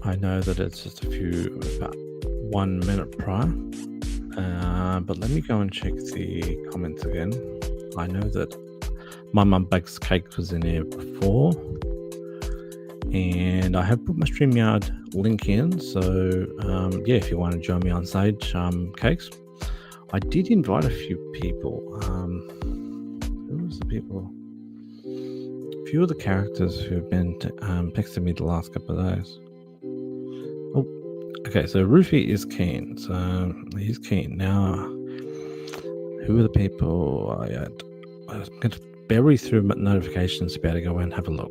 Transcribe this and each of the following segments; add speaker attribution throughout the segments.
Speaker 1: I know that it's just about 1 minute prior, but let me go and check the comments again. I know that my mum bakes cakes was in here before, and I have put my StreamYard link in, so yeah, if you want to join me on stage, cakes. I did invite a few people. Who was the people? A few of the characters who have been texting me the last couple of days. Oh, okay, so Rufy is keen, so he's keen. Now, who are the people I had? I'm going to bury through notifications to be able to go and have a look.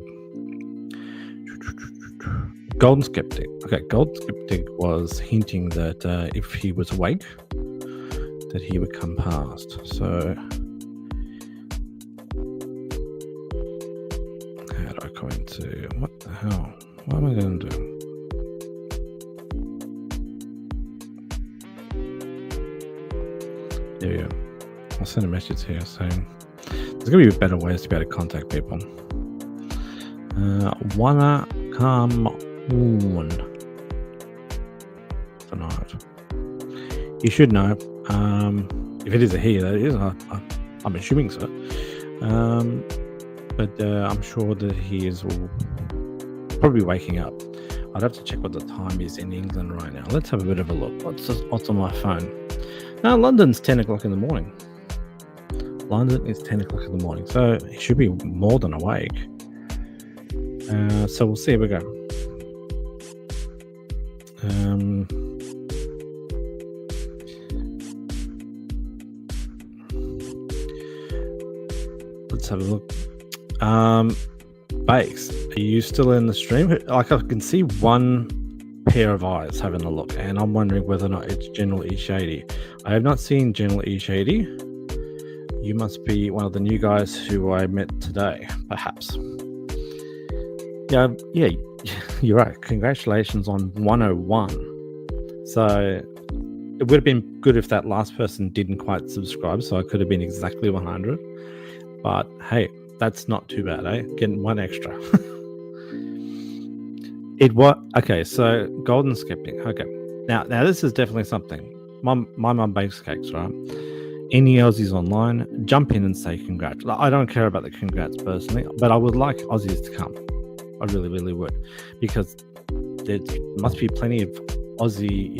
Speaker 1: Golden Skeptic. Okay, Golden Skeptic was hinting that if he was awake, that he would come past. So, how do I go into, what the hell? What am I going to do? There we go. I'll send a message here saying there's going to be better ways to be able to contact people. Wanna come on tonight? You should know. If it is a he, that is. I'm assuming so. But I'm sure that he is probably waking up. I'd have to check what the time is in England right now. Let's have a bit of a look. What's on my phone? Now, London's 10 o'clock in the morning. London is 10 o'clock in the morning, so he should be more than awake. So we'll see how we go. Let's have a look. Bakes, are you still in the stream? Like, I can see one pair of eyes having a look, and I'm wondering whether or not it's General E80. I have not seen General E80. You must be one of the new guys who I met today, perhaps. Yeah, you're right. Congratulations on 101. So it would have been good if that last person didn't quite subscribe, so I could have been exactly 100. But hey, that's not too bad, eh? Getting one extra. Okay, so Golden Skeptic. Okay. Now this is definitely something. My mum bakes cakes, right? Any Aussies online, jump in and say congrats. I don't care about the congrats personally, but I would like Aussies to come. I really, really would, because there must be plenty of Aussie,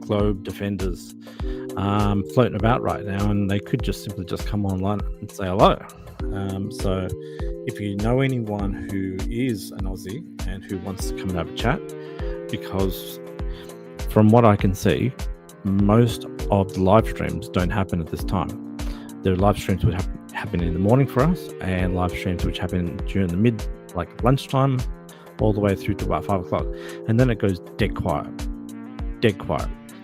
Speaker 1: globe defenders floating about right now, and they could just simply come online and say hello. So if you know anyone who is an Aussie and who wants to come and have a chat, because from what I can see, most of the live streams don't happen at this time. There are live streams which happen in the morning for us, and live streams which happen during the lunchtime, all the way through to about 5 o'clock, and then it goes dead quiet.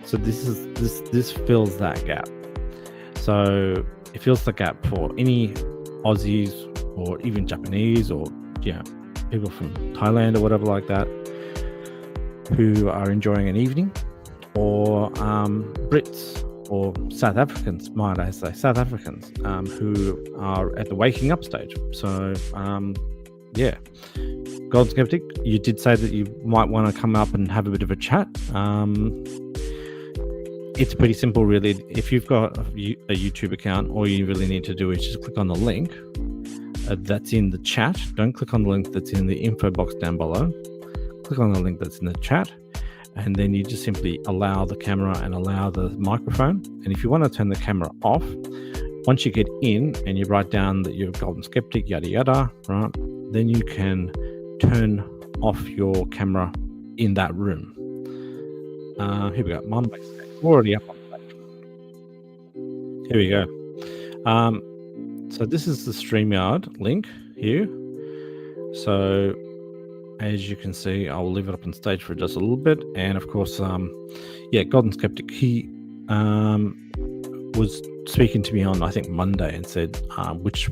Speaker 1: So this fills that gap. So it fills the gap for any Aussies or even Japanese or people from Thailand or whatever like that who are enjoying an evening, or Brits or South Africans, might I say, who are at the waking up stage. So Golden Skeptic, you did say that you might want to come up and have a bit of a chat. It's pretty simple, really. If you've got a YouTube account, all you really need to do is just click on the link that's in the chat. Don't click on the link that's in the info box down below. Click on the link that's in the chat, and then you just simply allow the camera and allow the microphone. And if you want to turn the camera off, once you get in and you write down that you're Golden Skeptic, yada yada, right, then you can turn off your camera in that room. Here we go. Mum Bakes Cakes, already up on the page. Here we go. So this is the StreamYard link here. So as you can see, I'll leave it up on stage for just a little bit. And of course, Golden Skeptic, he was speaking to me on, I think, Monday, and said, which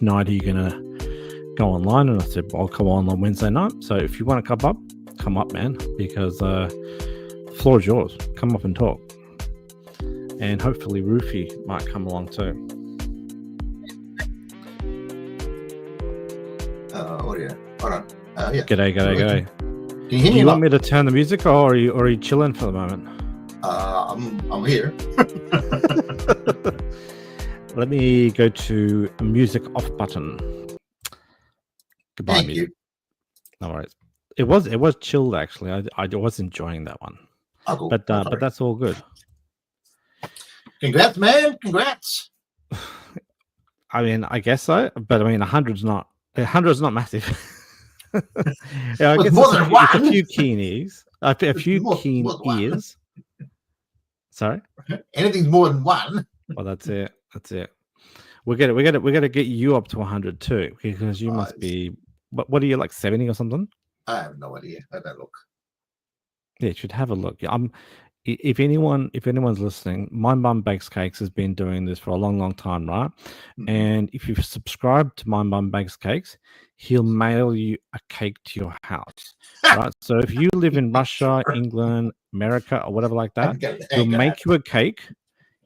Speaker 1: night are you going to go online? And I said, well, I'll come on Wednesday night. So if you want to come up, man, because the floor is yours. Come up and talk. And hopefully Rufy might come along too.
Speaker 2: Oh, yeah. Hold on. Yeah.
Speaker 1: G'day.
Speaker 2: Can you hear
Speaker 1: Do
Speaker 2: me?
Speaker 1: you want me to turn the music, or are you chilling for the moment?
Speaker 2: I'm here.
Speaker 1: Let me go to music off button. Goodbye,
Speaker 2: Thank
Speaker 1: music.
Speaker 2: you.
Speaker 1: No worries. It was chilled actually. I was enjoying that one.
Speaker 2: Oh, cool.
Speaker 1: But that's all good.
Speaker 2: Congrats, man! Congrats.
Speaker 1: I mean, I guess so. But I mean, 100's not massive. Yeah, I guess
Speaker 2: more than
Speaker 1: it's a
Speaker 2: one.
Speaker 1: few keen ears. A few keen
Speaker 2: more than one.
Speaker 1: ears. Sorry.
Speaker 2: Anything's more than one.
Speaker 1: Well, that's it. That's it. We got to get you up to 100 too, because you must be. What are you, like 70 or something?
Speaker 2: I have no idea. I don't look.
Speaker 1: Yeah, you should have a look. If anyone's listening, My Mum Bakes Cakes has been doing this for a long time, right?
Speaker 2: Mhm.
Speaker 1: And if you subscribe to My Mum Bakes Cakes, he'll mail you a cake to your house, right? So if you live in Russia, England, America, or whatever like that, he'll make you a cake.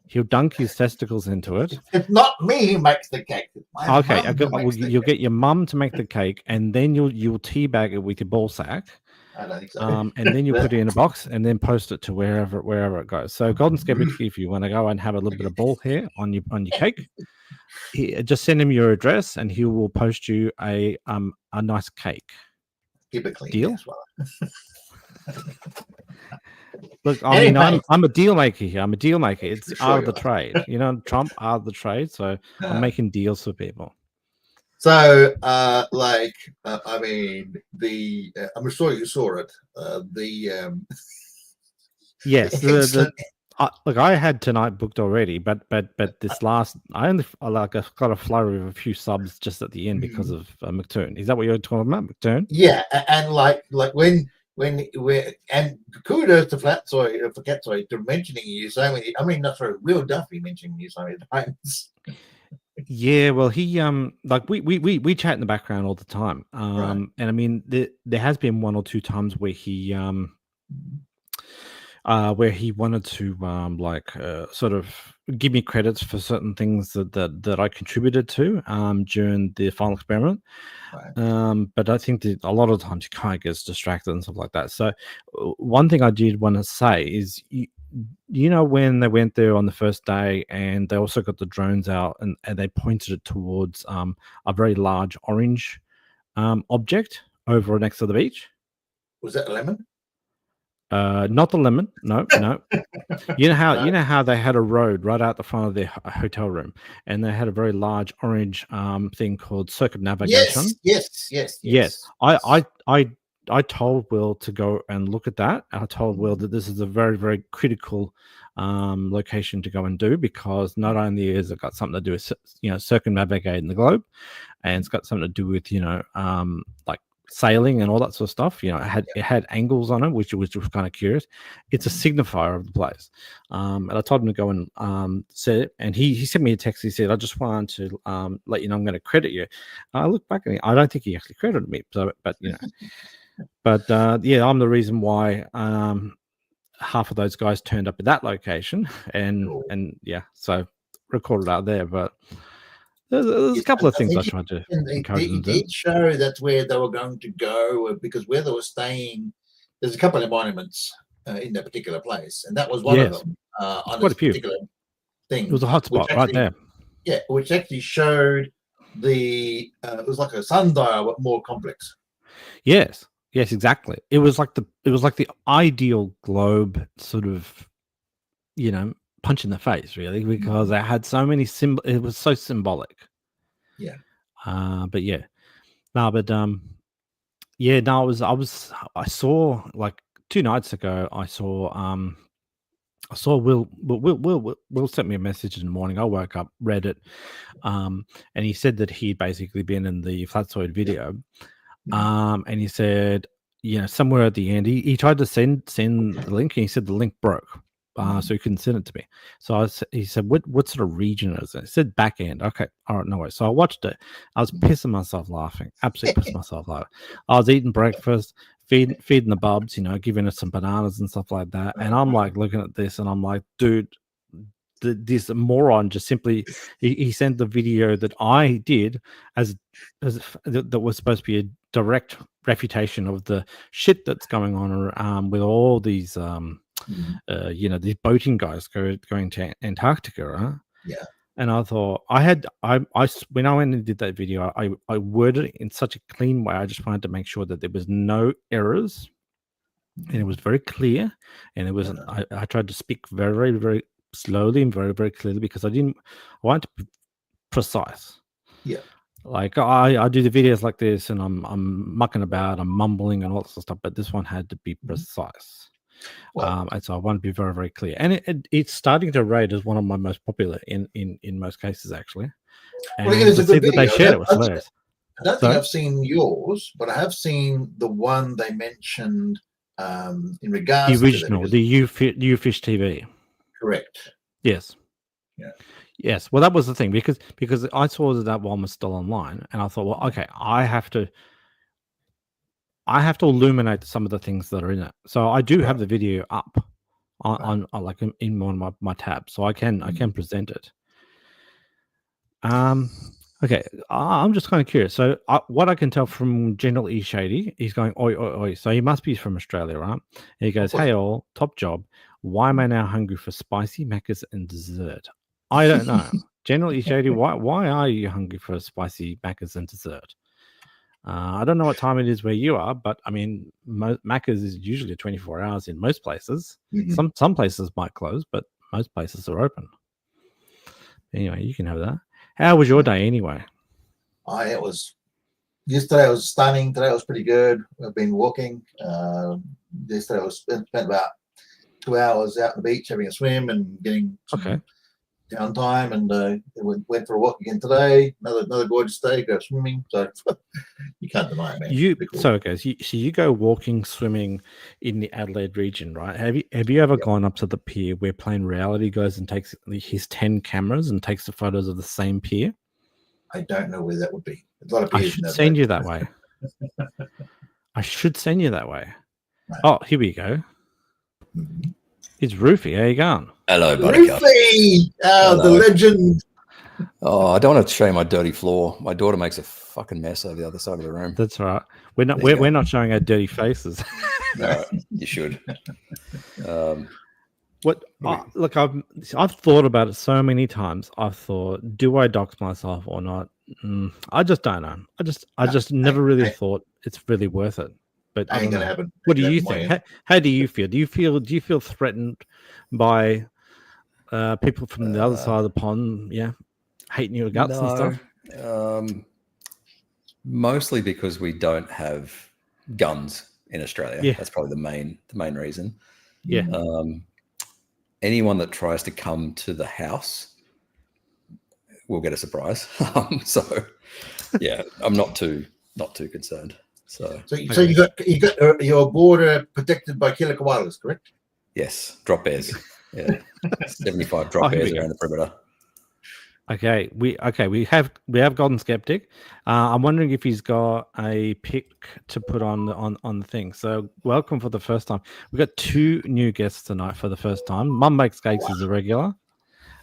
Speaker 1: He'll dunk his testicles into it.
Speaker 2: It's not me who makes the cake. It's my
Speaker 1: Okay,
Speaker 2: mum
Speaker 1: you'll get your mum to make the cake, and then you'll teabag it with your ball sack.
Speaker 2: I don't think so.
Speaker 1: And then you put it in a box and then post it to wherever it goes. So Golden Skeptic, if you want to go and have a little bit of ball hair on your cake, just send him your address and he will post you a nice cake.
Speaker 2: Keep it clean.
Speaker 1: Deal?
Speaker 2: Yes, well.
Speaker 1: Look, I mean, I'm a deal maker here. I'm a deal maker. It's out of the trade. You know, Trump out of the trade. So I'm making deals for people.
Speaker 2: So, I mean, I'm sure you saw it.
Speaker 1: Yes, look, I had tonight booked already, but this last, I got a flurry of a few subs just at the end because of McToon. Is that what you're talking about, McToon?
Speaker 2: Yeah, and like when and kudos to Flatzoids for mentioning you so many. I mean, not for Will Duffy mentioning you so many times.
Speaker 1: Yeah, well, he like we chat in the background all the time,
Speaker 2: Right.
Speaker 1: and I mean there has been one or two times where he wanted to sort of give me credits for certain things that I contributed to during the final experiment.
Speaker 2: Right.
Speaker 1: But I think that a lot of times he kind of gets distracted and stuff like that. So one thing I did want to say is, you know, when they went there on the first day and they also got the drones out and they pointed it towards a very large orange object over next to the beach.
Speaker 2: Was that a lemon?
Speaker 1: Not the lemon. No. You know how they had a road right out the front of their hotel room, and they had a very large orange thing called circumnavigation.
Speaker 2: Yes.
Speaker 1: I told Will to go and look at that. I told Will that this is a very, very critical location to go and do, because not only has it got something to do with, you know, circumnavigating the globe, and it's got something to do with, you know, like sailing and all that sort of stuff. You know, it had angles on it, which was kind of curious. It's a signifier of the place. And I told him to go and set it, and he sent me a text. He said, "I just wanted to let you know I'm going to credit you." I look back at it, I don't think he actually credited me. So, but you know. But yeah, I'm the reason why half of those guys turned up at that location, and yeah, so recorded out there. But there's a couple of things I tried to encourage them to do.
Speaker 2: It did show that's where they were going to go, because where they were staying, there's a couple of monuments in that particular place, and that was one of them on this particular thing.
Speaker 1: It was a hotspot right there.
Speaker 2: Yeah, which actually showed it was like a sundial, but more complex.
Speaker 1: Yes, exactly. It was like the ideal globe sort of, you know, punch in the face, really, because it had so many it was so symbolic.
Speaker 2: Yeah.
Speaker 1: But yeah. No, but yeah, no, I saw, like 2 nights ago, I saw Will sent me a message in the morning. I woke up, read it, and he said that he'd basically been in the Flatzoid video. And he said, you know, somewhere at the end, he tried to send the link, and he said the link broke, so he couldn't send it to me. So he said, what sort of region is it? It said back end. Okay, all right, no worries. So I watched it. I was pissing myself laughing, absolutely pissing myself laughing. I was eating breakfast, feeding the bubs, you know, giving it some bananas and stuff like that. And I'm like looking at this, and I'm like, dude, this moron just simply he sent the video that I did as that was supposed to be a direct refutation of the shit that's going on with all these these boating guys going to Antarctica, right?
Speaker 2: Yeah.
Speaker 1: And I thought when I went and did that video, I worded it in such a clean way. I just wanted to make sure that there was no errors, and it was very clear. And it was I tried to speak very, very, very slowly and very, very clearly because I wanted to be precise.
Speaker 2: Yeah.
Speaker 1: Like I do the videos like this, and I'm mucking about, I'm mumbling and all that sort of stuff. But this one had to be precise. Well, and so I want to be very, very clear. And it's starting to rate as one of my most popular in most cases, actually. And
Speaker 2: well, it's a good video.
Speaker 1: They shared it was hilarious.
Speaker 2: I don't think I've seen yours, but I have seen the one they mentioned in regards
Speaker 1: the original,
Speaker 2: to
Speaker 1: the UFish TV.
Speaker 2: Correct.
Speaker 1: Yes.
Speaker 2: Yeah.
Speaker 1: Yes. Well, that was the thing because I saw that one was still online, and I thought, well, okay, I have to illuminate some of the things that are in it. So I do have the video up on like in one of my tabs, so I can present it. Okay, I'm just kind of curious. So what I can tell from General E Shady, he's going oi oi oi. So he must be from Australia, right? And he goes, "Hey all, top job. Why am I now hungry for spicy macas and dessert?" I don't know. General E Shady, why are you hungry for spicy macas and dessert? I don't know what time it is where you are, but I mean, Macca's is usually 24 hours in most places. Mm-hmm. Some places might close, but most places are open. Anyway, you can have that. How was your day anyway?
Speaker 2: It was yesterday. Was stunning. Today was pretty good. I've been walking. Yesterday I spent about 2 hours out on the beach having a swim and getting some downtime, and went for a walk again today. Another gorgeous day. Go swimming. So you can't deny it, man.
Speaker 1: Cool. So you go walking, swimming in the Adelaide region, right? Have you ever gone up to the pier where Plain Reality goes and takes his 10 cameras and takes the photos of the same pier?
Speaker 2: I don't know where that would be. There's a lot of piers.
Speaker 1: I should send you that way. I should send you that way. Right. Oh, here we go. Mm-hmm. It's Roofy. How you going?
Speaker 3: Hello, buddy.
Speaker 2: Roofy! The legend.
Speaker 3: Oh, I don't want to show you my dirty floor. My daughter makes a fucking mess over the other side of the room.
Speaker 1: That's right. We're not showing our dirty faces.
Speaker 3: No, you should.
Speaker 1: Look, I've thought about it so many times. I've thought, do I dox myself or not? I just don't know. I just never really thought it's really worth it. But
Speaker 2: ain't gonna happen.
Speaker 1: What do you think? How do you feel? Do you feel threatened by people from the other side of the pond? Yeah, hating your guts and stuff.
Speaker 3: Mostly because we don't have guns in Australia. Yeah. That's probably the main reason.
Speaker 1: Yeah.
Speaker 3: Anyone that tries to come to the house will get a surprise. So yeah, I'm not too concerned. So
Speaker 2: you got your border protected by killer koalas, correct?
Speaker 3: Yes, drop bears. Yeah, 75 drop bears around the perimeter.
Speaker 1: Okay, we have Golden Skeptic. I'm wondering if he's got a pic to put on the thing. So welcome for the first time. We've got 2 new guests tonight for the first time. Mum Makes Cakes is a regular.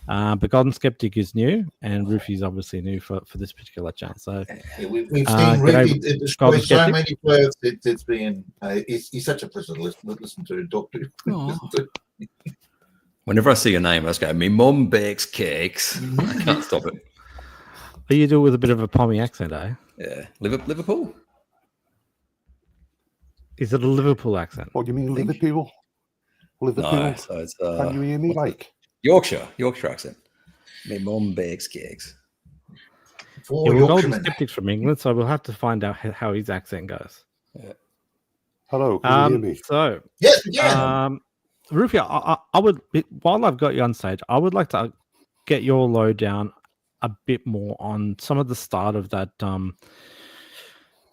Speaker 1: But Golden Skeptic is new, and Roofy's obviously new for this particular chat. So
Speaker 2: we've seen Roofy destroy so many birds. It's been he's such a pleasure to listen to and talk to.
Speaker 3: Whenever I see your name, I just go, "Me mum bakes cakes." I can't stop it.
Speaker 1: But you do it with a bit of a Pommy accent, eh?
Speaker 3: Yeah, Liverpool.
Speaker 1: Is it a Liverpool accent?
Speaker 4: What do you mean, Liverpool? Liverpool. No,
Speaker 3: so it's
Speaker 4: can you hear me? Like
Speaker 3: Yorkshire accent. My mum bakes cakes.
Speaker 1: We're Golden Skeptics from England, so we'll have to find out how his accent goes.
Speaker 3: Yeah.
Speaker 4: Hello, can you hear me?
Speaker 1: So
Speaker 2: yes, yeah.
Speaker 1: Rufy, I would, while I've got you on stage, I would like to get your lowdown a bit more on some of the start of that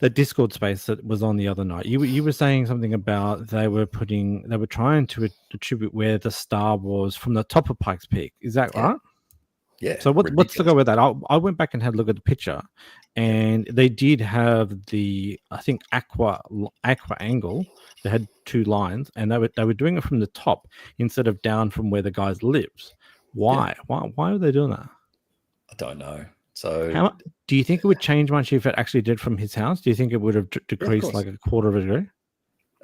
Speaker 1: the Discord space that was on the other night. You were saying something about they were trying to attribute where the star was from the top of Pikes Peak. Is that right?
Speaker 3: Yeah.
Speaker 1: So what's the go with that? I went back and had a look at the picture, and they did have the, I think, aqua angle. They had 2 lines, and they were doing it from the top instead of down from where the guys lives. Why? Why are they doing that?
Speaker 3: I don't know. So
Speaker 1: How do you think it would change much if it actually did from his house? Do you think it would have decreased
Speaker 3: course.
Speaker 1: like a quarter of a degree?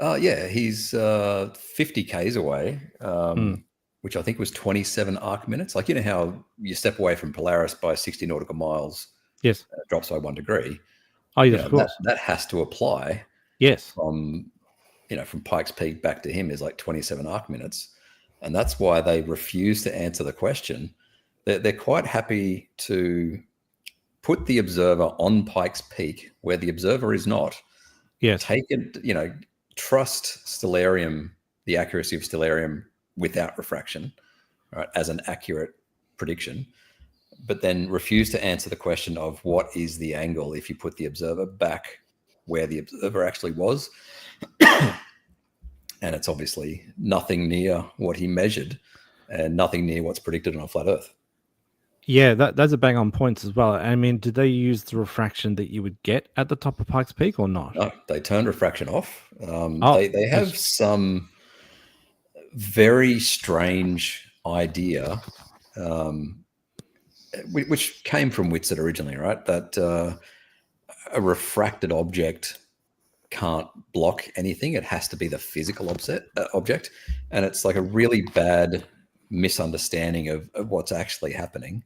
Speaker 3: Yeah, he's 50 k's away, which I think was 27 arc minutes. Like, you know how you step away from Polaris by 60 nautical miles,
Speaker 1: Yes.
Speaker 3: it drops by 1 degree.
Speaker 1: Oh, yes, of course.
Speaker 3: That has to apply.
Speaker 1: Yes.
Speaker 3: From Pikes Peak back to him is like 27 arc minutes, and that's why they refuse to answer the question. They're quite happy to put the observer on Pikes Peak where the observer is not.
Speaker 1: Yes.
Speaker 3: Take it, trust stellarium, the accuracy of stellarium without refraction, right, as an accurate prediction, but then refuse to answer the question of what is the angle if you put the observer back where the observer actually was. And it's obviously nothing near what he measured and nothing near what's predicted on a flat Earth.
Speaker 1: Yeah, that's a bang on points as well. I mean, did they use the refraction that you would get at the top of Pikes Peak or not?
Speaker 3: No, they turned refraction off. They have some very strange idea, which came from Whitsett originally, right? That a refracted object can't block anything. It has to be the physical object. And it's like a really bad misunderstanding of what's actually happening.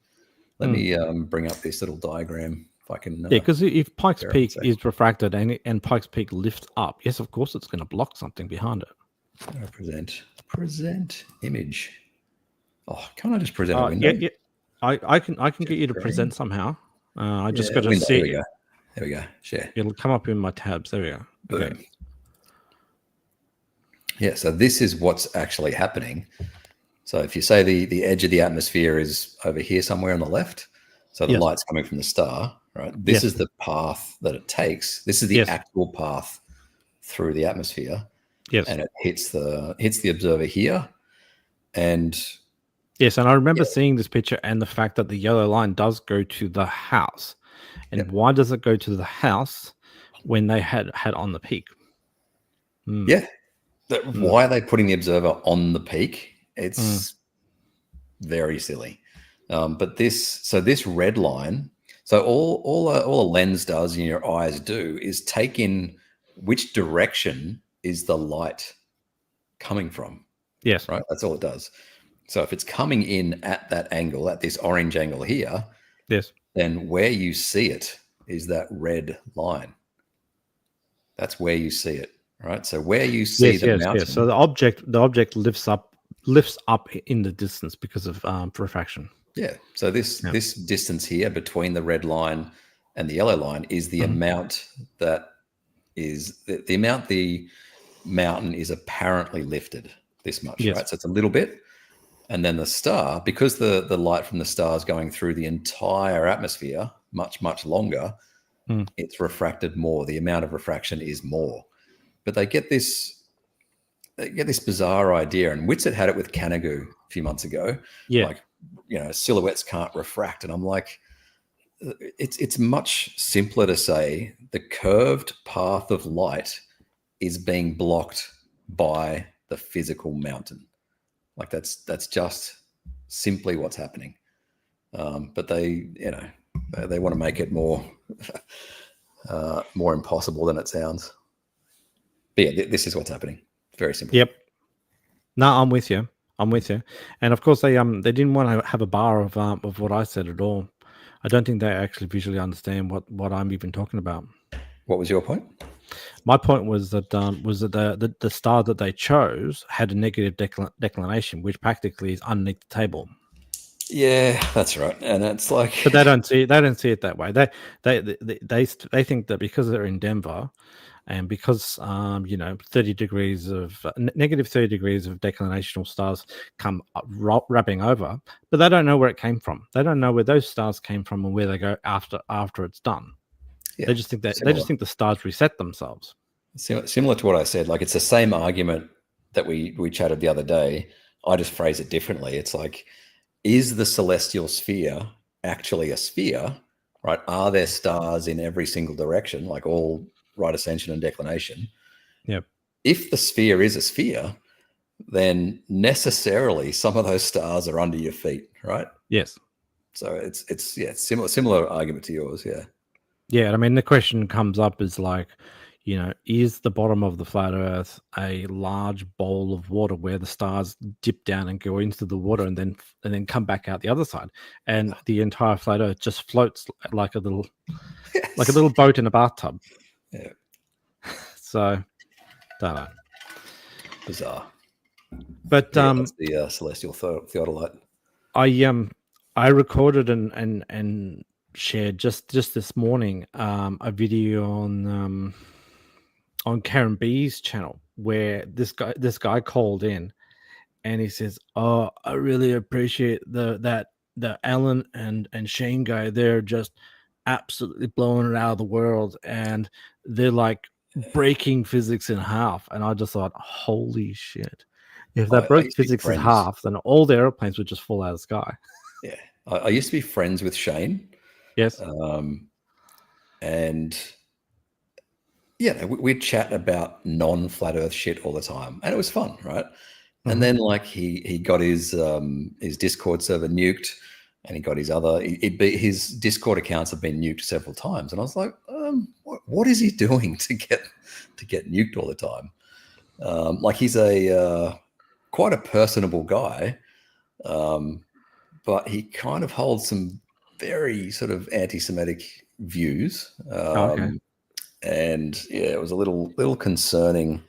Speaker 3: Let me bring up this little diagram if I can.
Speaker 1: Because if Pikes Peak is refracted and Pikes Peak lifts up, yes, of course it's going to block something behind it.
Speaker 3: Present image. Oh, can't I just present a window?
Speaker 1: Yeah. I can get you to present somehow. I just got to see.
Speaker 3: There we go. Share.
Speaker 1: It'll come up in my tabs. There we go.
Speaker 3: Boom.
Speaker 1: Okay.
Speaker 3: Yeah, so this is what's actually happening. So if you say the edge of the atmosphere is over here somewhere on the left, so the light's coming from the star, right? This is the path that it takes. This is the actual path through the atmosphere.
Speaker 1: Yes.
Speaker 3: And it hits the observer here. And
Speaker 1: yes, and I remember seeing this picture and the fact that the yellow line does go to the house. And why does it go to the house when they had on the peak?
Speaker 3: Yeah. Why are they putting the observer on the peak? It's very silly. But this red line, so all a lens does and your eyes do is take in which direction is the light coming from.
Speaker 1: Yes.
Speaker 3: Right? That's all it does. So if it's coming in at that angle, at this orange angle here,
Speaker 1: yes,
Speaker 3: then where you see it is that red line. That's where you see it. Right. So where you see the mountain. Yes.
Speaker 1: So the object lifts up in the distance because of refraction.
Speaker 3: Yeah. So this distance here between the red line and the yellow line is the amount that is the amount the mountain is apparently lifted this much, right? So it's a little bit. And then the star, because the light from the star is going through the entire atmosphere much, much longer, it's refracted more. The amount of refraction is more. But they get this bizarre idea, and Whitsett had it with Canigou a few months ago. Yeah, like silhouettes can't refract, and I'm like, it's much simpler to say the curved path of light is being blocked by the physical mountain. Like that's just simply what's happening. But they want to make it more more impossible than it sounds. But yeah, this is what's happening. Very simple.
Speaker 1: Yep. No, I'm with you. And of course, they didn't want to have a bar of what I said at all. I don't think they actually visually understand what I'm even talking about.
Speaker 3: What was your point?
Speaker 1: My point was that the star that they chose had a negative declination, which practically is underneath the table.
Speaker 3: Yeah, that's right. And it's like,
Speaker 1: but they don't see it that way. They think that because they're in Denver, and because negative 30 degrees of declinational stars come wrapping over, but they don't know where it came from. They don't know where those stars came from and where they go after it's done. Yeah, they just think the stars reset themselves.
Speaker 3: Similar to what I said, like it's the same argument that we chatted the other day. I just phrase it differently. It's like, is the celestial sphere actually a sphere? Right? Are there stars in every single direction, like all right ascension and declination?
Speaker 1: Yep.
Speaker 3: If the sphere is a sphere, then necessarily some of those stars are under your feet, right?
Speaker 1: Yes.
Speaker 3: So it's similar argument to yours, yeah.
Speaker 1: Yeah, I mean, the question comes up is like, is the bottom of the flat Earth a large bowl of water where the stars dip down and go into the water and then come back out the other side, and the entire flat Earth just floats like a little boat in a bathtub?
Speaker 3: Yeah.
Speaker 1: So, don't know.
Speaker 3: Bizarre.
Speaker 1: But
Speaker 3: that's the celestial theodolite.
Speaker 1: I recorded and shared just this morning a video on Karen B's channel where this guy called in and he says, "Oh, I really appreciate the Alan and Shane guy. They're just absolutely blowing it out of the world, and they're like breaking physics in half." And I just thought, holy shit. If they broke physics in half, then all the airplanes would just fall out of the sky.
Speaker 3: Yeah. I used to be friends with Shane.
Speaker 1: Yes.
Speaker 3: And yeah, we'd chat about non-flat Earth shit all the time, and it was fun, right? Mm-hmm. And then like he got his Discord server nuked, and he got his Discord accounts have been nuked several times, and I was like, what is he doing to get nuked all the time? Like he's quite a personable guy, but he kind of holds some very sort of anti-Semitic views.
Speaker 1: Okay.
Speaker 3: And yeah, it was a little concerning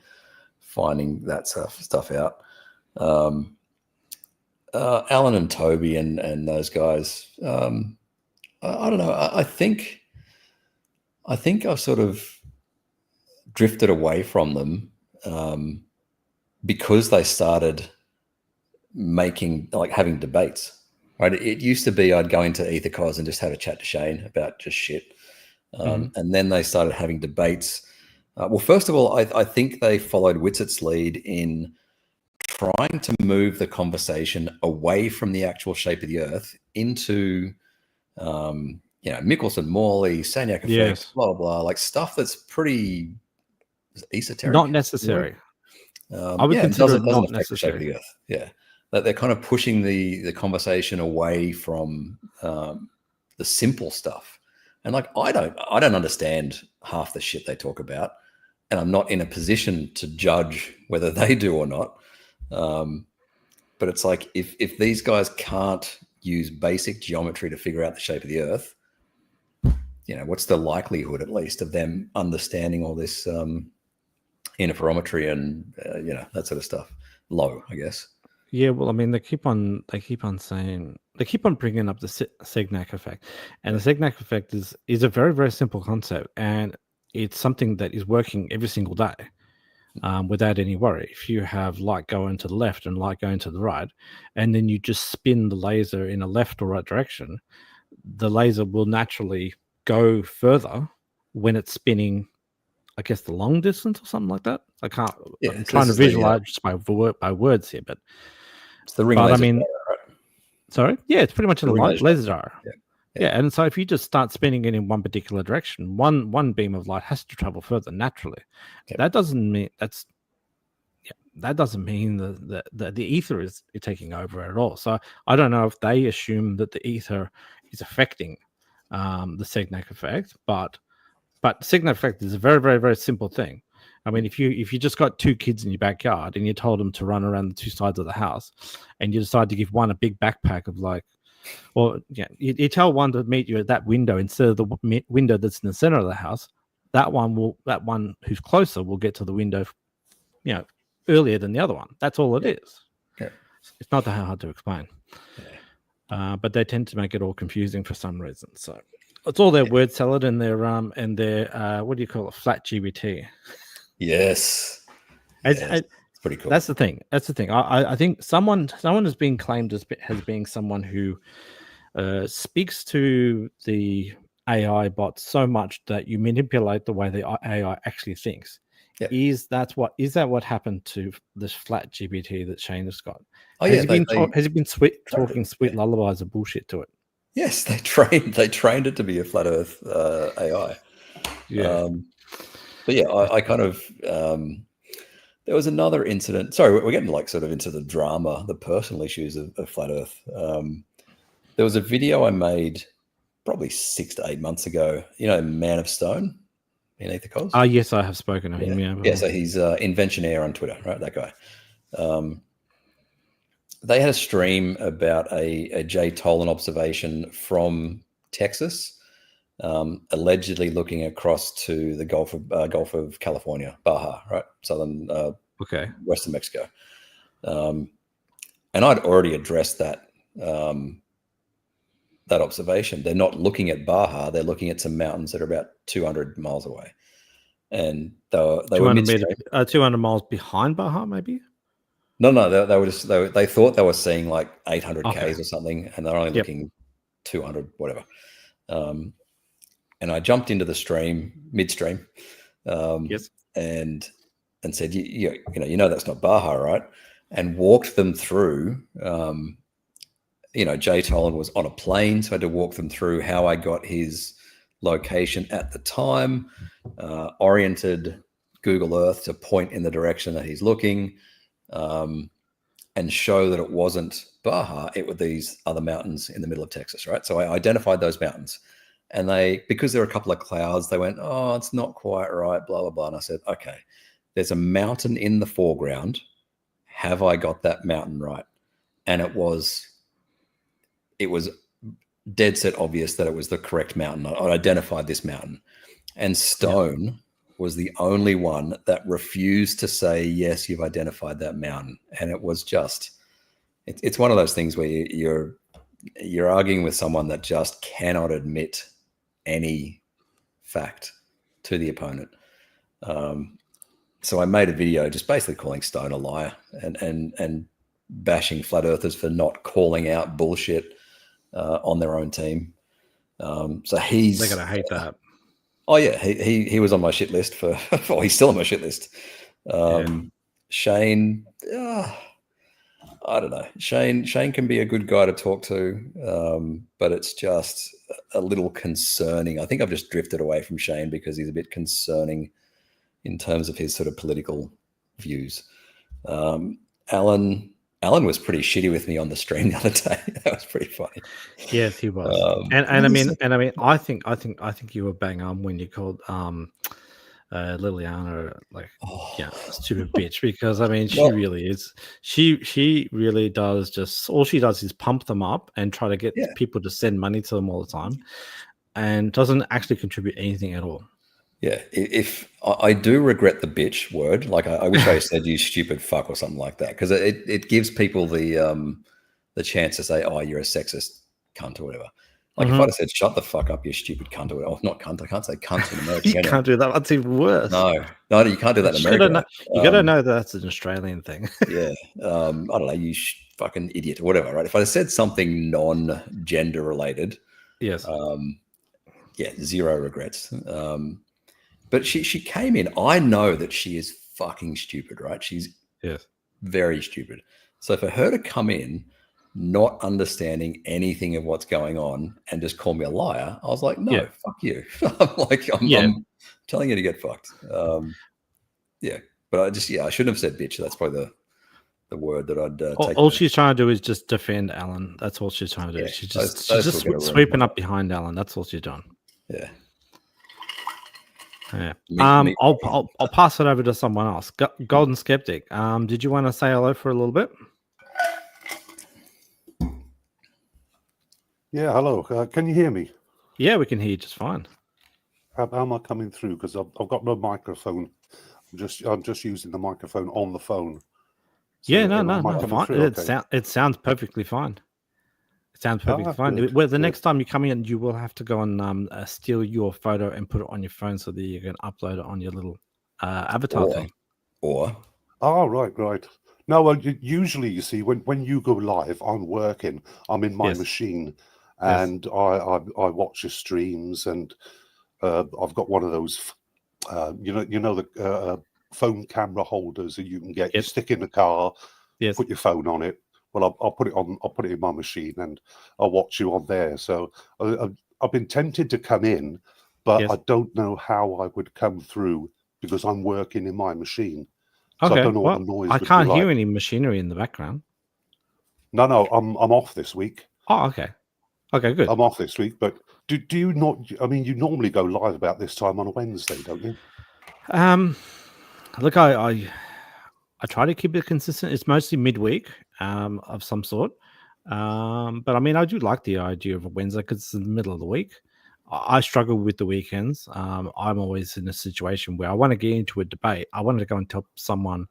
Speaker 3: finding that stuff out. Alan and Toby and those guys, I don't know. I think I've sort of drifted away from them because they started having debates. Right? It used to be I'd go into EtherCos and just have a chat to Shane about just shit. And then they started having debates. Well, first of all, I think they followed Witzett's lead in trying to move the conversation away from the actual shape of the Earth into, Michelson, Morley, Sagnac effect,
Speaker 1: yes.
Speaker 3: blah, blah, blah, like stuff that's pretty esoteric.
Speaker 1: Not necessary. I would consider it not necessary. The shape of the Earth.
Speaker 3: Yeah. They're kind of pushing the conversation away from the simple stuff. And like, I don't understand half the shit they talk about, and I'm not in a position to judge whether they do or not. But it's like, if these guys can't use basic geometry to figure out the shape of the Earth, what's the likelihood, at least, of them understanding all this interferometry and that sort of stuff? Low, I guess.
Speaker 1: Yeah, well, I mean, they keep on bringing up the Sagnac effect, and the Sagnac effect is a very, very simple concept, and it's something that is working every single day, without any worry. If you have light going to the left and light going to the right, and then you just spin the laser in a left or right direction, the laser will naturally go further when it's spinning, I guess, the long distance or something like that. I'm trying to visualize just by words here, but
Speaker 3: it's the ring laser.
Speaker 1: I mean,
Speaker 3: right?
Speaker 1: Sorry, yeah, it's pretty much in the laser jar.
Speaker 3: Yeah,
Speaker 1: and so if you just start spinning it in one particular direction, one beam of light has to travel further naturally. Yep. That doesn't mean the ether is taking over at all. So I don't know if they assume that the ether is affecting the Sagnac effect, but the Sagnac effect is a very, very, very simple thing. I mean, if you just got two kids in your backyard and you told them to run around the two sides of the house, and you decide to give one a big backpack of you tell one to meet you at that window instead of the window that's in the center of the house, that one who's closer will get to the window, earlier than the other one. That's all it is.
Speaker 3: Yeah.
Speaker 1: It's not that hard to explain. Yeah. But they tend to make it all confusing for some reason. So it's all their word salad and their what do you call it? Flat GBT.
Speaker 3: Yes. It's pretty cool.
Speaker 1: That's the thing. I think someone has been claimed as being someone who speaks to the AI bot so much that you manipulate the way the AI actually thinks. Yeah. Is that what happened to this flat GBT that Shane has got? Has he been talking sweet lullabies of bullshit to it?
Speaker 3: Yes, they trained it to be a flat Earth AI.
Speaker 1: Yeah.
Speaker 3: But yeah, I kind of There was another incident. Sorry, we're getting like sort of into the drama, the personal issues of Flat Earth. There was a video I made probably 6 to 8 months ago. You know, Man of Stone, Beneath the Cos?
Speaker 1: Yes, I have spoken of him.
Speaker 3: Yeah, so he's Inventionaire on Twitter, right? That guy. They had a stream about a Jay Tolan observation from Texas, allegedly looking across to the Gulf of California, Baja, right? Southern, Western Mexico. And I'd already addressed that observation. They're not looking at Baja; they're looking at some mountains that are about 200 miles away, and they were
Speaker 1: 200 miles behind Baja, maybe.
Speaker 3: No, they were just they thought they were seeing like 800 Ks or something, and they're only looking 200, whatever. And I jumped into the stream midstream, and said, you know that's not Baja, right? And walked them through. Jay Tolan was on a plane, so I had to walk them through how I got his location at the time, oriented Google Earth to point in the direction that he's looking, and show that it wasn't Baja, it were these other mountains in the middle of Texas, right? So I identified those mountains, and because there were a couple of clouds, they went, oh, it's not quite right, blah, blah, blah. And I said, okay, there's a mountain in the foreground. Have I got that mountain right? And it was dead set obvious that it was the correct mountain. I identified this mountain, and Stone was the only one that refused to say, yes, you've identified that mountain. And it was just, it's one of those things where you're arguing with someone that just cannot admit any fact to the opponent. So I made a video just basically calling Stone a liar and bashing flat earthers for not calling out bullshit on their own team. So they're
Speaker 1: gonna hate that.
Speaker 3: Oh yeah, he was on my shit list for. Well, he's still on my shit list. Shane, I don't know. Shane can be a good guy to talk to, but it's just a little concerning. I think I've just drifted away from Shane because he's a bit concerning in terms of his sort of political views. Alan was pretty shitty with me on the stream the other day. That was pretty funny.
Speaker 1: Yes, he was. I mean, I think you were bang on when you called Liliana a stupid bitch, because I mean she really is. She really does just all she does is pump them up and try to get people to send money to them all the time, and doesn't actually contribute anything at all.
Speaker 3: Yeah, if I do regret the bitch word, like I wish I said you stupid fuck or something like that, because it gives people the chance to say, oh, you're a sexist cunt or whatever. Like if I'd have said shut the fuck up, you stupid cunt or whatever. Not cunt, I can't say cunt in America.
Speaker 1: You can't do that. That's even worse.
Speaker 3: No, you can't do that in America.
Speaker 1: You gotta know that's an Australian thing.
Speaker 3: Yeah, I don't know, you fucking idiot or whatever, right? If I had said something non-gender related,
Speaker 1: yes,
Speaker 3: zero regrets. But she came in. I know that she is fucking stupid, right? She's very stupid. So for her to come in not understanding anything of what's going on and just call me a liar, I was like, no, fuck you. I'm telling you to get fucked. But I shouldn't have said bitch. That's probably the word that I'd take.
Speaker 1: All she's trying to do is just defend Alan. That's all she's trying to do. She's just sweeping up behind Alan. That's all she's done.
Speaker 3: Yeah.
Speaker 1: Yeah. I'll pass it over to someone else. Golden Skeptic. Did you want to say hello for a little bit?
Speaker 4: Yeah, hello. Can you hear me?
Speaker 1: Yeah, we can hear you just fine.
Speaker 4: How am I coming through? Because I've got no microphone. I'm just using the microphone on the phone. So
Speaker 1: no, fine. It sounds perfectly fine. Sounds perfectly fine. Well, the next time you come in, you will have to go and steal your photo and put it on your phone so that you can upload it on your little avatar thing.
Speaker 4: Right. No, well, usually you see when you go live, I'm working. I'm in my machine, and I watch your streams, and I've got one of those, the phone camera holders that you can get. You stick in the car, put your phone on it. Well, I'll put it in my machine, and I'll watch you on there. So I've been tempted to come in, but I don't know how I would come through because I'm working in my machine. So I
Speaker 1: Okay.
Speaker 4: don't know what
Speaker 1: Well,
Speaker 4: the noise
Speaker 1: I
Speaker 4: would be
Speaker 1: can't hear
Speaker 4: like.
Speaker 1: any machinery in the background.
Speaker 4: No, I'm off this week.
Speaker 1: Oh, okay. Okay, good.
Speaker 4: I'm off this week, but do you not? I mean, you normally go live about this time on a Wednesday, don't you?
Speaker 1: Look, I try to keep it consistent. It's mostly midweek, of some sort. But I mean, I do like the idea of a Wednesday because it's in the middle of the week. I struggle with the weekends. I'm always in a situation where I want to get into a debate. I want to go and tell someone,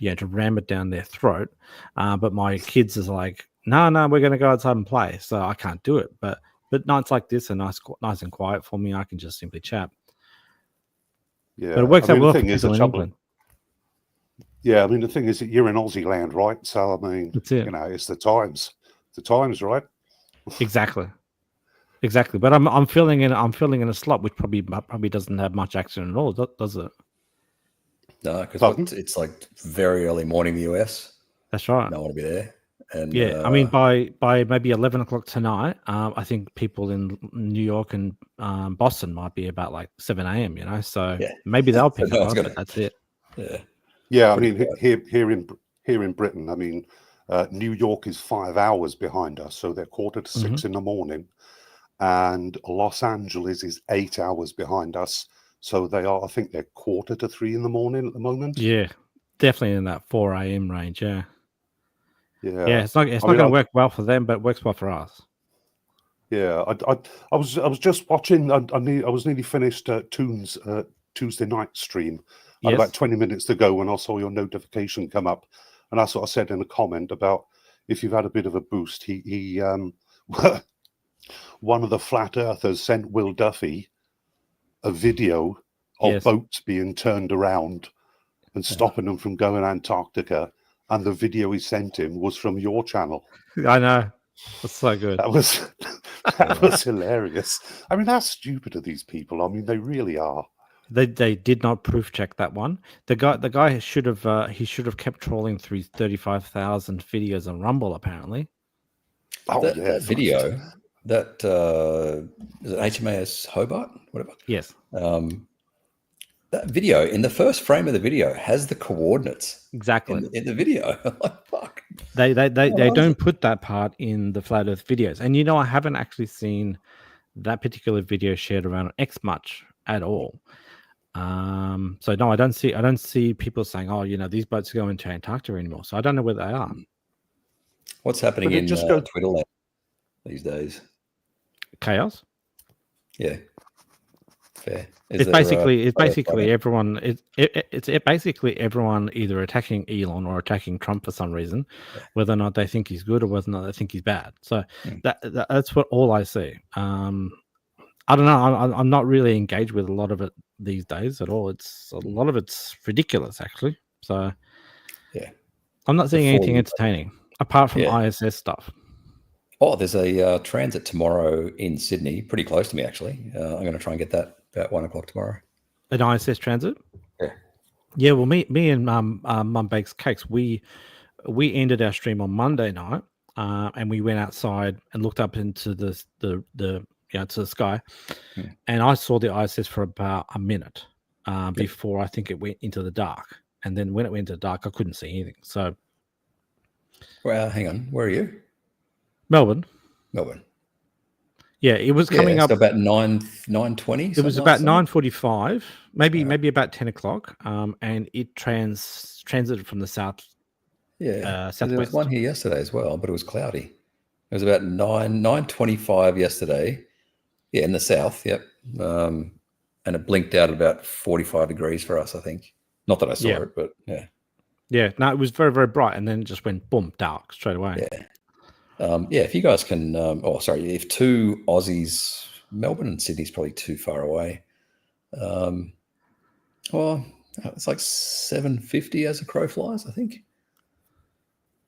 Speaker 1: to ram it down their throat. But my kids is like, no, we're going to go outside and play. So I can't do it. But nights like this are nice and quiet for me. I can just simply chat.
Speaker 4: Yeah,
Speaker 1: But it works
Speaker 4: I mean,
Speaker 1: out well
Speaker 4: the
Speaker 1: for
Speaker 4: thing is, the
Speaker 1: people in
Speaker 4: trouble.
Speaker 1: England.
Speaker 4: Yeah, I mean, the thing is that you're in Aussie land, right? So I mean,
Speaker 1: That's it.
Speaker 4: it's the times. The times, right?
Speaker 1: Exactly. But I'm filling in a slot which probably doesn't have much action at all, does it?
Speaker 3: No, because
Speaker 4: Pardon?
Speaker 3: it's like very early morning in the US.
Speaker 1: That's right.
Speaker 3: No one will be there. And
Speaker 1: Yeah, I mean by maybe 11 o'clock tonight, I think people in New York and Boston might be about like 7 a.m. So
Speaker 3: Yeah.
Speaker 1: maybe they'll pick
Speaker 3: no
Speaker 1: it
Speaker 3: one's
Speaker 1: up,
Speaker 3: gonna-
Speaker 1: but that's it.
Speaker 3: yeah.
Speaker 4: Yeah, I
Speaker 3: Pretty
Speaker 4: mean, here in Britain, I mean, New York is 5 hours behind us, so they're quarter to 6 in the morning, and Los Angeles is 8 hours behind us, so I think they're quarter to 3 in the morning at the moment.
Speaker 1: Yeah, definitely in that 4 a.m. range. Yeah.
Speaker 4: Yeah,
Speaker 1: It's not going to work well for them, but it works well for us.
Speaker 4: Yeah, I was just watching. I was nearly finished Toon's Tuesday night stream. I had about 20 minutes to go when I saw your notification come up, and that's what I said in a comment about if you've had a bit of a boost. He one of the flat earthers sent Will Duffy a video of boats being turned around and stopping them from going Antarctica, and the video he sent him was from your channel.
Speaker 1: I know. That's so good.
Speaker 4: That was hilarious. I mean, how stupid are these people? I mean, they really are.
Speaker 1: They did not proof check that one. The guy should have kept trawling through 35,000 videos on Rumble apparently.
Speaker 4: Oh
Speaker 3: that video, that is it HMAS Hobart, whatever.
Speaker 1: Yes.
Speaker 3: That video in the first frame of the video has the coordinates
Speaker 1: exactly
Speaker 3: in the video. Like, fuck.
Speaker 1: They don't put that part in the flat Earth videos, and I haven't actually seen that particular video shared around X much at all. So no, I don't see people saying, "Oh, these boats are going to Antarctica anymore." So I don't know where they are.
Speaker 3: What's happening in Twitter land these days?
Speaker 1: Chaos.
Speaker 3: Yeah. Fair.
Speaker 1: It's basically everyone. It's basically everyone either attacking Elon or attacking Trump for some reason, whether or not they think he's good or whether or not they think he's bad. So that's what all I see. I don't know. I'm not really engaged with a lot of it these days at all. A lot of it's ridiculous actually. So
Speaker 3: yeah,
Speaker 1: I'm not seeing anything entertaining apart from ISS stuff.
Speaker 3: Oh, there's a transit tomorrow in Sydney, pretty close to me actually. I'm going to try and get that about 1 o'clock tomorrow.
Speaker 1: An ISS transit?
Speaker 3: Yeah.
Speaker 1: Yeah. Well, me and Mum Bakes Cakes, we ended our stream on Monday night, and we went outside and looked up into to the sky, and I saw the ISS for about a minute before I think it went into the dark, and then when it went into the dark, I couldn't see anything. So,
Speaker 3: well, hang on, where are you?
Speaker 1: Melbourne. Yeah, it was coming up
Speaker 3: about 9:20.
Speaker 1: It was about 9:45, maybe about 10 o'clock, and it transited from the south.
Speaker 3: Yeah,
Speaker 1: southwest.
Speaker 3: There was one here yesterday as well, but it was cloudy. It was about 9:25 yesterday. Yeah, in the south. Yep, and it blinked out at about 45 degrees for us. I think. Not that I saw it, but yeah.
Speaker 1: Yeah, no, it was very, very bright, and then it just went boom, dark straight away.
Speaker 3: Yeah. If you guys can, if two Aussies, Melbourne and Sydney's probably too far away. Well, it's like 750 as a crow flies, I think.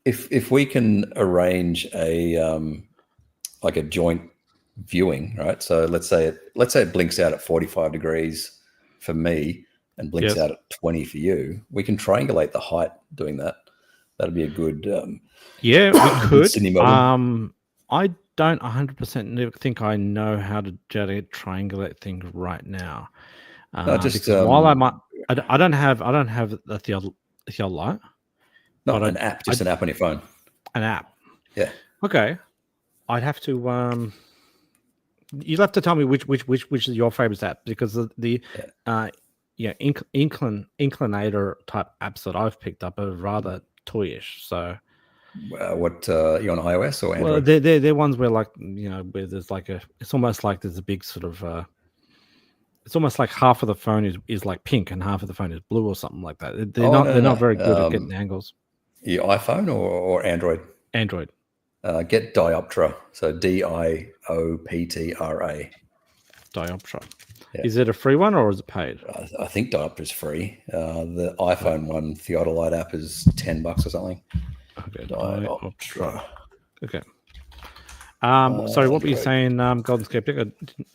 Speaker 3: If we can arrange a like a joint viewing, right? So let's say it blinks out at 45 degrees for me and blinks out at 20 for you. We can triangulate the height doing that. That'd be a good.
Speaker 1: Yeah, we could.
Speaker 3: Sydney, Melbourne.
Speaker 1: I don't 100% think I know how to triangulate things right now.
Speaker 3: No, just
Speaker 1: because while I don't have the yellow light.
Speaker 3: Not an app, just an app on your phone.
Speaker 1: An app.
Speaker 3: Yeah.
Speaker 1: Okay. I'd have to. You'll have to tell me which is your favorite app, because the inclinator type apps that I've picked up are rather toyish. So.
Speaker 3: What you on iOS or Android?
Speaker 1: Well, they're ones where, like, where there's like it's almost like there's a big sort of it's almost like half of the phone is like pink and half of the phone is blue or something like that. They're not very good at getting angles.
Speaker 3: Your iPhone or Android?
Speaker 1: Android.
Speaker 3: Get Dioptra. So Dioptra.
Speaker 1: Dioptra.
Speaker 3: Yeah.
Speaker 1: Is it a free one or is it paid?
Speaker 3: I think Dioptra is free. The iPhone one, Theodolite app, is $10 or something.
Speaker 1: Okay.
Speaker 3: Dioptra.
Speaker 1: Okay. Sorry, what were you saying, Golden Skeptic? I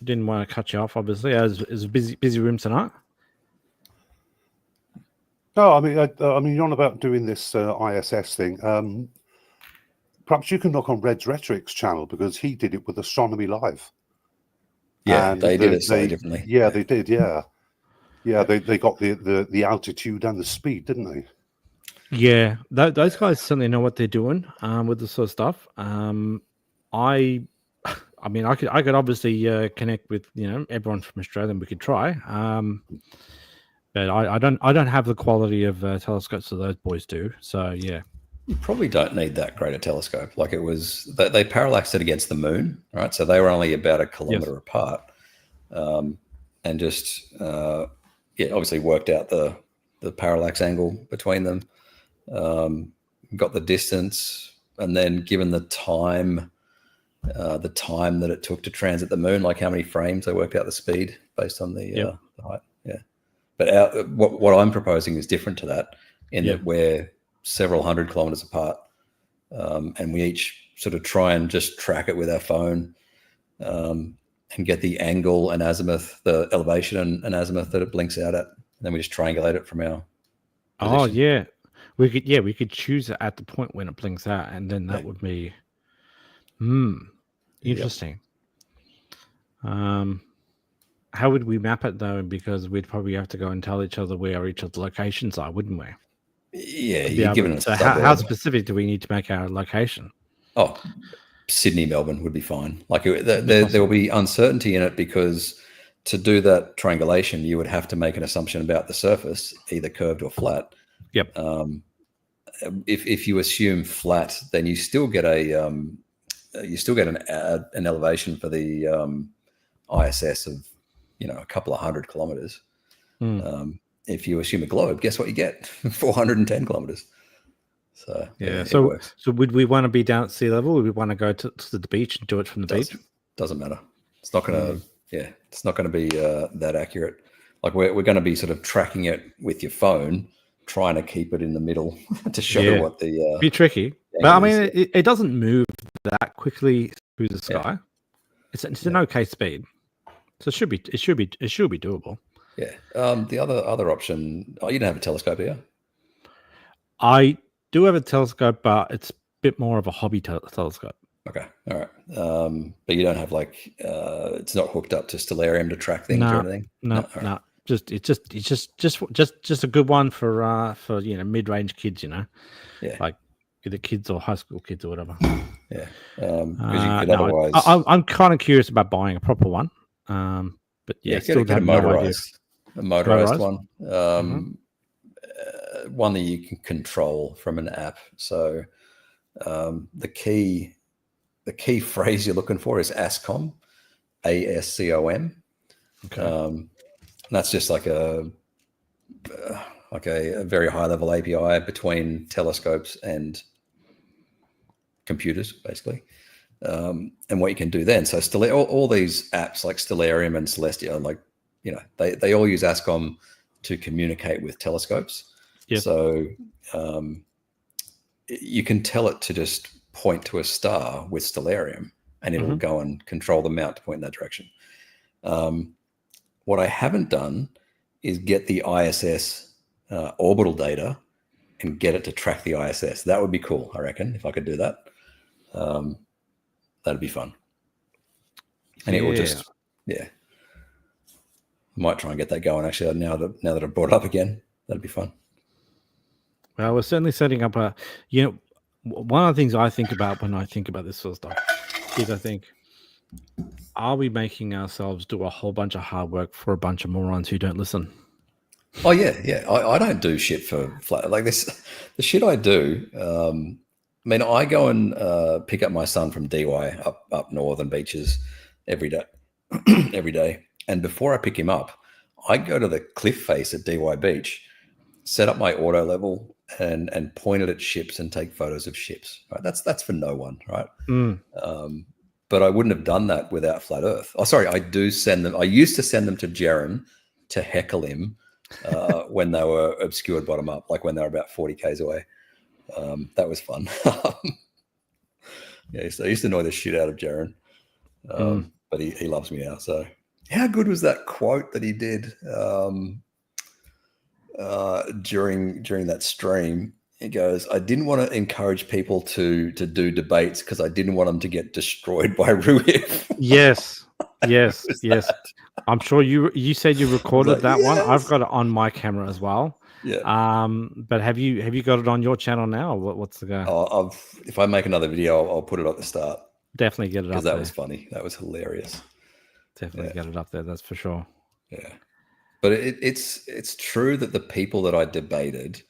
Speaker 1: didn't want to cut you off, obviously. It's a busy room tonight.
Speaker 4: No, I mean, you're on about doing this ISS thing. Perhaps you can look on Red's Rhetoric's channel, because he did it with Astronomy Live.
Speaker 3: Yeah, they did it slightly differently.
Speaker 4: Yeah, they did. Yeah, they got the altitude and the speed, didn't they?
Speaker 1: Yeah, those guys certainly know what they're doing with this sort of stuff. I mean, I could obviously connect with everyone from Australia, and we could try. But I don't have the quality of telescopes that those boys do. So yeah,
Speaker 3: you probably don't need that great a telescope. Like, it was they parallaxed it against the moon, right? So they were only about a kilometer apart, and just obviously worked out the parallax angle between them, got the distance, and then given the time that it took to transit the moon, like how many frames, they worked out the speed based on the height. Yeah, but what I'm proposing is different to that, in that we're several hundred kilometers apart, and we each sort of try and just track it with our phone, and get the angle and azimuth, the elevation and azimuth that it blinks out at, and then we just triangulate it from our position.
Speaker 1: Oh yeah, we could choose it at the point when it blinks out, and then that would be interesting. How would we map it though? Because we'd probably have to go and tell each other where each of the locations are, wouldn't we?
Speaker 3: Yeah, you're given
Speaker 1: so how specific do we need to make our location?
Speaker 3: Oh, Sydney, Melbourne would be fine. Like, there will be uncertainty in it, because to do that triangulation, you would have to make an assumption about the surface, either curved or flat.
Speaker 1: Yep.
Speaker 3: If you assume flat, then you still get an elevation for the ISS of a couple of 100 kilometers. If you assume a globe, guess what you get? 410 kilometers. So
Speaker 1: yeah, so would we want to be down at sea level? Would we want to go to the beach and do it from the beach?
Speaker 3: Doesn't matter. It's not going to. It's not going to be that accurate. Like, we're going to be sort of tracking it with your phone, trying to keep it in the middle to show what the.
Speaker 1: Be tricky, but I mean, it doesn't move that quickly through the sky. It's an okay speed, so it should be doable.
Speaker 3: Yeah. The other option. Oh, you don't have a telescope here.
Speaker 1: I do have a telescope, but it's a bit more of a hobby telescope.
Speaker 3: Okay. All right. But you don't have it's not hooked up to Stellarium to track things or anything.
Speaker 1: No. It's just a good one for mid-range kids. Like either kids or high school kids or whatever.
Speaker 3: Yeah. Because you could otherwise.
Speaker 1: I'm kind of curious about buying a proper one. But still
Speaker 3: get a motorized one. One that you can control from an app. So the key phrase you're looking for is ASCOM, ASCOM.
Speaker 1: Okay.
Speaker 3: That's just like a very high level API between telescopes and computers, basically. And what you can do then, so all these apps like Stellarium and Celestia, they all use ASCOM to communicate with telescopes.
Speaker 1: Yep.
Speaker 3: So you can tell it to just point to a star with Stellarium, and it'll go and control the mount to point in that direction. What I haven't done is get the ISS orbital data and get it to track the ISS. That would be cool, I reckon, if I could do that. That'd be fun. And it will just, I might try and get that going, actually, now that I've brought it up again. That'd be fun.
Speaker 1: Well, we're certainly setting up a, one of the things I think about when I think about this sort of stuff is I think, are we making ourselves do a whole bunch of hard work for a bunch of morons who don't listen?
Speaker 3: Oh yeah, yeah. I don't do shit for flat like this. The shit I do. I mean, I go and pick up my son from DY up northern beaches every day, every day. And before I pick him up, I go to the cliff face at DY Beach, set up my auto level, and point it at ships and take photos of ships. Right, that's for no one, right? But I wouldn't have done that without Flat Earth. Oh, sorry, I do send them. I used to send them to Jaron to heckle him when they were obscured bottom up, like when they were about 40 k's away. That was fun. Yeah, so I used to annoy the shit out of Jaron, but he loves me now. So, how good was that quote that he did during that stream? He goes, "I didn't want to encourage people to do debates because I didn't want them to get destroyed by Ruif."
Speaker 1: Yes. I'm sure you said you recorded that one. I've got it on my camera as well.
Speaker 3: Yeah.
Speaker 1: But have you got it on your channel now? What's the go?
Speaker 3: If I make another video, I'll put it at the start.
Speaker 1: Definitely get it up
Speaker 3: because
Speaker 1: there.
Speaker 3: That was funny. That was hilarious.
Speaker 1: Definitely get it up there. That's for sure.
Speaker 3: Yeah, but it's true that the people that I debated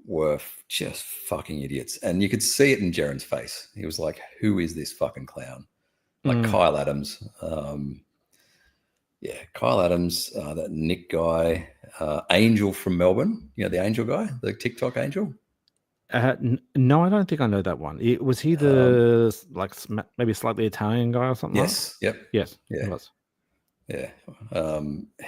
Speaker 3: were just fucking idiots, and you could see it in Jaron's face. He was like, "Who is this fucking clown?" Like Kyle Adams. Kyle Adams, that Nick guy, Angel from Melbourne. You know, the Angel guy, the TikTok Angel.
Speaker 1: No, I don't think I know that one. Was he the maybe slightly Italian guy or something?
Speaker 3: Yes.
Speaker 1: Like?
Speaker 3: Yep.
Speaker 1: Yes.
Speaker 3: Yeah.
Speaker 1: He was.
Speaker 3: Yeah.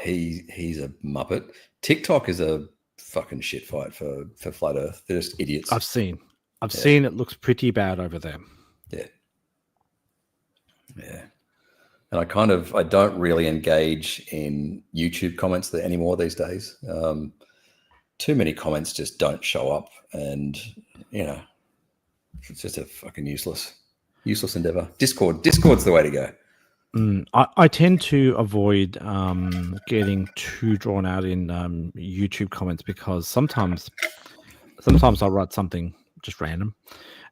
Speaker 3: He's a muppet. TikTok is a fucking shit fight for Flat Earth. They're just idiots.
Speaker 1: I've seen it looks pretty bad over there.
Speaker 3: Yeah. Yeah. And I don't really engage in YouTube comments anymore these days. Too many comments just don't show up, and it's just a fucking useless endeavor. Discord's the way to go.
Speaker 1: I tend to avoid getting too drawn out in YouTube comments because sometimes I'll write something just random,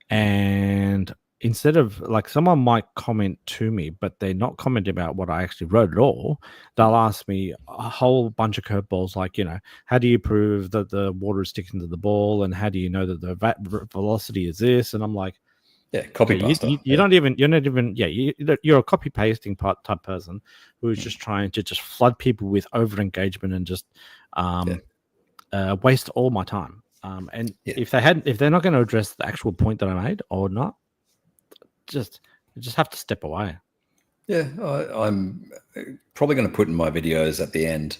Speaker 1: and instead of like someone might comment to me, but they're not commenting about what I actually wrote at all. They'll ask me a whole bunch of curveballs, like, how do you prove that the water is sticking to the ball, and how do you know that the velocity is this? And I'm like,
Speaker 3: yeah, copy paste.
Speaker 1: You're not even. You're a copy pasting type person who's just trying to just flood people with over engagement and just waste all my time. If they're not going to address the actual point that I made or not, just have to step away.
Speaker 3: Yeah, I'm probably going to put in my videos at the end.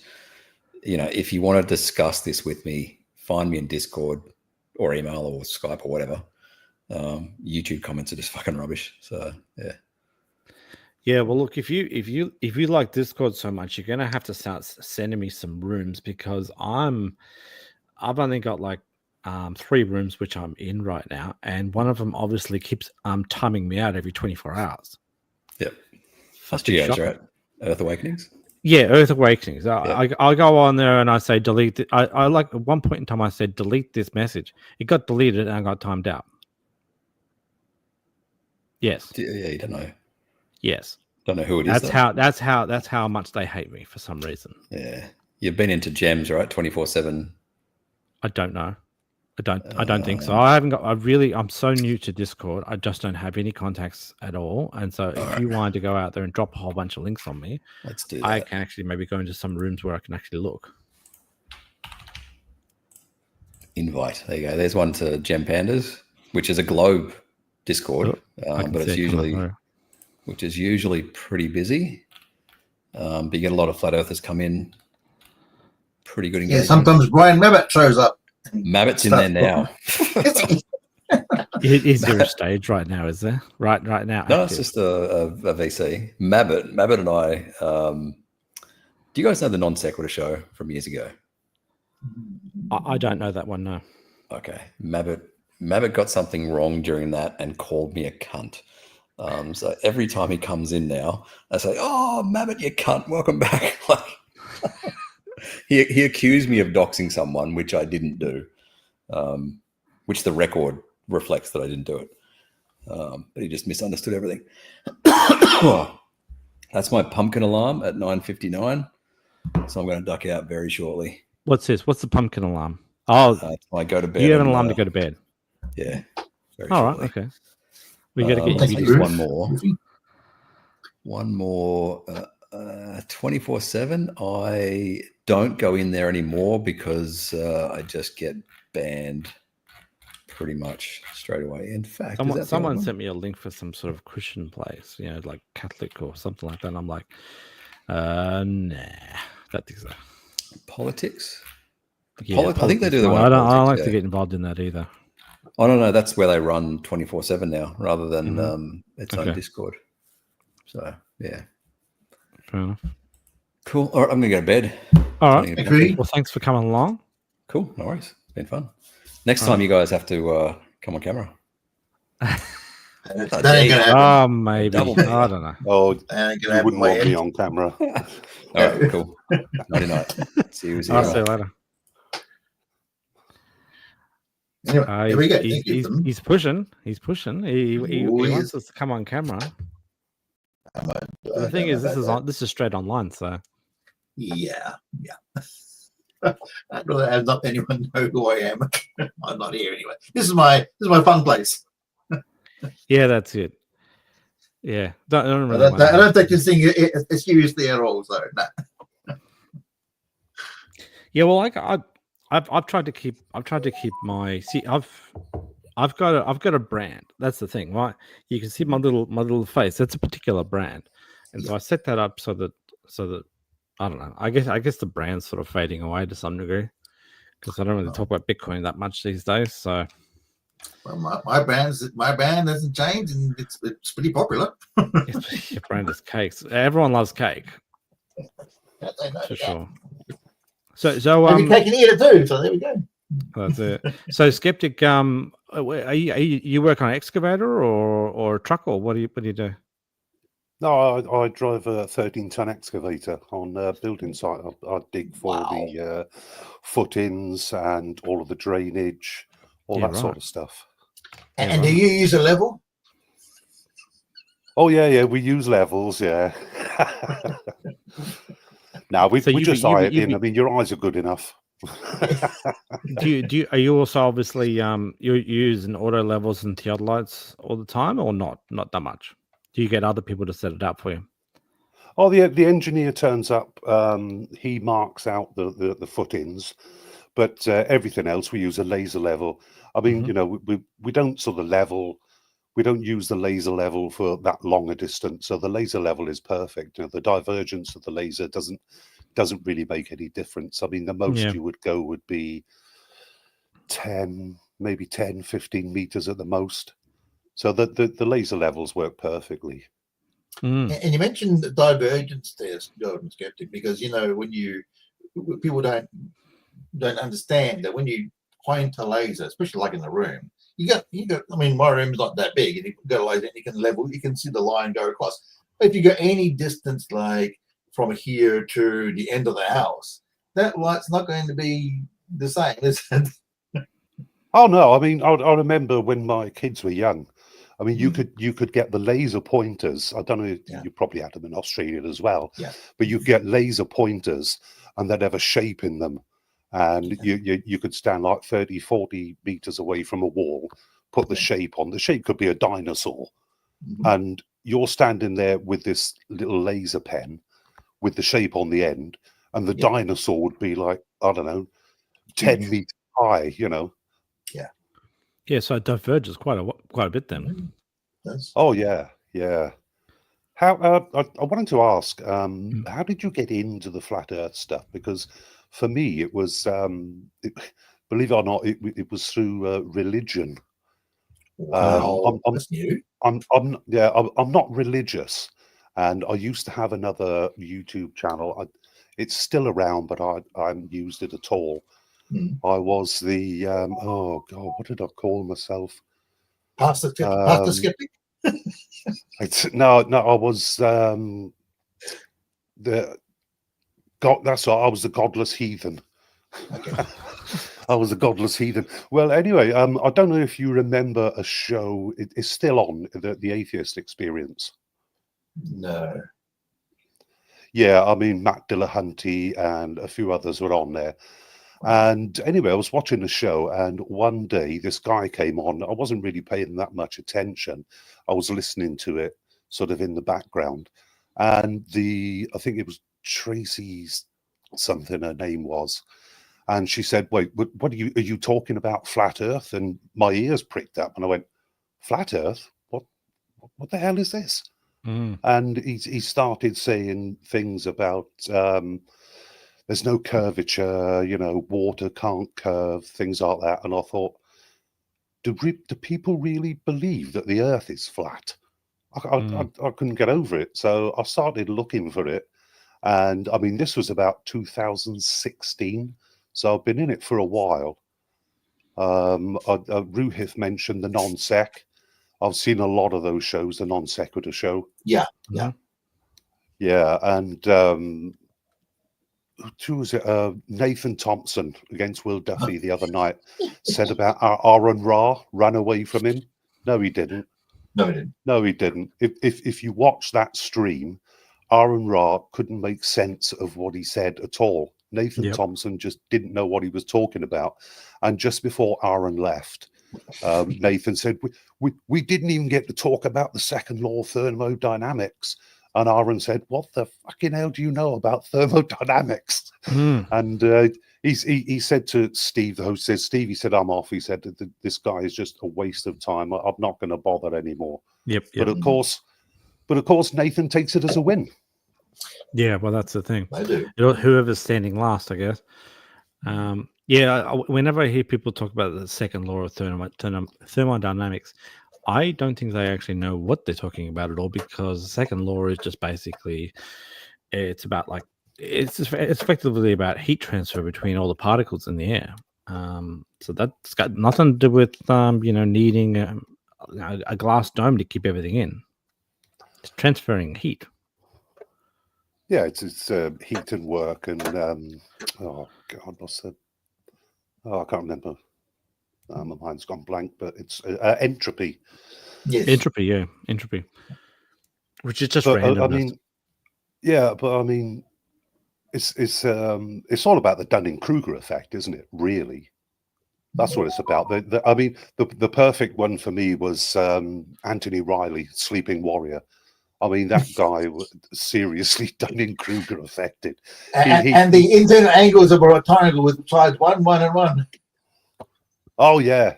Speaker 3: If you want to discuss this with me, find me in Discord or email or Skype or whatever. YouTube comments are just fucking rubbish. So
Speaker 1: yeah. Well, look, if you like Discord so much, you're gonna have to start sending me some rooms because I've only got like 3 rooms which I'm in right now, and one of them obviously keeps timing me out every 24 hours.
Speaker 3: Yep. That's GH, right? Earth Awakenings.
Speaker 1: Yeah, Earth Awakenings. I go on there and I say delete. I like at one point in time I said delete this message. It got deleted and I got timed out. Yes.
Speaker 3: Yeah, you don't know.
Speaker 1: Yes.
Speaker 3: Don't know who it is.
Speaker 1: That's how much they hate me for some reason.
Speaker 3: Yeah. You've been into gems, right? 24/7.
Speaker 1: I don't know. I don't think so. I'm so new to Discord. I just don't have any contacts at all. And so if you wanted to go out there and drop a whole bunch of links on me,
Speaker 3: let's do that.
Speaker 1: I can actually maybe go into some rooms where I can actually look.
Speaker 3: Invite. There you go. There's one to Gem Pandas, which is a globe Discord, but it's usually pretty busy. But you get a lot of flat earthers come in. Pretty good engagement.
Speaker 2: Yeah, sometimes Brian Mabbott shows up.
Speaker 3: Mabbot's in there now.
Speaker 1: Is there a stage right now? Is there right now?
Speaker 3: No, it's just a VC. Mabbott and I. Do you guys know the Non Sequitur show from years ago?
Speaker 1: I don't know that one. No.
Speaker 3: Okay, Mabbott got something wrong during that and called me a cunt. So every time he comes in now, I say, "Oh, Mabbott, you cunt! Welcome back." Like, he accused me of doxing someone, which I didn't do. which the record reflects that I didn't do it. But he just misunderstood everything. That's my pumpkin alarm at 9:59. So I'm going to duck out very shortly.
Speaker 1: What's this? What's the pumpkin alarm? Oh,
Speaker 3: I go to bed.
Speaker 1: you have an alarm to go to bed.
Speaker 3: Yeah. Very
Speaker 1: All right.
Speaker 3: shortly.
Speaker 1: Okay. We got to get
Speaker 2: Thank
Speaker 1: you.
Speaker 2: you.
Speaker 3: One more. 24/7. I don't go in there anymore because I just get banned pretry much straight away. In fact,
Speaker 1: someone sent me a link for some sort of Christian place, like Catholic or something like that. And I'm like, nah, don't think so.
Speaker 3: Politics?
Speaker 1: Yeah,
Speaker 3: I think they do the one.
Speaker 1: I don't like to get involved in that either.
Speaker 3: Oh no, that's where they run 24/7 now, rather than its own Discord. So yeah,
Speaker 1: fair enough.
Speaker 3: Cool. All right, I'm gonna go to bed.
Speaker 1: All right. Well, thanks for coming along.
Speaker 3: Cool. No worries. It's been fun. Next time you guys have to come on camera.
Speaker 2: That ain't gonna happen.
Speaker 1: Maybe. I don't know.
Speaker 4: Oh, you wouldn't want me on camera.
Speaker 3: All right, cool. Nighty night. See you.
Speaker 1: I'll see you later.
Speaker 2: Anyway, here we go.
Speaker 1: He's pushing. He wants us to come on camera. The thing is, this is straight online, so
Speaker 2: yeah. I'd rather have not anyone know who I am. I'm not here anyway. This is my fun place.
Speaker 1: Yeah, that's it. Yeah, I
Speaker 2: don't take this thing seriously at all. So no.
Speaker 1: Yeah, well, I've tried to keep my I've got a brand. That's the thing, right? You can see my little face. That's a particular brand, and so I set that up so that I don't know. I guess the brand's sort of fading away to some degree because I don't really talk about Bitcoin that much these days. So,
Speaker 2: well, my brand hasn't changed, and it's pretty popular.
Speaker 1: Your brand is cakes. Everyone loves cake. For sure. So
Speaker 2: maybe cake and eat it too. So there we go.
Speaker 1: That's it. So Skeptic, are you work on an excavator or a truck, or what do you do?
Speaker 4: No, I drive a 13-ton excavator on a building site. I dig for the footings and all of the drainage, that sort of stuff.
Speaker 2: And do you use a level?
Speaker 4: Oh yeah, we use levels. Yeah. Now we just eye it in. I mean, your eyes are good enough.
Speaker 1: Are you also obviously you using auto levels and theodolites all the time, or not that much? Do you get other people to set it up for you?
Speaker 4: Oh, the engineer turns up. He marks out the footings, but everything else we use a laser level. I mean, we don't sort of level. We don't use the laser level for that long a distance, so the laser level is perfect. The divergence of the laser doesn't really make any difference. I mean, the most you would go would be 10, maybe 10, 15 meters at the most. So the laser levels work perfectly.
Speaker 2: And you mentioned the divergence there, Golden Skeptic, because when people don't understand that when you point a laser, especially like in the room, you got. I mean, my room's not that big, and you got a laser, and you can see the line go across. But if you go any distance, like from here to the end of the house, that light's not going to be the same, is it?
Speaker 4: Oh no! I mean, I remember when my kids were young. I mean, you could get the laser pointers. I don't know. You probably had them in Australia as well.
Speaker 2: Yeah.
Speaker 4: But you get laser pointers, and they'd have a shape in them, and you could stand like 30, 40 meters away from a wall, put the shape on. The shape could be a dinosaur, and you're standing there with this little laser pen with the shape on the end, and the dinosaur would be like, I don't know, 10 meters high.
Speaker 1: Yeah, so it diverges quite a bit then.
Speaker 4: Oh yeah. How I wanted to ask, how did you get into the flat Earth stuff? Because for me, it was, believe it or not, it was through religion.
Speaker 2: Wow, that's new.
Speaker 4: I'm not religious, and I used to have another YouTube channel. It's still around, but I haven't used it at all. I was the oh god, what did I call myself?
Speaker 2: Pastor Skeptic.
Speaker 4: No, I was the God. That's right. I was the godless heathen.
Speaker 2: Okay.
Speaker 4: I was a godless heathen. Well, anyway, I don't know if you remember a show. It's still on, the Atheist Experience.
Speaker 2: No.
Speaker 4: Yeah, I mean, Matt Dillahunty and a few others were on there. And anyway, I was watching the show, and one day this guy came on. I wasn't really paying that much attention. I was listening to it sort of in the background. And I think it was Tracy something her name was. And she said, wait, what are you talking about, flat Earth? And my ears pricked up, and I went, flat Earth? What the hell is this? And he started saying things about there's no curvature, water can't curve, things like that. And I thought, do people really believe that the Earth is flat? I couldn't get over it. So I started looking for it. And I mean, this was about 2016. So I've been in it for a while. Ruhith mentioned the non-sec. I've seen a lot of those shows, the non sequitur show.
Speaker 2: Yeah.
Speaker 4: Yeah, and who was it? Nathan Thompson against Will Duffy the other night said about Aaron Ra ran away from him. No, he didn't. No, he didn't. If you watch that stream, Aaron Ra couldn't make sense of what he said at all. Nathan Thompson just didn't know what he was talking about. And just before Aaron left, Nathan said, we didn't even get to talk about the second law of thermodynamics. And Aaron said, what the fucking hell do you know about thermodynamics? And he said to Steve, the host says, Steve, he said, I'm off. He said, this guy is just a waste of time. I'm not going to bother anymore. But of course, Nathan takes it as a win.
Speaker 1: Yeah, well, that's the thing.
Speaker 2: I do.
Speaker 1: Whoever's standing last, I guess. Whenever I hear people talk about the second law of thermodynamics, I don't think they actually know what they're talking about at all, because the second law is just basically, it's effectively about heat transfer between all the particles in the air. So that's got nothing to do with needing a glass dome to keep everything in. It's transferring heat.
Speaker 4: Yeah, it's heat and work, and oh god, what's the? Oh, I can't remember. My mind's gone blank, but it's entropy.
Speaker 2: Yes.
Speaker 1: Entropy, which is just randomness.
Speaker 4: I mean, yeah, but I mean, it's all about the Dunning-Kruger effect, isn't it? Really, that's what it's about. I mean, the perfect one for me was Anthony Riley, Sleeping Warrior. I mean, that guy was seriously Dunning-Kruger affected.
Speaker 2: And the internal angles of a rectangle with sides 1, 1, and 1.
Speaker 4: Oh, yeah.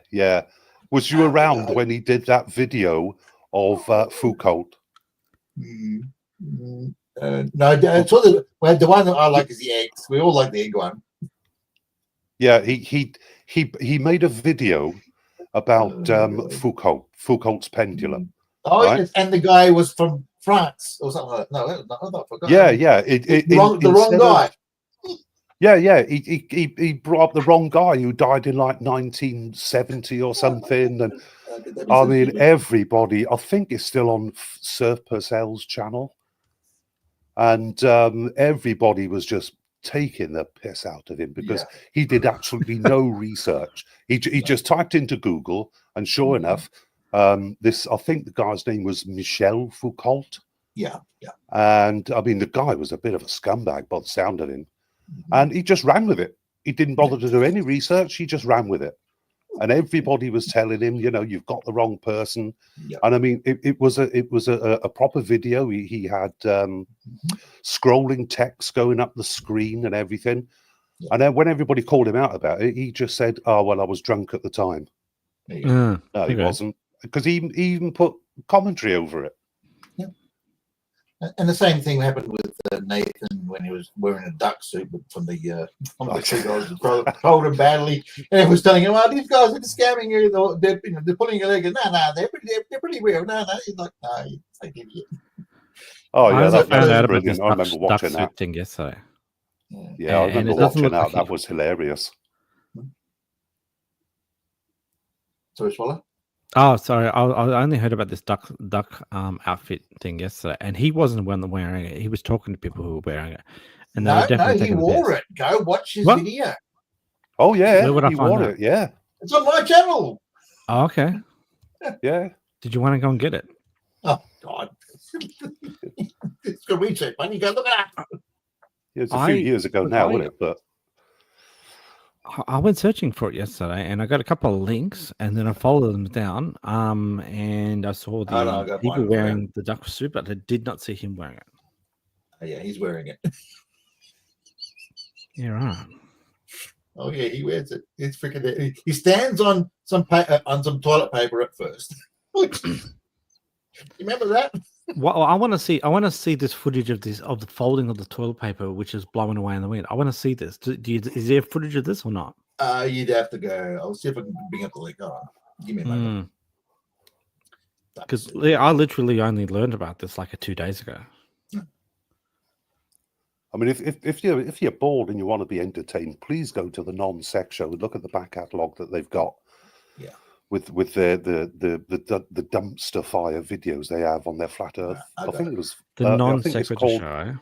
Speaker 4: Was you around when he did that video of Foucault?
Speaker 2: No, I saw the one that I like is the eggs. We all like the egg one.
Speaker 4: Yeah, he made a video about Foucault's pendulum.
Speaker 2: Oh,
Speaker 4: right?
Speaker 2: Yes, and the guy was from France or something like that. No, I forgot.
Speaker 4: Yeah.
Speaker 2: The wrong guy.
Speaker 4: He brought up the wrong guy who died in like 1970 or something. And I mean, everybody, I think it's still on Surf Purcell's channel. And everybody was just taking the piss out of him because he did absolutely no research. He just typed into Google, and sure enough, I think the guy's name was Michel Foucault.
Speaker 2: Yeah.
Speaker 4: And I mean, the guy was a bit of a scumbag by the sound of him. And he just ran with it. He didn't bother to do any research. He just ran with it. And everybody was telling him, you've got the wrong person. Yep. And I mean, it was a proper video. He had scrolling text going up the screen and everything. Yep. And then when everybody called him out about it, he just said, "Oh well, I was drunk at the time." No, he wasn't, because he even put commentary over it.
Speaker 2: And the same thing happened with Nathan when he was wearing a duck suit from the two guys told him badly, and he was telling him, these guys are scamming you. They're pulling your leg. And they're pretty real. No, he's like, no, he's like idiot.
Speaker 4: Oh yeah,
Speaker 1: that was
Speaker 4: brilliant. I remember watching that
Speaker 1: thing yesterday.
Speaker 4: Yeah, I remember watching that. That was hilarious.
Speaker 2: Sorry, Swallow.
Speaker 1: Oh, sorry. I only heard about this duck outfit thing yesterday, and he wasn't the one wearing it. He was talking to people who were wearing it, and
Speaker 2: he wore it. Go watch his video.
Speaker 4: Oh yeah,
Speaker 1: Where would I
Speaker 4: he
Speaker 1: find
Speaker 4: won
Speaker 1: that?
Speaker 4: it. Yeah,
Speaker 2: It's on my channel.
Speaker 1: Oh, okay.
Speaker 4: yeah.
Speaker 1: Did you want to go and get it?
Speaker 2: Oh God. It's good research, man. You go look at that.
Speaker 4: Yeah, it's a few years ago now, wasn't it? But
Speaker 1: I went searching for it yesterday, and I got a couple of links, and then I followed them down. And I saw
Speaker 2: Oh, no, I got
Speaker 1: people
Speaker 2: mine for
Speaker 1: wearing the duck suit, but I did not see him wearing it.
Speaker 2: Oh, yeah, he's wearing it.
Speaker 1: Yeah, right.
Speaker 2: Oh yeah, he wears it. It's freaking. He stands on some toilet paper at first. You remember that?
Speaker 1: Well, I want to see. I want to see this footage of the folding of the toilet paper, which is blowing away in the wind. I want to see this. Is there footage of this or not?
Speaker 2: You'd have to go. I'll see if I can bring up the link. Hold on. Give me a moment.
Speaker 1: Because I literally only learned about this like 2 days ago.
Speaker 4: I mean, if you're bored and you want to be entertained, please go to the non-sec show and look at the back catalogue that they've got.
Speaker 2: Yeah.
Speaker 4: With the dumpster fire videos they have on their flat Earth. I think it was
Speaker 1: the non-sequitur show.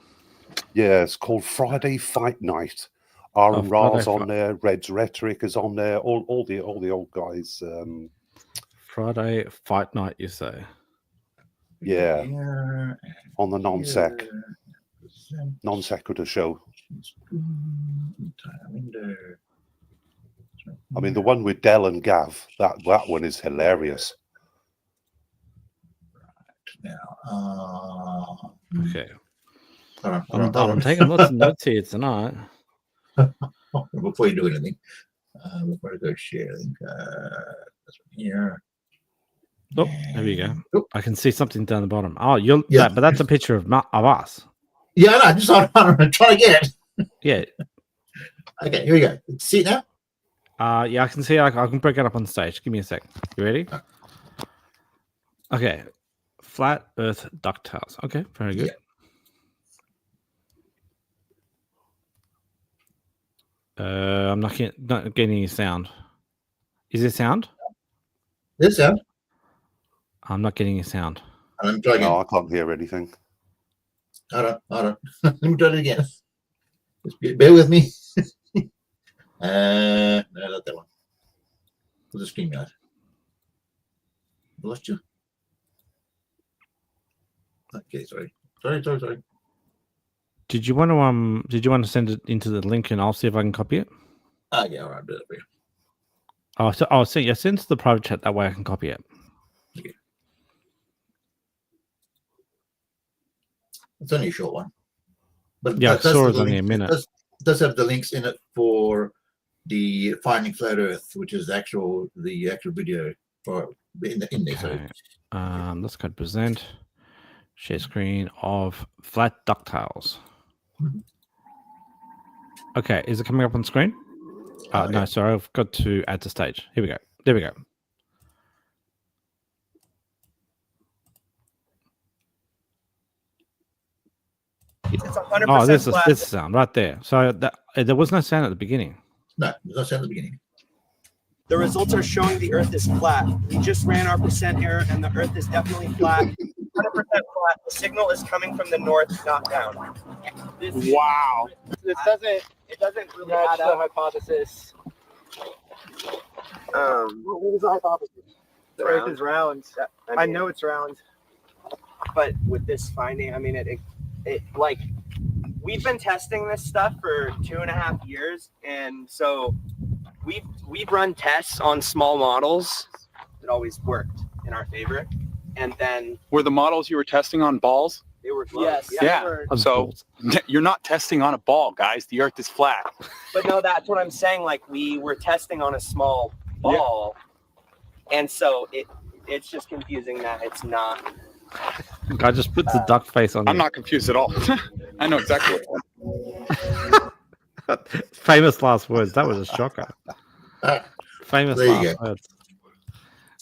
Speaker 4: Yeah, it's called Friday Fight Night. Aaron Ra's on there. Red's Rhetoric is on there. All the old guys.
Speaker 1: Friday Fight Night, you say?
Speaker 4: Yeah. On the non sequitur show. I mean, the one with Dell and Gav, that one is hilarious.
Speaker 2: Right now,
Speaker 1: okay.
Speaker 2: I'm
Speaker 1: taking lots of notes here tonight.
Speaker 2: Before you do anything, before I go share, I think here.
Speaker 1: Oh, there we go. Oh. I can see something down the bottom. Oh, but that's a picture of us.
Speaker 2: Yeah, I know. Just I'm trying to get it.
Speaker 1: Yeah.
Speaker 2: Okay, here we go. See it now?
Speaker 1: Yeah, I can see. I can break it up on stage. Give me a sec. You ready? Okay. Flat Earth ducktails. Okay, very good. Yeah. I'm not getting any sound. Is there sound?
Speaker 2: There's sound.
Speaker 1: I'm not getting any sound.
Speaker 2: I'm trying.
Speaker 4: No, I can't hear anything.
Speaker 2: Hold on. Let me try it again. Just bear with me. No, not that one. What's the screen guard? Lost you. Okay, sorry.
Speaker 1: Did you want to send it into the link and I'll see if I can copy it?
Speaker 2: Yeah, all right, do it for you.
Speaker 1: Send it to the private chat, that way I can copy it.
Speaker 2: Okay. It's only a short one. But
Speaker 1: yeah, I saw it's only a minute.
Speaker 2: It does have the links in it for the Finding Flat Earth, which is the actual video for in there.
Speaker 1: Okay. Let's go to present. Share screen of flat ducktails. Okay, is it coming up on screen? No, sorry, I've got to add to stage. Here we go. There we go.
Speaker 5: It's 100%
Speaker 1: this sound right there. So there was no sound at the beginning.
Speaker 2: No, there's no sound at the beginning.
Speaker 5: The results are showing the Earth is flat. We just ran our percent error, and the Earth is definitely flat. 100% flat. The signal is coming from the north, not down. Wow. It doesn't really add up. The hypothesis. What was the hypothesis? The Earth is round. I know it's round. But with this finding, I mean, it like, we've been testing this stuff for 2.5 years, and so we've run tests on small models. It always worked in our favor. And then
Speaker 6: were the models you were testing on balls?
Speaker 5: They were close.
Speaker 6: Yes. Yeah. So you're not testing on a ball, guys. The Earth is flat.
Speaker 5: But no, that's what I'm saying. Like, we were testing on a small ball, and so it's just confusing that it's not.
Speaker 1: I just put the duck face on.
Speaker 6: I'm not confused at all. I know exactly what.
Speaker 1: Famous last words. That was a shocker. Famous last words.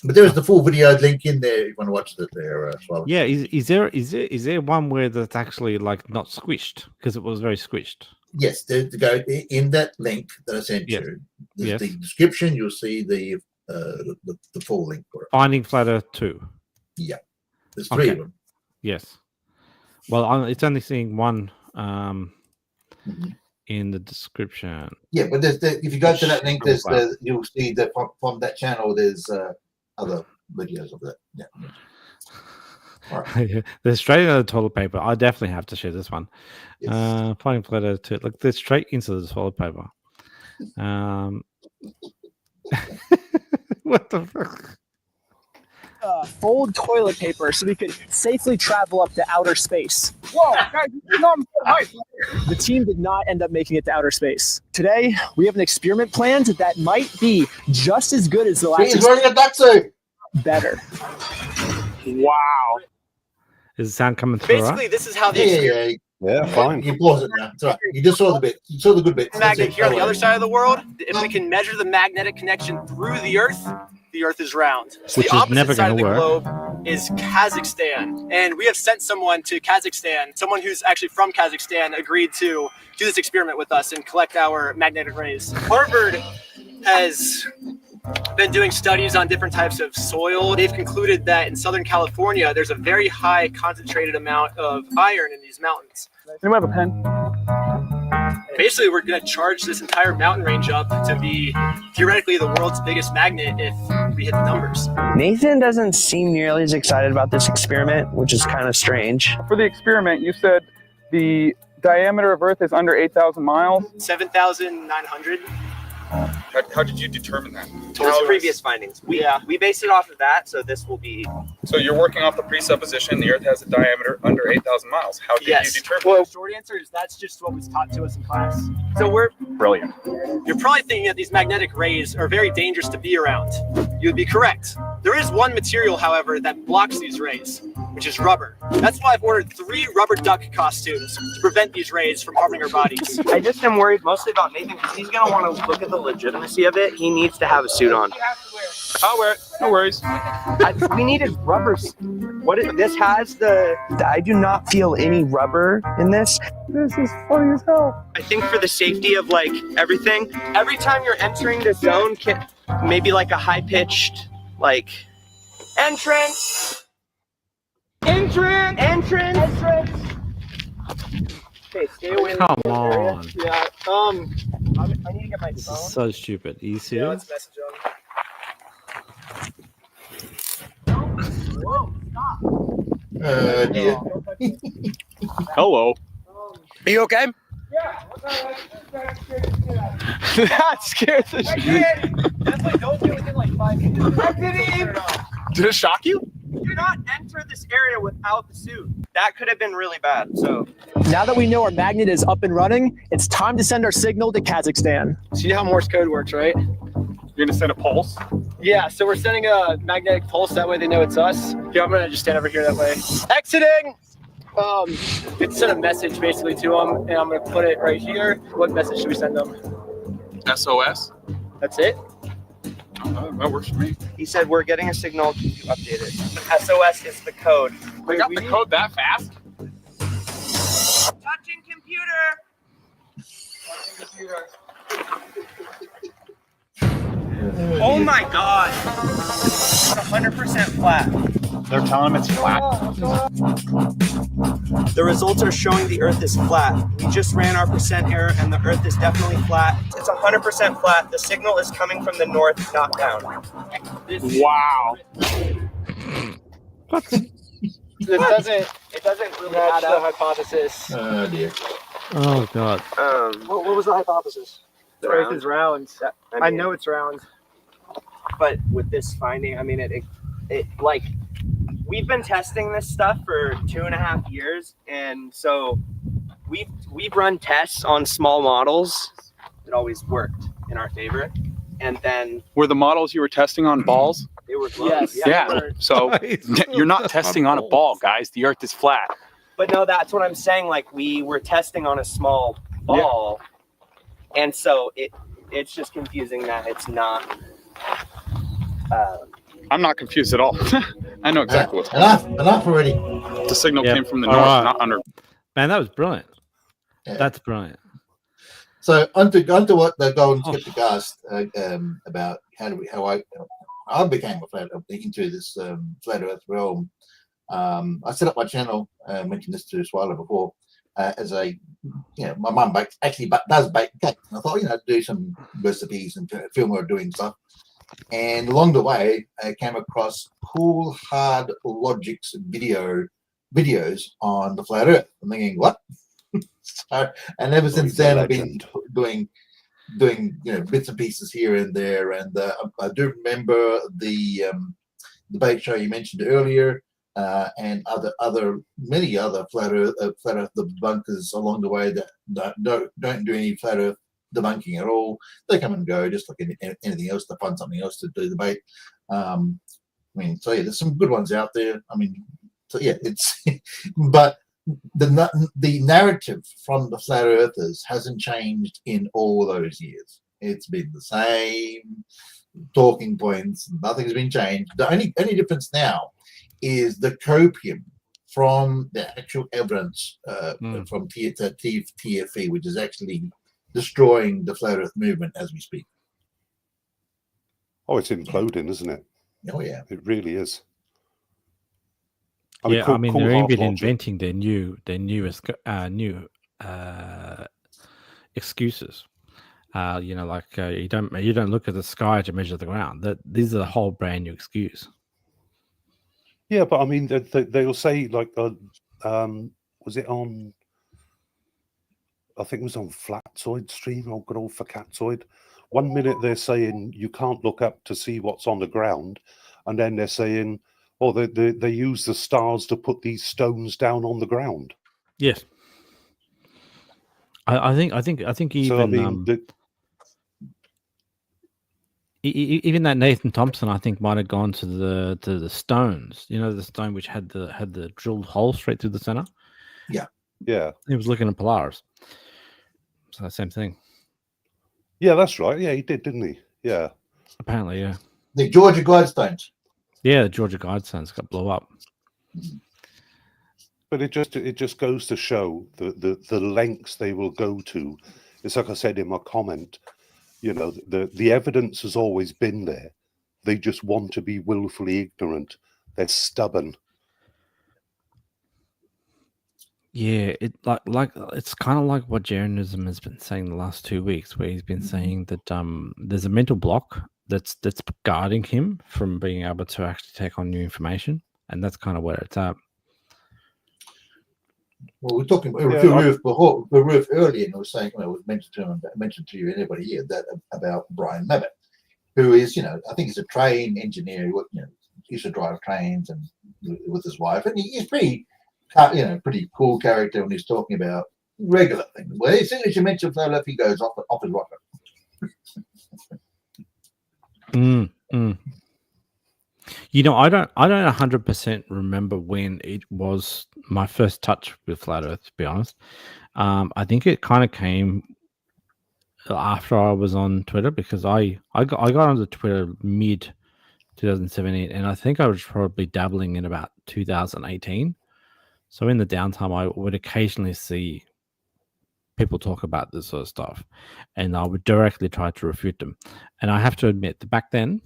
Speaker 2: But there's the full video link in there if you want to watch it there as well.
Speaker 1: Yeah, is there one where that's actually like not squished, because it was very squished?
Speaker 2: Yes, to go in that link that I sent you. There's the description. You'll see the full link for it.
Speaker 1: Finding Flat Earth 2.
Speaker 2: Yeah, there's 3 of them.
Speaker 1: Yes. Well, it's only seeing one in the description.
Speaker 2: Yeah, but if you go to that link, you'll see that from that channel. There's other videos of that. Yeah. All right.
Speaker 1: They're straight into the toilet paper. I definitely have to share this one.
Speaker 2: Yes.
Speaker 1: Finding Plato too. Look, they're straight into the toilet paper. What the fuck?
Speaker 7: Fold toilet paper so we could safely travel up to outer space.
Speaker 6: Whoa, guys,
Speaker 7: The team did not end up making it to outer space. Today, we have an experiment planned that might be just as good as the last.
Speaker 2: He's wearing a duck suit.
Speaker 7: Better.
Speaker 6: wow.
Speaker 1: Is the sound coming through?
Speaker 5: Basically,
Speaker 1: Right?
Speaker 5: this is how the experiment
Speaker 4: Yeah, fine.
Speaker 2: You pause it now. It's all right. You just saw the bit. You saw the good bit.
Speaker 5: magnet here on the other side of the world. If we can measure the magnetic connection through the Earth is round. So
Speaker 1: Which
Speaker 5: the
Speaker 1: is
Speaker 5: opposite
Speaker 1: never
Speaker 5: side of
Speaker 1: gonna
Speaker 5: the
Speaker 1: work.
Speaker 5: globe is Kazakhstan. And we have sent someone to Kazakhstan. Someone who's actually from Kazakhstan agreed to do this experiment with us and collect our magnetic rays. Harvard has been doing studies on different types of soil. They've concluded that in Southern California, there's a very high concentrated amount of iron in these mountains.
Speaker 7: Anyone have a pen?
Speaker 5: Basically, we're going to charge this entire mountain range up to be theoretically the world's biggest magnet if we hit the numbers.
Speaker 8: Nathan doesn't seem nearly as excited about this experiment, which is kind of strange.
Speaker 9: For the experiment, you said the diameter of Earth is under 8,000 miles.
Speaker 5: 7,900.
Speaker 6: How did you determine that?
Speaker 5: Those previous findings. We based it off of that, so this will be.
Speaker 6: So you're working off the presupposition the Earth has a diameter under 8,000 miles. How did you determine
Speaker 5: Well, the short answer is that's just what was taught to us in class. So we're
Speaker 6: Brilliant.
Speaker 5: You're probably thinking that these magnetic rays are very dangerous to be around. You'd be correct. There is one material, however, that blocks these rays, which is rubber. That's why I've ordered 3 rubber duck costumes to prevent these rays from harming our bodies.
Speaker 10: I just am worried mostly about Nathan because he's going to want to look at the legitimacy of it. He needs to have a suit on.
Speaker 6: I'll wear it. No worries.
Speaker 10: We needed rubbers. This has the...
Speaker 8: I do not feel any rubber in this.
Speaker 9: This is funny as hell.
Speaker 10: I think for the safety of like everything, every time you're entering the zone, maybe like a high-pitched like entrance. Okay, stay away.
Speaker 1: Come on.
Speaker 5: Yeah.
Speaker 7: I need to get my
Speaker 1: This
Speaker 7: phone.
Speaker 1: is so stupid. Are you
Speaker 5: Yeah,
Speaker 1: serious?
Speaker 5: let's message
Speaker 2: Dear.
Speaker 6: Hello.
Speaker 10: Are you okay?
Speaker 9: That scared the shit.
Speaker 5: Definitely don't do it within like 5 minutes.
Speaker 6: Did it shock you?
Speaker 10: Do not enter this area without the suit. That could have been really bad. So
Speaker 7: Now that we know our magnet is up and running, it's time to send our signal to Kazakhstan.
Speaker 5: See how Morse code works, right?
Speaker 6: You're gonna send a pulse?
Speaker 5: Yeah, so we're sending a magnetic pulse, that way they know it's us. Yeah, I'm gonna just stand over here that way. Exiting! It's send a message basically to them, and I'm gonna put it right here. What message should we send them?
Speaker 6: SOS?
Speaker 5: That's it?
Speaker 6: That works for me.
Speaker 10: he said we're getting a signal. Keep you updated. SOS is the code.
Speaker 6: We got the code that fast?
Speaker 10: Touching computer. Oh my god. It's 100% flat.
Speaker 6: They're telling him it's flat?
Speaker 10: The results are showing the Earth is flat. We just ran our percent error and the Earth is definitely flat. It's 100% flat. The signal is coming from the north, not down.
Speaker 6: Wow.
Speaker 5: It doesn't really match the hypothesis.
Speaker 2: Oh dear.
Speaker 1: Oh god.
Speaker 5: What was the hypothesis? The Earth is round. I know it's round. But with this finding, I mean, it like, we've been testing this stuff for 2.5 years, and so we've run tests on small models. It always worked in our favor, and then
Speaker 6: Were the models you were testing on balls?
Speaker 5: they were close.
Speaker 6: Yes. Yeah.
Speaker 5: they were.
Speaker 6: So you're not testing on a ball, guys. The Earth is flat.
Speaker 10: But no, that's what I'm saying. Like, we were testing on a small ball, and so it's just confusing that it's not.
Speaker 6: I'm not confused at all. I know exactly what's going
Speaker 2: Enough already.
Speaker 6: on. The signal
Speaker 1: Yep.
Speaker 6: came from the
Speaker 1: All
Speaker 6: north,
Speaker 1: right.
Speaker 6: not under.
Speaker 1: Man, that was brilliant.
Speaker 2: Yeah.
Speaker 1: That's brilliant.
Speaker 2: So onto what the Golden Skeptic asked about how I became into this flat Earth realm. I set up my channel. I mentioned this to Swyler before. as a, my mum does bake cakes. And I thought, do some recipes and film her doing stuff. And along the way, I came across Cool Hard Logic's videos on the flat Earth. I'm thinking, what? And ever since then, I've been doing bits and pieces here and there. And I do remember the debate show you mentioned earlier, and many other flat Earth debunkers along the way that don't do any flat Earth debunking at all. They come and go just like anything else to find something else to do debate. There's some good ones out there. It's but the narrative from the flat earthers hasn't changed in all those years. It's been the same talking points. Nothing's been changed. The only difference now is the copium from the actual evidence from TFE, which is actually destroying the flat Earth movement as we speak.
Speaker 4: Oh, it's imploding, isn't it?
Speaker 2: Oh yeah,
Speaker 4: it really is.
Speaker 1: They're even inventing their new excuses. You don't look at the sky to measure the ground. These are the whole brand new excuse.
Speaker 4: Yeah, but they'll say was it on? I think it was on Flatzoid stream or good old for Catzoid. 1 minute they're saying you can't look up to see what's on the ground, and then they're saying, oh, they use the stars to put these stones down on the ground.
Speaker 1: Yes, I think even even that Nathan Thompson, I think, might have gone to the stones. The stone which had the drilled hole straight through the center.
Speaker 2: Yeah.
Speaker 1: He was looking at Polaris. So same thing.
Speaker 4: Yeah, that's right. Yeah, he did, didn't he? Yeah.
Speaker 1: Apparently, yeah.
Speaker 2: The Georgia Guidestones.
Speaker 1: Yeah, the Georgia Guidestones got blown up.
Speaker 4: But it just goes to show the lengths they will go to. It's like I said in my comment, the evidence has always been there. They just want to be willfully ignorant. They're stubborn.
Speaker 1: Yeah, it's kind of like what Jeranism has been saying the last 2 weeks, where he's been saying that there's a mental block that's guarding him from being able to actually take on new information, and that's kind of where it's at.
Speaker 2: Well, we're talking about Ruth earlier, and I was saying, was mentioned to you, anybody here, that about Brian Mabbott, who is, I think he's a train engineer. He used to drive trains and with his wife, and he's pretty cool character when he's talking about regular things. Well, as soon as you mention flat Earth, he goes off his rocker.
Speaker 1: I don't 100% remember when it was my first touch with flat Earth, to be honest. I think it kind of came after I was on Twitter, because I got onto Twitter mid 2017, and I think I was probably dabbling in about 2018. So in the downtime, I would occasionally see people talk about this sort of stuff, and I would directly try to refute them. And I have to admit that back then,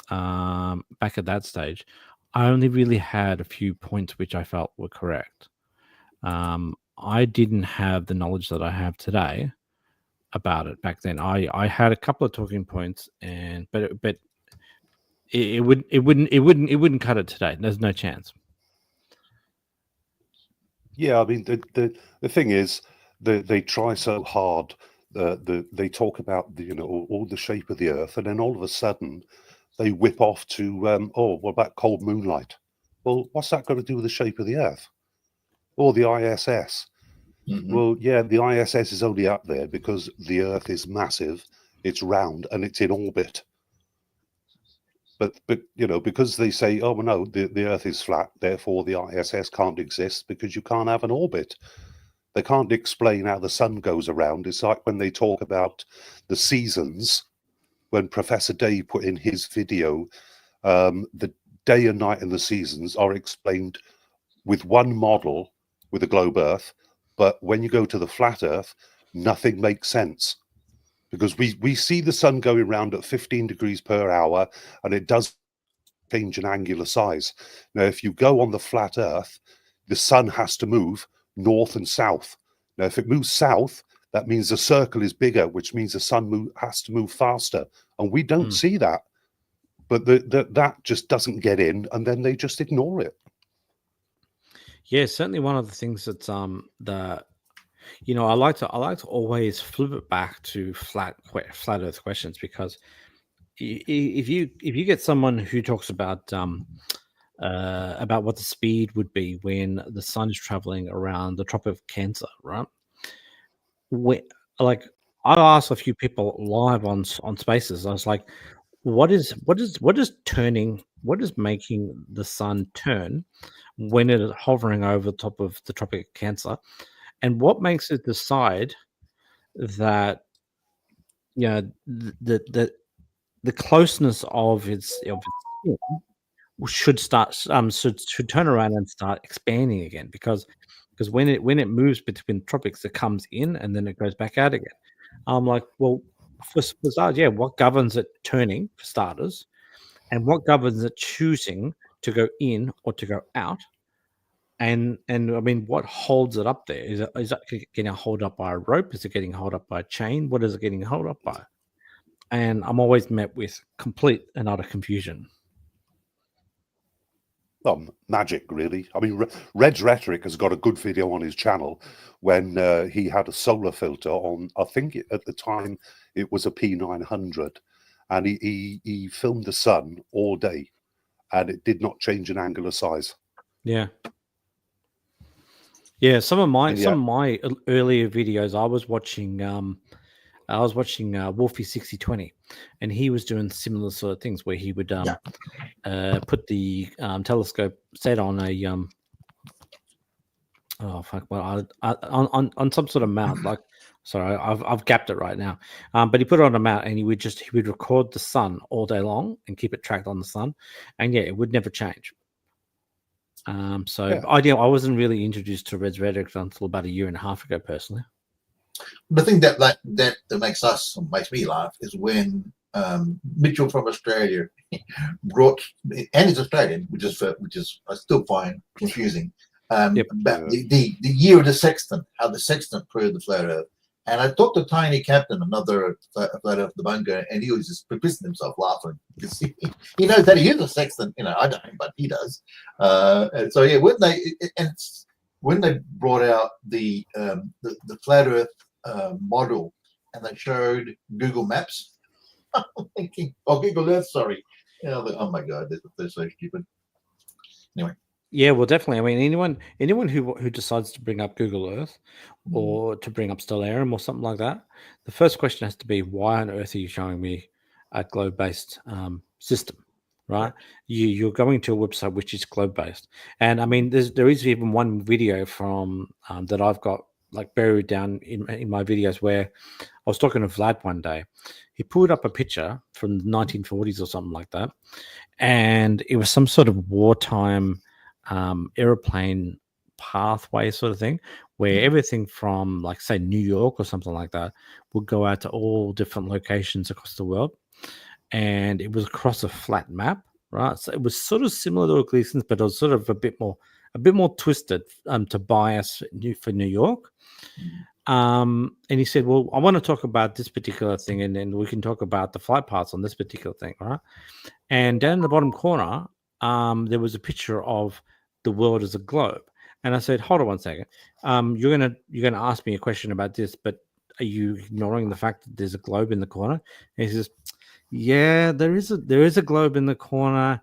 Speaker 1: back at that stage, I only really had a few points which I felt were correct. I didn't have the knowledge that I have today about it back then. I had a couple of talking points, but it wouldn't cut it today. There's no chance.
Speaker 4: Yeah, the thing is, they try so hard. They talk about all the shape of the Earth, and then all of a sudden they whip off to what about cold moonlight? Well, what's that got to do with the shape of the Earth? Or the ISS? Mm-hmm. Well, yeah, the ISS is only up there because the Earth is massive, it's round, and it's in orbit. But because they say, oh no, the Earth is flat, therefore the ISS can't exist because you can't have an orbit. They can't explain how the sun goes around. It's like when they talk about the seasons, when Professor Day put in his video, the day and night and the seasons are explained with one model with the globe Earth, but when you go to the flat Earth, nothing makes sense. Because we see the sun going around at 15 degrees per hour, and it does change in angular size. Now, if you go on the flat Earth, the sun has to move north and south. Now, if it moves south, that means the circle is bigger, which means the sun has to move faster. And we don't see that. But that just doesn't get in, and then they just ignore it.
Speaker 1: Yeah, certainly one of the things that's I like to always flip it back to flat Earth questions, because if you get someone who talks about what the speed would be when the sun is traveling around the Tropic of Cancer, right? I asked a few people live on Spaces. I was like, what is making the sun turn when it is hovering over the top of the Tropic of Cancer, and what makes it decide that the closeness of its spin should turn around and start expanding again, because when it moves between tropics, it comes in and then it goes back out again. I'm like, well, for starters, what governs it turning, for starters, and what governs it choosing to go in or to go out? And I mean, what holds it up there? Is it getting held up by a rope? Is it getting held up by a chain? What is it getting held up by? And I'm always met with complete and utter confusion.
Speaker 4: Well, magic, really. I mean, Red's Rhetoric has got a good video on his channel when he had a solar filter on, I think at the time it was a P900, and he filmed the sun all day, and it did not change in angular size.
Speaker 1: Yeah. Yeah, some of my earlier videos, I was watching Wolfie 6020, and he was doing similar sort of things where he would put the telescope set on a on some sort of mount. Like, sorry, I've gapped it right now. But he put it on a mount, and he would record the sun all day long and keep it tracked on the sun, and it would never change. I wasn't really introduced to Red's Rhetoric until about a year and a half ago, personally.
Speaker 2: The thing that makes me laugh is when Mitchell from Australia brought, and he's Australian, which is I still find confusing, about the year of the sextant, how the sextant proved the flat Earth. And I talked to Tiny Captain, another flat Earth debunker, and he was just pissing himself laughing because he knows that he is a sextant. I don't, but he does. And so when they brought out the flat Earth model and they showed Google Maps, I'm thinking, Google Earth, sorry. Oh my God, they're so stupid. Anyway.
Speaker 1: Yeah, well, definitely. I mean, anyone who decides to bring up Google Earth or to bring up Stellarium or something like that, the first question has to be, why on earth are you showing me a globe-based system, right? You're going to a website which is globe-based. And I mean, there is even one video from that I've got like buried down in my videos where I was talking to Vlad one day. He pulled up a picture from the 1940s or something like that, and it was some sort of wartime airplane pathway sort of thing, where everything from, like, say, New York or something like that would go out to all different locations across the world, and it was across a flat map, right? So it was sort of similar to Gleason's, but it was sort of a bit more twisted to bias for New York. And he said, well, I want to talk about this particular thing, and then we can talk about the flight paths on this particular thing, right? And down in the bottom corner, there was a picture of the world as a globe. And I said, hold on one second. You're gonna ask me a question about this, but are you ignoring the fact that there's a globe in the corner? And he says, yeah, there is a globe in the corner,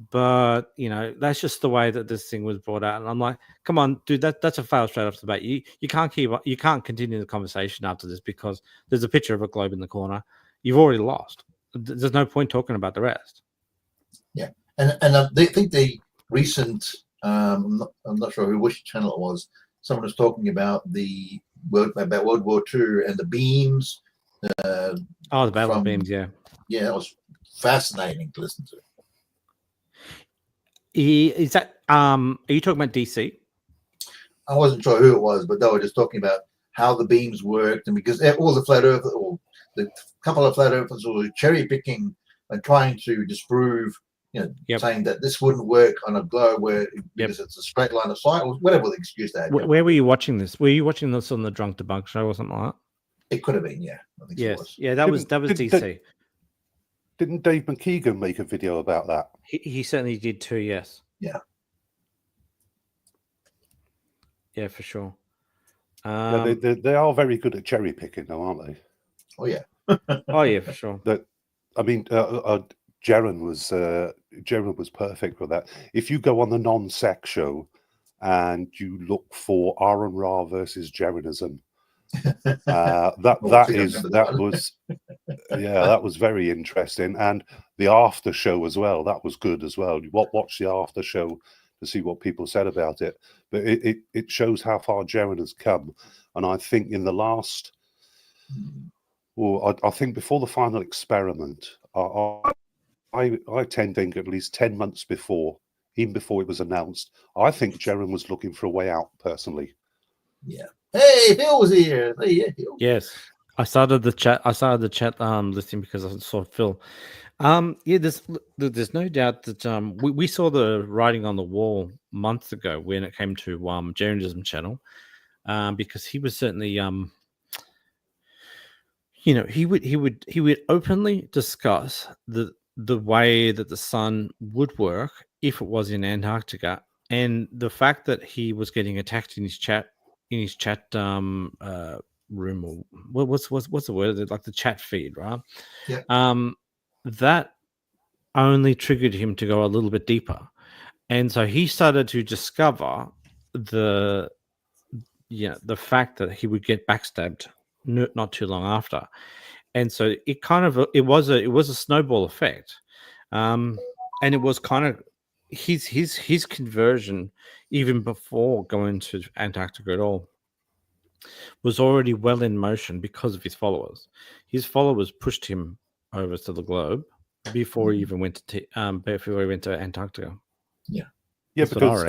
Speaker 1: but that's just the way that this thing was brought out. And I'm like, come on, dude, that's a fail straight off the bat. You can't continue the conversation after this because there's a picture of a globe in the corner. You've already lost. There's no point talking about the rest.
Speaker 2: Yeah, and they think the recent. I'm not sure which channel it was. Someone was talking about World War II and the beams.
Speaker 1: The battle beams, yeah.
Speaker 2: Yeah, that was fascinating to listen to.
Speaker 1: Is that are you talking about DC?
Speaker 2: I wasn't sure who it was, but they were just talking about how the beams worked, and because all the flat earth, or the couple of flat earthers were cherry picking and trying to disprove saying that this wouldn't work on a globe because it's a straight line of sight or whatever the excuse they had.
Speaker 1: Where were you watching this? Were you watching this on the Drunk Debug show or something like that?
Speaker 2: It could have been, yeah. I think it was.
Speaker 1: Yeah, that was DC.
Speaker 4: Didn't Dave McKeegan make a video about that?
Speaker 1: He certainly did too. Yes.
Speaker 2: Yeah.
Speaker 1: Yeah, for sure.
Speaker 4: They are very good at cherry picking, though, aren't they?
Speaker 2: Oh yeah.
Speaker 1: Oh yeah, for sure.
Speaker 4: Jaren was perfect with that. If you go on the non-sec show and you look for Aaron Ra versus Jarenism, that was very interesting, and the after show as well. That was good as well. You watch the after show to see what people said about it, but it shows how far Jaren has come. And I think in the last, I think before the final experiment, I tend to think at least 10 months before, even before it was announced, I think Jaren was looking for a way out personally.
Speaker 2: Yeah. Hey, Phil was here. Hey, Phil.
Speaker 1: Yes, I started the chat. Listening because I saw Phil. There's no doubt that we saw the writing on the wall months ago when it came to Jarenism channel, because he was certainly he would openly discuss the way that the sun would work if it was in Antarctica, and the fact that he was getting attacked in his chat room, or what's the word, like the chat feed, right?
Speaker 2: Yeah.
Speaker 1: That only triggered him to go a little bit deeper, and so he started to discover the fact that he would get backstabbed not too long after, and so it was a snowball effect, and it was kind of his conversion even before going to Antarctica at all was already well in motion because of his followers. His followers pushed him over to the globe before he even went to Antarctica.
Speaker 2: Yeah,
Speaker 4: that's because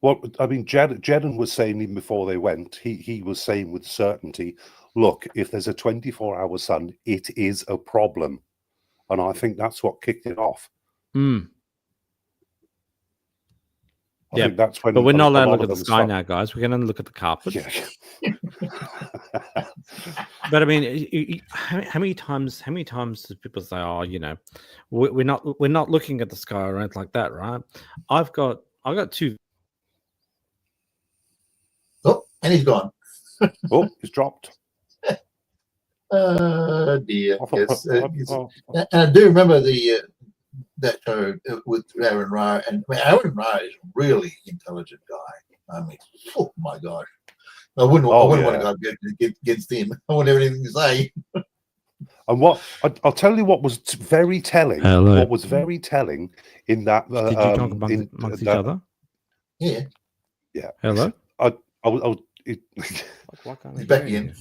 Speaker 4: Jaden was saying even before they went, he was saying with certainty, look, if there's a 24-hour sun, it is a problem, and I think that's what kicked it off. I think that's when.
Speaker 1: But we're not allowed to look at the sky now, guys. We're going to look at the carpet.
Speaker 4: Yeah.
Speaker 1: But I mean, how many times do people say, "Oh, we're not looking at the sky" or anything like that, right? I've got two.
Speaker 2: Oh, and he's gone.
Speaker 4: Oh, he's dropped.
Speaker 2: Dear. Yes. And I do remember that show with Aaron Ra, and Aaron Ra is a really intelligent guy. I mean, oh my gosh, I wouldn't want to go against him. I wouldn't have anything to say.
Speaker 4: And I'll tell you what was very telling.
Speaker 1: Hello.
Speaker 4: What was very telling in that.
Speaker 1: Did you talk amongst each other?
Speaker 2: Yeah.
Speaker 4: Yeah.
Speaker 1: Hello.
Speaker 2: He's back in.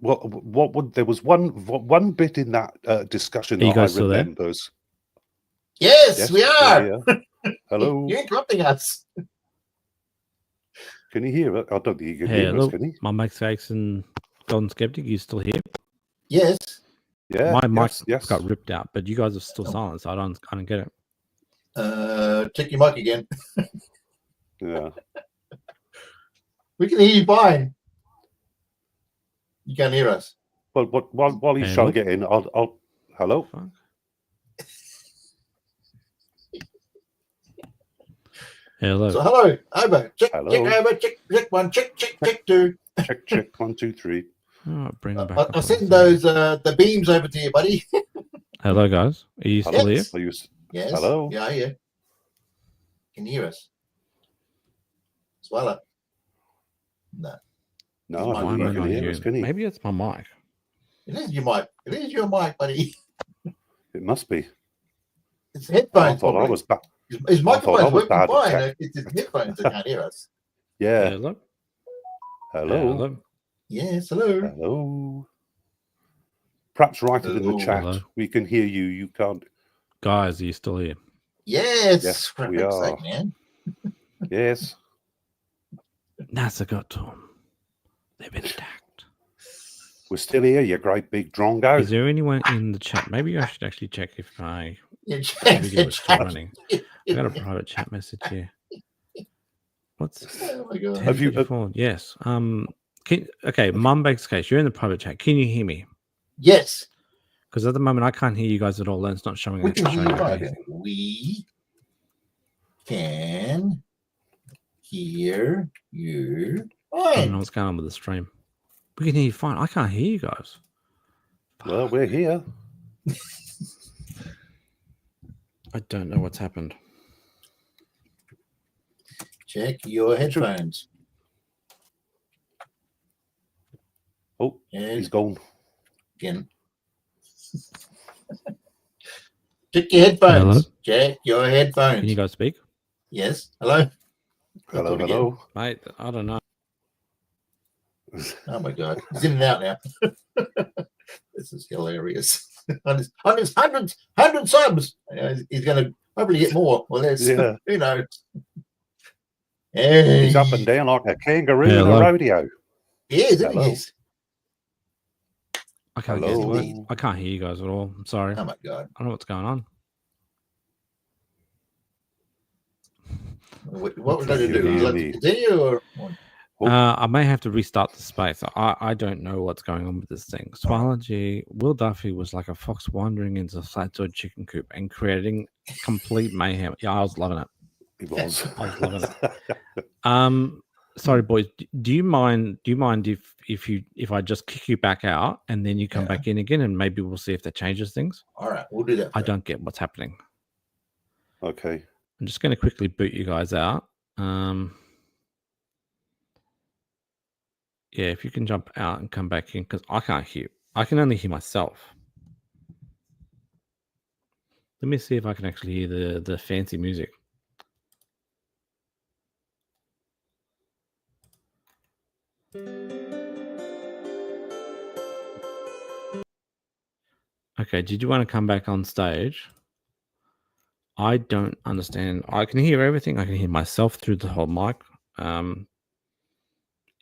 Speaker 4: There was one bit in that discussion that I remember.
Speaker 2: Yes, we are.
Speaker 4: Hello.
Speaker 2: You're interrupting us.
Speaker 4: Can you hear it? I don't think you can hear us, can you?
Speaker 1: My Mike and Golden Skeptic, you still here?
Speaker 2: Yes.
Speaker 4: Yeah.
Speaker 1: My mic got ripped out, but you guys are still silent, so I don't get it.
Speaker 2: Check your mic again.
Speaker 4: Yeah.
Speaker 2: We can hear you fine. You can't hear us.
Speaker 4: Well, while he's trying to get in, I'll hello.
Speaker 1: Hello.
Speaker 2: So hello, over. Check,
Speaker 4: hello.
Speaker 2: Check over. Check one. Check two.
Speaker 4: Check 1, 2, 3.
Speaker 1: Oh, bring them back.
Speaker 2: I'll send those the beams over to you, buddy.
Speaker 1: Hello, guys. Are you still here?
Speaker 2: Yes.
Speaker 4: Hello.
Speaker 2: Yeah, I hear. Can you hear us? Swallow. No.
Speaker 4: No,
Speaker 1: why am I not hearing? Maybe it's my mic.
Speaker 2: It is your mic. It is your mic, buddy.
Speaker 4: It must be.
Speaker 2: It's headphones.
Speaker 4: I thought I was back.
Speaker 2: His microphone's working fine. It's his headphones that can't hear us.
Speaker 4: Yeah.
Speaker 1: Hello.
Speaker 4: Hello.
Speaker 2: Yes. Hello.
Speaker 4: Hello. Perhaps write it in the chat. Hello. We can hear you. You can't.
Speaker 1: Guys, are you still here?
Speaker 2: Yes.
Speaker 4: We are.
Speaker 2: Sake, man.
Speaker 4: Yes.
Speaker 1: NASA got to them. They've been attacked.
Speaker 4: We're still here, you great big drongo.
Speaker 1: Is there anyone in the chat? Maybe I should actually check if my
Speaker 2: Yeah,
Speaker 1: video is still running. I got a private chat message here. What's
Speaker 2: Oh my god.
Speaker 1: 10:54? Yes. Okay, Mum Bakes Case, you're in the private chat. Can you hear me?
Speaker 2: Yes.
Speaker 1: Because at the moment I can't hear you guys at all, and it's not showing.
Speaker 2: We can hear you fine.
Speaker 1: anything.
Speaker 2: We can hear you
Speaker 1: I don't know
Speaker 2: fine.
Speaker 1: what's going on with the stream. We can hear you fine. I can't hear you guys.
Speaker 4: Well, we're here.
Speaker 1: I don't know what's happened.
Speaker 2: Check your headphones.
Speaker 4: Oh, he's gone.
Speaker 2: Again. Check your headphones.
Speaker 1: Hello?
Speaker 2: Check your headphones.
Speaker 1: Can you guys speak?
Speaker 2: Yes. Hello.
Speaker 4: Hello,
Speaker 2: Record
Speaker 4: hello.
Speaker 1: Mate, I don't know.
Speaker 2: Oh my god. He's in and out now. This is hilarious. hundreds subs. He's going to probably get more. Well, there's who knows. Hey.
Speaker 4: He's up and down like a kangaroo in
Speaker 1: Hello.
Speaker 4: a rodeo.
Speaker 2: He is, isn't
Speaker 4: Hello.
Speaker 2: he?
Speaker 1: I can't
Speaker 4: Hello.
Speaker 1: I can't hear you guys at all. I'm sorry.
Speaker 2: Oh my god.
Speaker 1: I don't know what's going on.
Speaker 2: What was I going to do? Would you like to continue or?
Speaker 1: I may have to restart the space. I don't know what's going on with this thing. Swallogy, Will Duffy was like a fox wandering into a flatzoid chicken coop and creating complete mayhem. Yeah, I was loving it.
Speaker 4: He was.
Speaker 1: I was loving it. Sorry, boys. Do you mind if I just kick you back out and then you come back in again, and maybe we'll see if that changes things?
Speaker 2: All right, we'll do that.
Speaker 1: I don't get what's happening.
Speaker 4: Okay.
Speaker 1: I'm just going to quickly boot you guys out. Yeah, if you can jump out and come back in, because I can't hear. I can only hear myself. Let me see if I can actually hear the fancy music. Okay, did you want to come back on stage? I don't understand. I can hear everything. I can hear myself through the whole mic.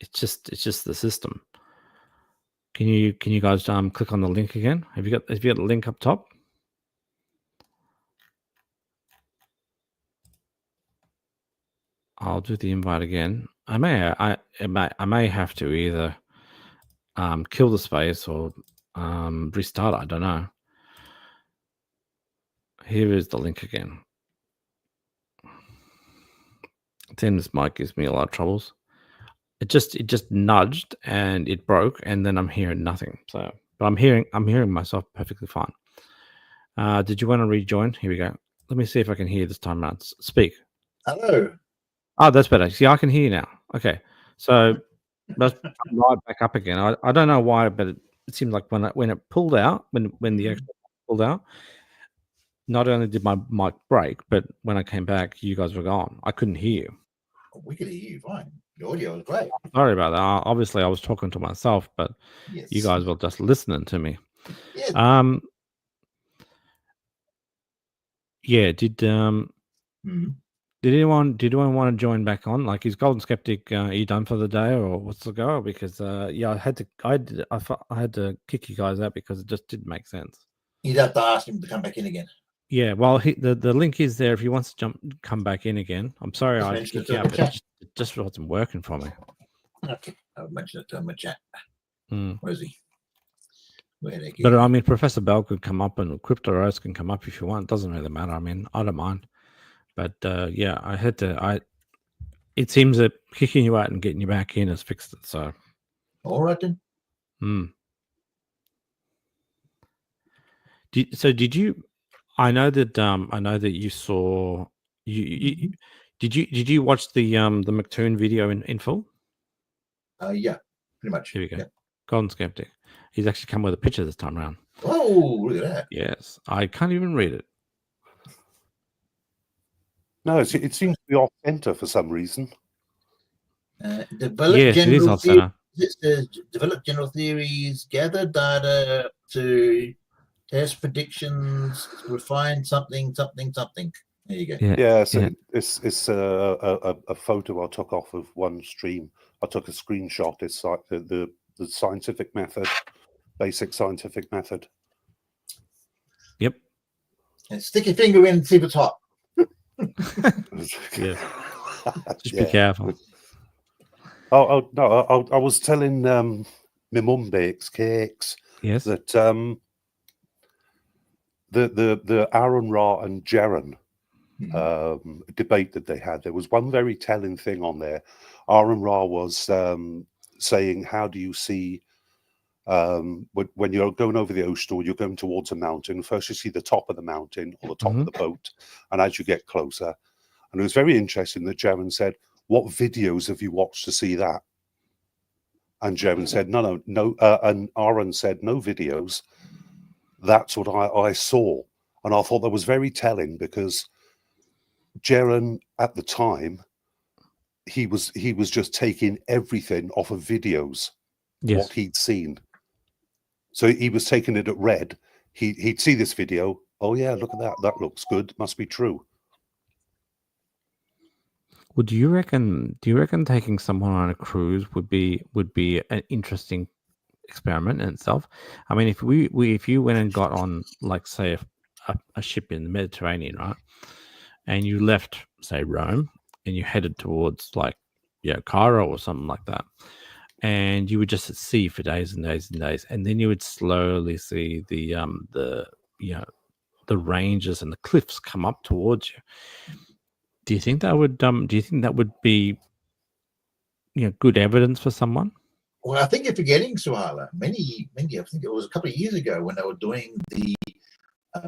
Speaker 1: It's just the system. Can you guys click on the link again? Have you got the link up top? I'll do the invite again. I may have to either kill the space or restart it. I don't know. Here is the link again. Then this mic gives me a lot of troubles. It just nudged and it broke, and then I'm hearing nothing. So, but I'm hearing myself perfectly fine. Did you want to rejoin? Here we go. Let me see if I can hear this time around. Speak.
Speaker 2: Hello.
Speaker 1: Oh, that's better. See, I can hear you now. Okay, so let's right back up again. I don't know why, but it seemed like when it pulled out, when the extra pulled out, not only did my mic break, but when I came back, you guys were gone. I couldn't hear you.
Speaker 2: We could hear you fine. Your audio was great.
Speaker 1: Sorry about that. Obviously, I was talking to myself, but you guys were just listening to me.
Speaker 2: Yeah.
Speaker 1: Yeah. Did anyone want to join back on? Like, is Golden Skeptic? Are you done for the day, or what's the go? Because I had to kick you guys out because it just didn't make sense.
Speaker 2: You'd have to ask him to come back in again.
Speaker 1: Yeah, well, the link is there if he wants to come back in again. I'm sorry I kicked you out, but it just wasn't working for me.
Speaker 2: Okay, I'll mention it to him in chat.
Speaker 1: Mm.
Speaker 2: Where is he?
Speaker 1: But I mean, Professor Bell could come up and Crypto Rose can come up if you want. It doesn't really matter. I mean, I don't mind. But yeah, I had to. It seems that kicking you out and getting you back in has fixed it. So,
Speaker 2: all right then.
Speaker 1: Did you? I know that you saw. Did you watch the McToon video in full?
Speaker 2: Yeah, pretty much.
Speaker 1: Here we go.
Speaker 2: Yeah.
Speaker 1: Golden Skeptic. He's actually come with a picture this time around.
Speaker 2: Oh, look at that.
Speaker 1: Yes, I can't even read it.
Speaker 4: No, it seems to be off center for some reason.
Speaker 2: Develop
Speaker 1: yes, it is off center.
Speaker 2: It says develop general theories, gather data to test predictions, refine something. There you go.
Speaker 4: Yeah, so it's a photo I took off of one stream. I took a screenshot. It's like the scientific method basic scientific method.
Speaker 1: Yep.
Speaker 2: And stick your finger in and see if it's hot.
Speaker 1: Yeah. Just be careful.
Speaker 4: Oh no! I was telling my mum bakes cakes.
Speaker 1: Yes.
Speaker 4: That the Aaron Ra and Jaren debate that they had. There was one very telling thing on there. Aaron Ra was saying, "How do you see when you're going over the ocean or you're going towards a mountain? First, you see the top of the mountain or the top of the boat, and as you get closer." And it was very interesting that Jaren said, "What videos have you watched to see that?" And Jaren said, no. And Aaron said, "No videos. That's what I saw." And I thought that was very telling, because Jaren at the time, he was just taking everything off of videos, what he'd seen. So he was taking it at red. He'd see this video. Oh yeah, look at that. That looks good. Must be true.
Speaker 1: Well, do you reckon taking someone on a cruise would be an interesting experiment in itself? I mean, if if you went and got on, like, say, a ship in the Mediterranean, right, and you left, say, Rome, and you headed towards, like, Cairo or something like that, and you would just at sea for days and days and days, and then you would slowly see the ranges and the cliffs come up towards you. Do you think that would be good evidence for someone?
Speaker 2: Well, I think you're forgetting, Suhala. Many, I think it was a couple of years ago when they were doing the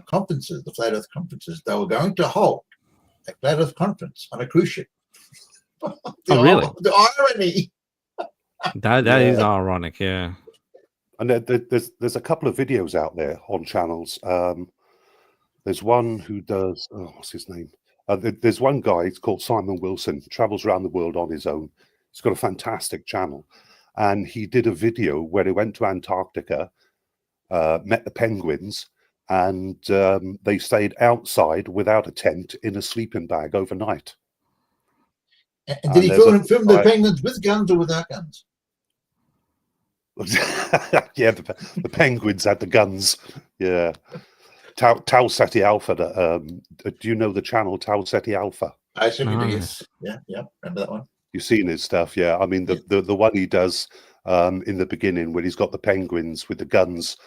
Speaker 2: conferences, the Flat Earth conferences. They were going to hold a Flat Earth conference on a cruise ship.
Speaker 1: Really?
Speaker 2: The irony.
Speaker 1: That is ironic, yeah.
Speaker 4: And there's a couple of videos out there on channels. There's one who does, what's his name? There's one guy, it's called Simon Wilson, travels around the world on his own. He's got a fantastic channel. And he did a video where he went to Antarctica, met the penguins, and they stayed outside without a tent in a sleeping bag overnight.
Speaker 2: And did he film the penguins with guns or without guns?
Speaker 4: Yeah, the penguins had the guns. Yeah. Tau Ceti Alpha. Do you know the channel Tau Ceti Alpha?
Speaker 2: I certainly do, yes. Yeah, remember that one?
Speaker 4: You've seen his stuff, yeah. I mean, the one he does in the beginning, when he's got the penguins with the guns,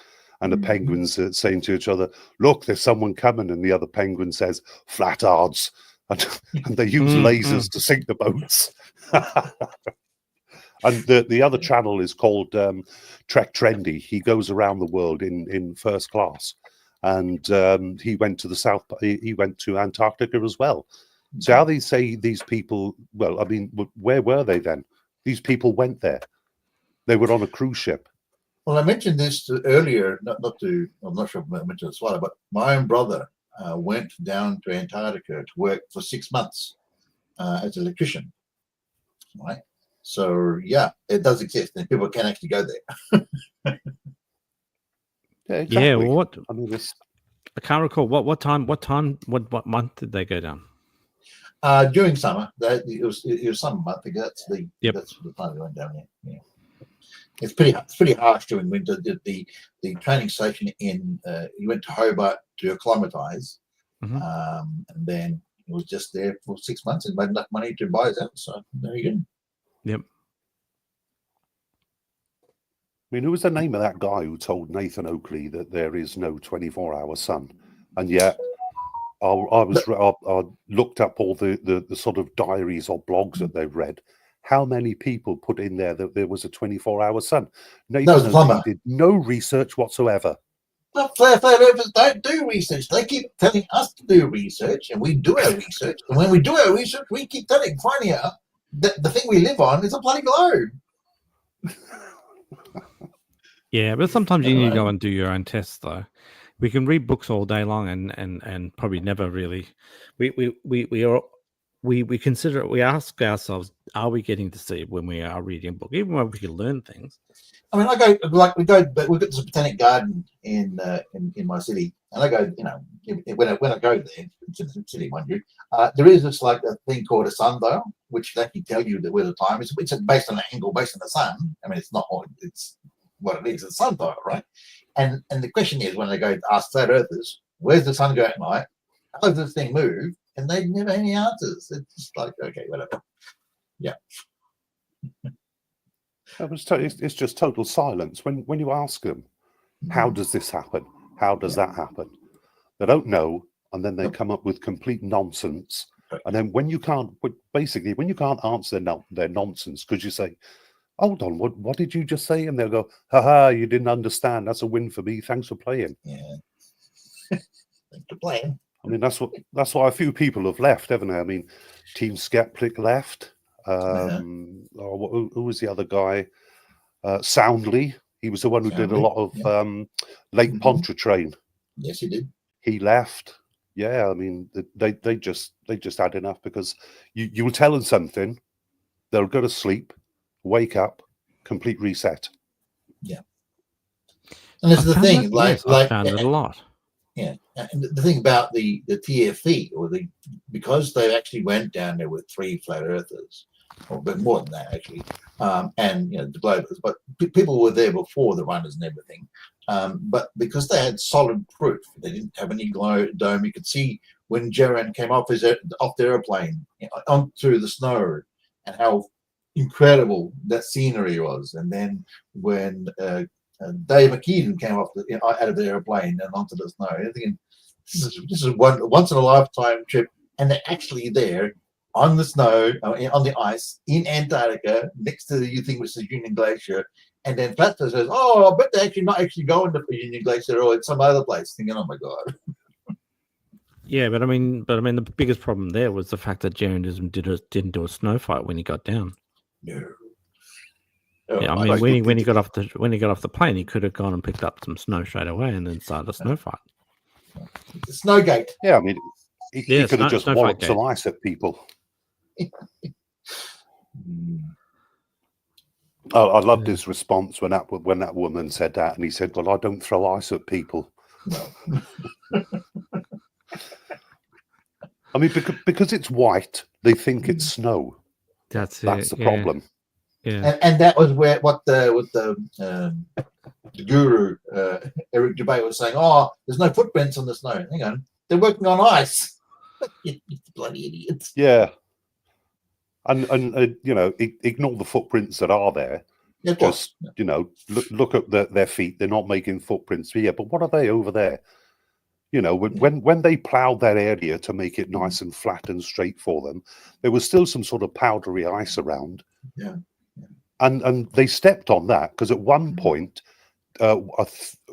Speaker 4: and the penguins are saying to each other, "Look, there's someone coming," and the other penguin says, "Flatzoids," and they use lasers to sink the boats. And the other channel is called Trek Trendy. He goes around the world in first class, and he went to he went to Antarctica as well. So how they say these people? Well, I mean, where were they then? These people went there. They were on a cruise ship.
Speaker 2: Well, I mentioned this earlier. I'm not sure if I mentioned this while, but my own brother went down to Antarctica to work for 6 months as an electrician. Right. So yeah, it does exist, and people can actually go there.
Speaker 4: Yeah, exactly.
Speaker 1: Yeah. Well, what?
Speaker 4: I mean,
Speaker 1: I can't recall what what month did they go down?
Speaker 2: During summer, it was summer month. I think that's the time we went down there. Yeah. It's pretty harsh during winter. The training station you went to Hobart to acclimatise, and then it was just there for 6 months and made enough money to buy us out. So there you go.
Speaker 1: Yep.
Speaker 4: I mean, who was the name of that guy who told Nathan Oakley that there is no 24-hour sun? And yet, I looked up all the sort of diaries or blogs that they've read. How many people put in there that there was a 24-hour sun? Nathan Oakley did no research whatsoever.
Speaker 2: Well, flat earthers don't do research. They keep telling us to do research, and we do our research. And when we do our research, we keep finding out that the thing we live on is a bloody globe.
Speaker 1: Yeah, but sometimes you need to go and do your own tests, though. We can read books all day long and probably never really. We consider it. We ask ourselves, are we getting to see when we are reading a book, even when we can learn things?
Speaker 2: I mean, we've got this botanic garden in my city, and I go, when I go there, it's in the city, mind you, there is this like a thing called a sundial, which actually tell you where the time is. It's based on an angle, based on the sun. I mean, it's not. what it is, it's sun dial, right? And the question is, when they go to ask flat earthers, where's the sun go at night? How does this thing move? And they never have any answers. It's just like, okay, whatever. Yeah.
Speaker 4: It's just total silence. When you ask them, how does this happen? How does that happen? They don't know, and then they come up with complete nonsense. And then when you can't answer their nonsense, because you say, hold on, what did you just say? And they'll go, haha, you didn't understand. That's a win for me. Thanks for playing.
Speaker 2: Yeah. Thanks for playing.
Speaker 4: I mean, that's why a few people have left, haven't they? I mean, Team Skeptic left. Who was the other guy? Soundly. He was the one who did a lot of Lake Pontchartrain.
Speaker 2: Yes, he did.
Speaker 4: He left. Yeah, I mean, they just had enough, because you will tell them something, they'll go to sleep, wake up, complete reset.
Speaker 2: Yeah. And this is the thing,
Speaker 1: I found it a lot.
Speaker 2: Yeah, and the thing about the TFE, because they actually went down there with 3 flat earthers, or a bit more than that actually, and the globers, but people were there before the runners and everything, but because they had solid proof, they didn't have any dome. You could see when Geran came off the airplane onto the snow, and how incredible that scenery was. And then when Dave McKeon came off out of the airplane and onto the snow, and thinking, this is one once in a lifetime trip, and they're actually there on the snow, on the ice in Antarctica, next to the thing which is Union Glacier. And then Flatzoids says, "Oh, I bet they're actually not actually going to Union Glacier, or it's some other place." Thinking, "Oh my god."
Speaker 1: Yeah, but I mean, the biggest problem there was the fact that Geran didn't do a snow fight when he got down.
Speaker 2: No.
Speaker 1: Yeah, I mean, when he got off the plane, he could have gone and picked up some snow straight away and then started a snow fight.
Speaker 2: The Snowgate.
Speaker 4: Yeah, I mean, he could have just walloped some ice at people. I loved his response when that woman said that, and he said, "Well, I don't throw ice at people."
Speaker 2: No.
Speaker 4: I mean, because it's white, they think it's snow.
Speaker 1: That's
Speaker 4: the problem.
Speaker 1: Yeah,
Speaker 2: and that was what the guru Eric Dubay was saying. Oh, there's no footprints on the snow. Hang on, they're working on ice. You bloody idiots.
Speaker 4: Yeah, and ignore the footprints that are there.
Speaker 2: Yeah,
Speaker 4: just look at their feet. They're not making footprints here, but what are they over there? When they ploughed that area to make it nice and flat and straight for them, there was still some sort of powdery ice around.
Speaker 2: Yeah.
Speaker 4: And they stepped on that, because at one point, I'm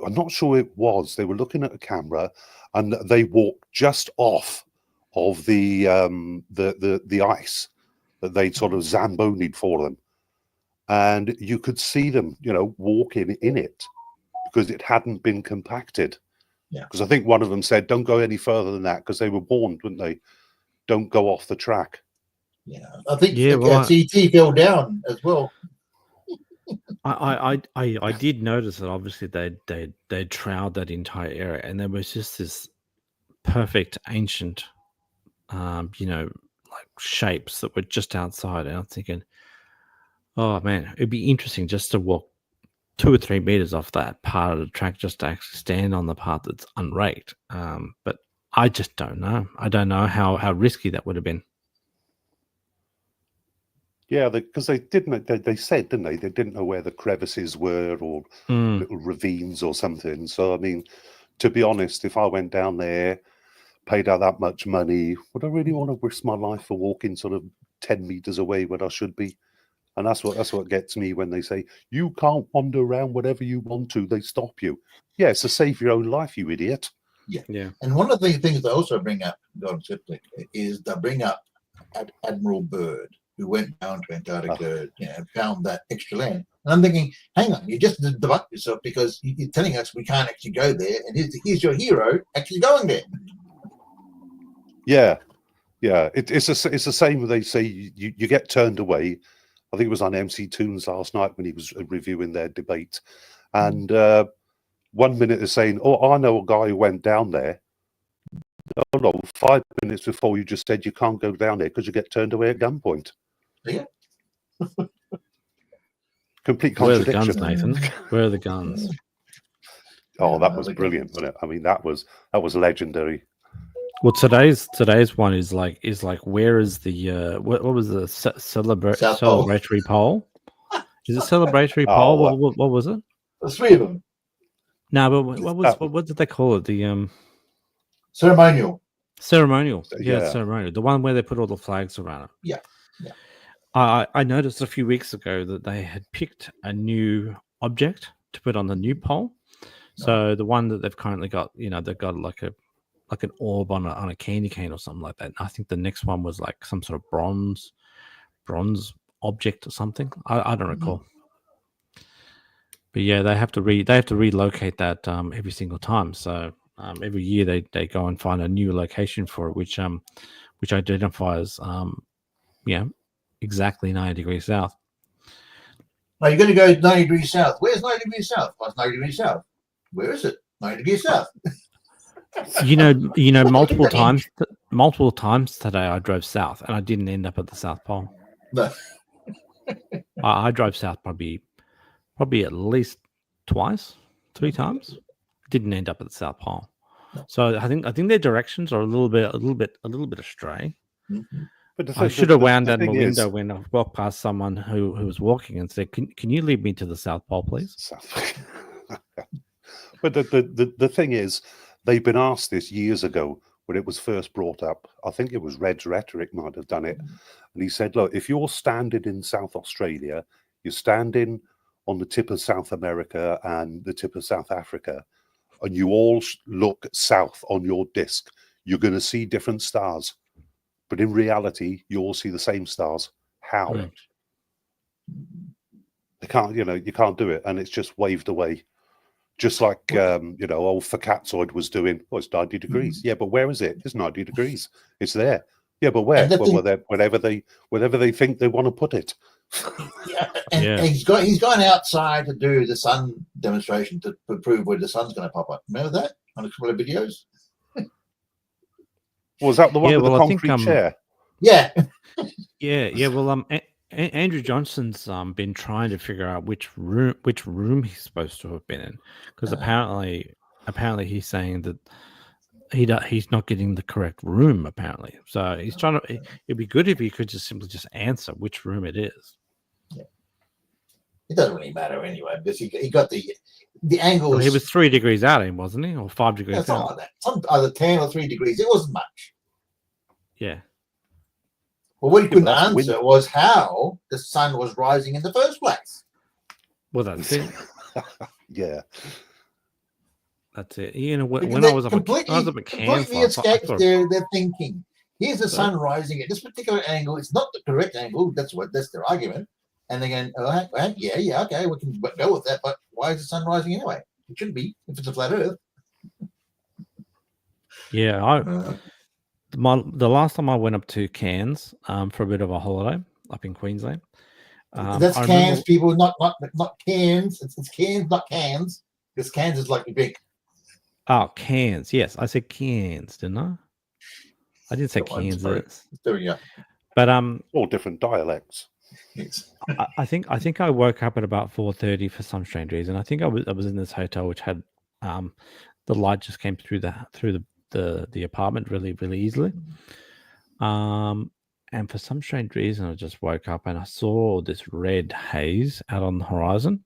Speaker 4: not sure it was, they were looking at a camera and they walked just off of the ice that they'd sort of zambonied for them. And you could see them, walking in it, because it hadn't been compacted.
Speaker 2: Yeah.
Speaker 4: Because I think one of them said, "Don't go any further than that," because they were warned, weren't they? Don't go off the track.
Speaker 2: Yeah, I think CT fell down as well.
Speaker 1: I did notice that obviously they troweled that entire area, and there was just this perfect ancient, like shapes that were just outside. And I'm thinking, oh man, it'd be interesting just to walk 2 or 3 meters off that part of the track, just to actually stand on the part that's unraked. But I just don't know. I don't know how risky that would have been.
Speaker 4: Yeah, because they didn't. They said, didn't they? They didn't know where the crevices were, or little ravines or something. So I mean, to be honest, if I went down there, paid out that much money, would I really want to risk my life for walking sort of 10 meters away where I should be? And that's what gets me when they say you can't wander around whatever you want to. They stop you. Yeah, it's to save your own life, you idiot.
Speaker 2: Yeah. And one of the things they also bring up, is they bring up Admiral Byrd, who went down to Antarctica, and found that extra land. And I'm thinking, hang on, you just debunked yourself, because you're telling us we can't actually go there, and here's your hero actually going there.
Speaker 4: Yeah. It's the same when they say you get turned away. I think it was on MC Toons last night when he was reviewing their debate. And 1 minute they're saying, "Oh, I know a guy who went down there." Oh, no, 5 minutes before you just said you can't go down there because you get turned away at gunpoint.
Speaker 2: Yeah.
Speaker 4: Complete
Speaker 1: Where are the
Speaker 4: contradiction.
Speaker 1: guns, Nathan? Where are the guns?
Speaker 4: Oh, that was brilliant, wasn't it? I mean, that was legendary.
Speaker 1: Well, today's one is like where is the what was the celebratory poll? Is it celebratory poll? What was it?
Speaker 2: There's three of them.
Speaker 1: No, but what did they call it? The
Speaker 2: ceremonial.
Speaker 1: Ceremonial.
Speaker 4: Yeah.
Speaker 1: Yeah, ceremonial. The one where they put all the flags around it.
Speaker 2: Yeah.
Speaker 1: I noticed a few weeks ago that they had picked a new object to put on the new poll. So the one that they've currently got, they've got like an orb on a candy cane or something like that. And I think the next one was like some sort of bronze object or something. I don't recall. But yeah, they have to relocate that every single time. So every year they go and find a new location for it, which identifies exactly 90 degrees south.
Speaker 2: Now you're going to go 90 degrees south. Where's 90 degrees south? What's 90 degrees south? Where is it? 90 degrees south.
Speaker 1: Multiple times today I drove south and I didn't end up at the South Pole.
Speaker 2: No.
Speaker 1: I drove south probably at least twice, 3 times. Didn't end up at the South Pole.
Speaker 2: No.
Speaker 1: So I think their directions are a little bit astray.
Speaker 2: Mm-hmm.
Speaker 4: But
Speaker 1: I should have wound down my window when I walked past someone who was walking and said, "Can you lead me to the South Pole, please?"
Speaker 4: But the thing is, they've been asked this years ago when it was first brought up. I think it was Red's Rhetoric might have done it, and he said, "Look, if you're standing in South Australia, you're standing on the tip of South America and the tip of South Africa, and you all look south on your disc, you're going to see different stars." But in reality, you all see the same stars. How? They can't, you can't do it, and it's just waved away. Just like old Flatzoid was doing. Oh, it's 90 degrees. Yeah, but where is it? It's 90 degrees. It's there. Yeah, but where? Well, wherever they think they want to put it.
Speaker 2: And he's gone outside to do the sun demonstration to prove where the sun's going to pop up. Remember that on a couple of videos?
Speaker 4: Was that the one with the concrete chair?
Speaker 2: Yeah.
Speaker 1: Yeah. Well, Andrew Johnson's been trying to figure out which room he's supposed to have been in, because apparently he's saying that he's not getting the correct room. Apparently, so he's trying to. It'd be good if he could just simply answer which room it is.
Speaker 2: Yeah. It doesn't really matter anyway, because he got the angle.
Speaker 1: Well, he was 3 degrees out, wasn't he, or 5 degrees out?
Speaker 2: Something like that. Some either 10 or 3 degrees. It wasn't much.
Speaker 1: Yeah.
Speaker 2: Well, what he couldn't answer was how the sun was rising in the first place.
Speaker 1: Well, that's it.
Speaker 4: Yeah.
Speaker 1: That's it. When I was up at Cairns,
Speaker 2: escaped their thinking. Here's the sun rising at this particular angle. It's not the correct angle. That's their argument. And they're going, yeah, okay, we can go with that. But why is the sun rising anyway? It shouldn't be if it's a flat Earth.
Speaker 1: Yeah, the last time I went up to Cairns for a bit of a holiday up in Queensland.
Speaker 2: That's Cairns, people, not Cairns. It's Cairns, not Cairns. Because Cairns is like big.
Speaker 1: Oh, Cairns. Yes, I said Cairns, didn't I? I didn't say Kansas.
Speaker 2: Yeah.
Speaker 1: But
Speaker 4: all different dialects.
Speaker 1: I think I woke up at about 4:30 for some strange reason. I think I was in this hotel which had the light just came through the apartment really, really easily. And for some strange reason, I just woke up and I saw this red haze out on the horizon.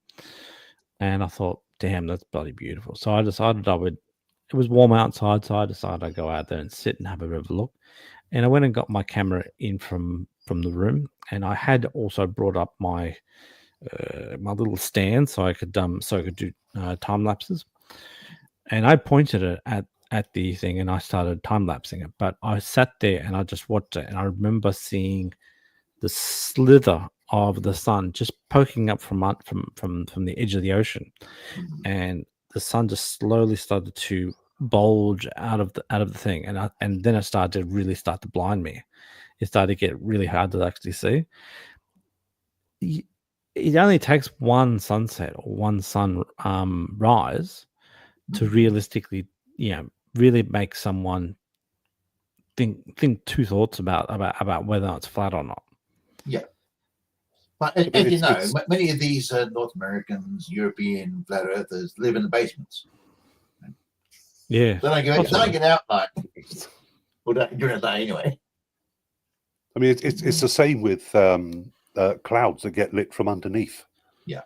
Speaker 1: And I thought, damn, that's bloody beautiful. So I decided it was warm outside, so I decided I'd go out there and sit and have a bit of a look. And I went and got my camera in from the room. And I had also brought up my little stand so I could do time lapses. And I pointed it at the thing and I started time lapsing it. But I sat there and I just watched it, and I remember seeing the slither of the sun just poking up from the edge of the ocean, and the sun just slowly started to bulge out of the thing, and then it started to really start to blind me. It started to get really hard to actually see. It only takes one sunset or one sun rise to realistically, really make someone think two thoughts about whether it's flat or not.
Speaker 2: Yeah. But as you know, many of these North Americans, European flat earthers live in the basements.
Speaker 1: Yeah.
Speaker 2: They don't get out like well, during the day anyway.
Speaker 4: I mean, it's the same with clouds that get lit from underneath.
Speaker 2: Yeah.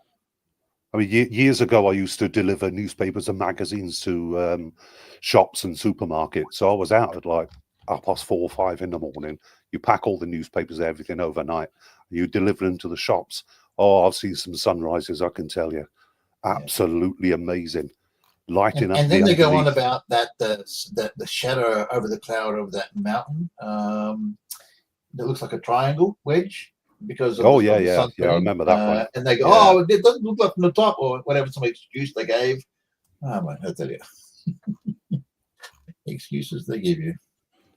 Speaker 4: I mean, years ago, I used to deliver newspapers and magazines to shops and supermarkets. So I was out at like 4:30 or 5 in the morning. You pack all the newspapers, everything overnight. And you deliver them to the shops. Oh, I've seen some sunrises, I can tell you. Absolutely amazing. Lighting up.
Speaker 2: And then they go on about that the shadow over the cloud of that mountain that looks like a triangle wedge because of
Speaker 4: I remember that one.
Speaker 2: And they go, it doesn't look like from the top or whatever some excuse they gave. Oh my, I tell you, excuses they give you.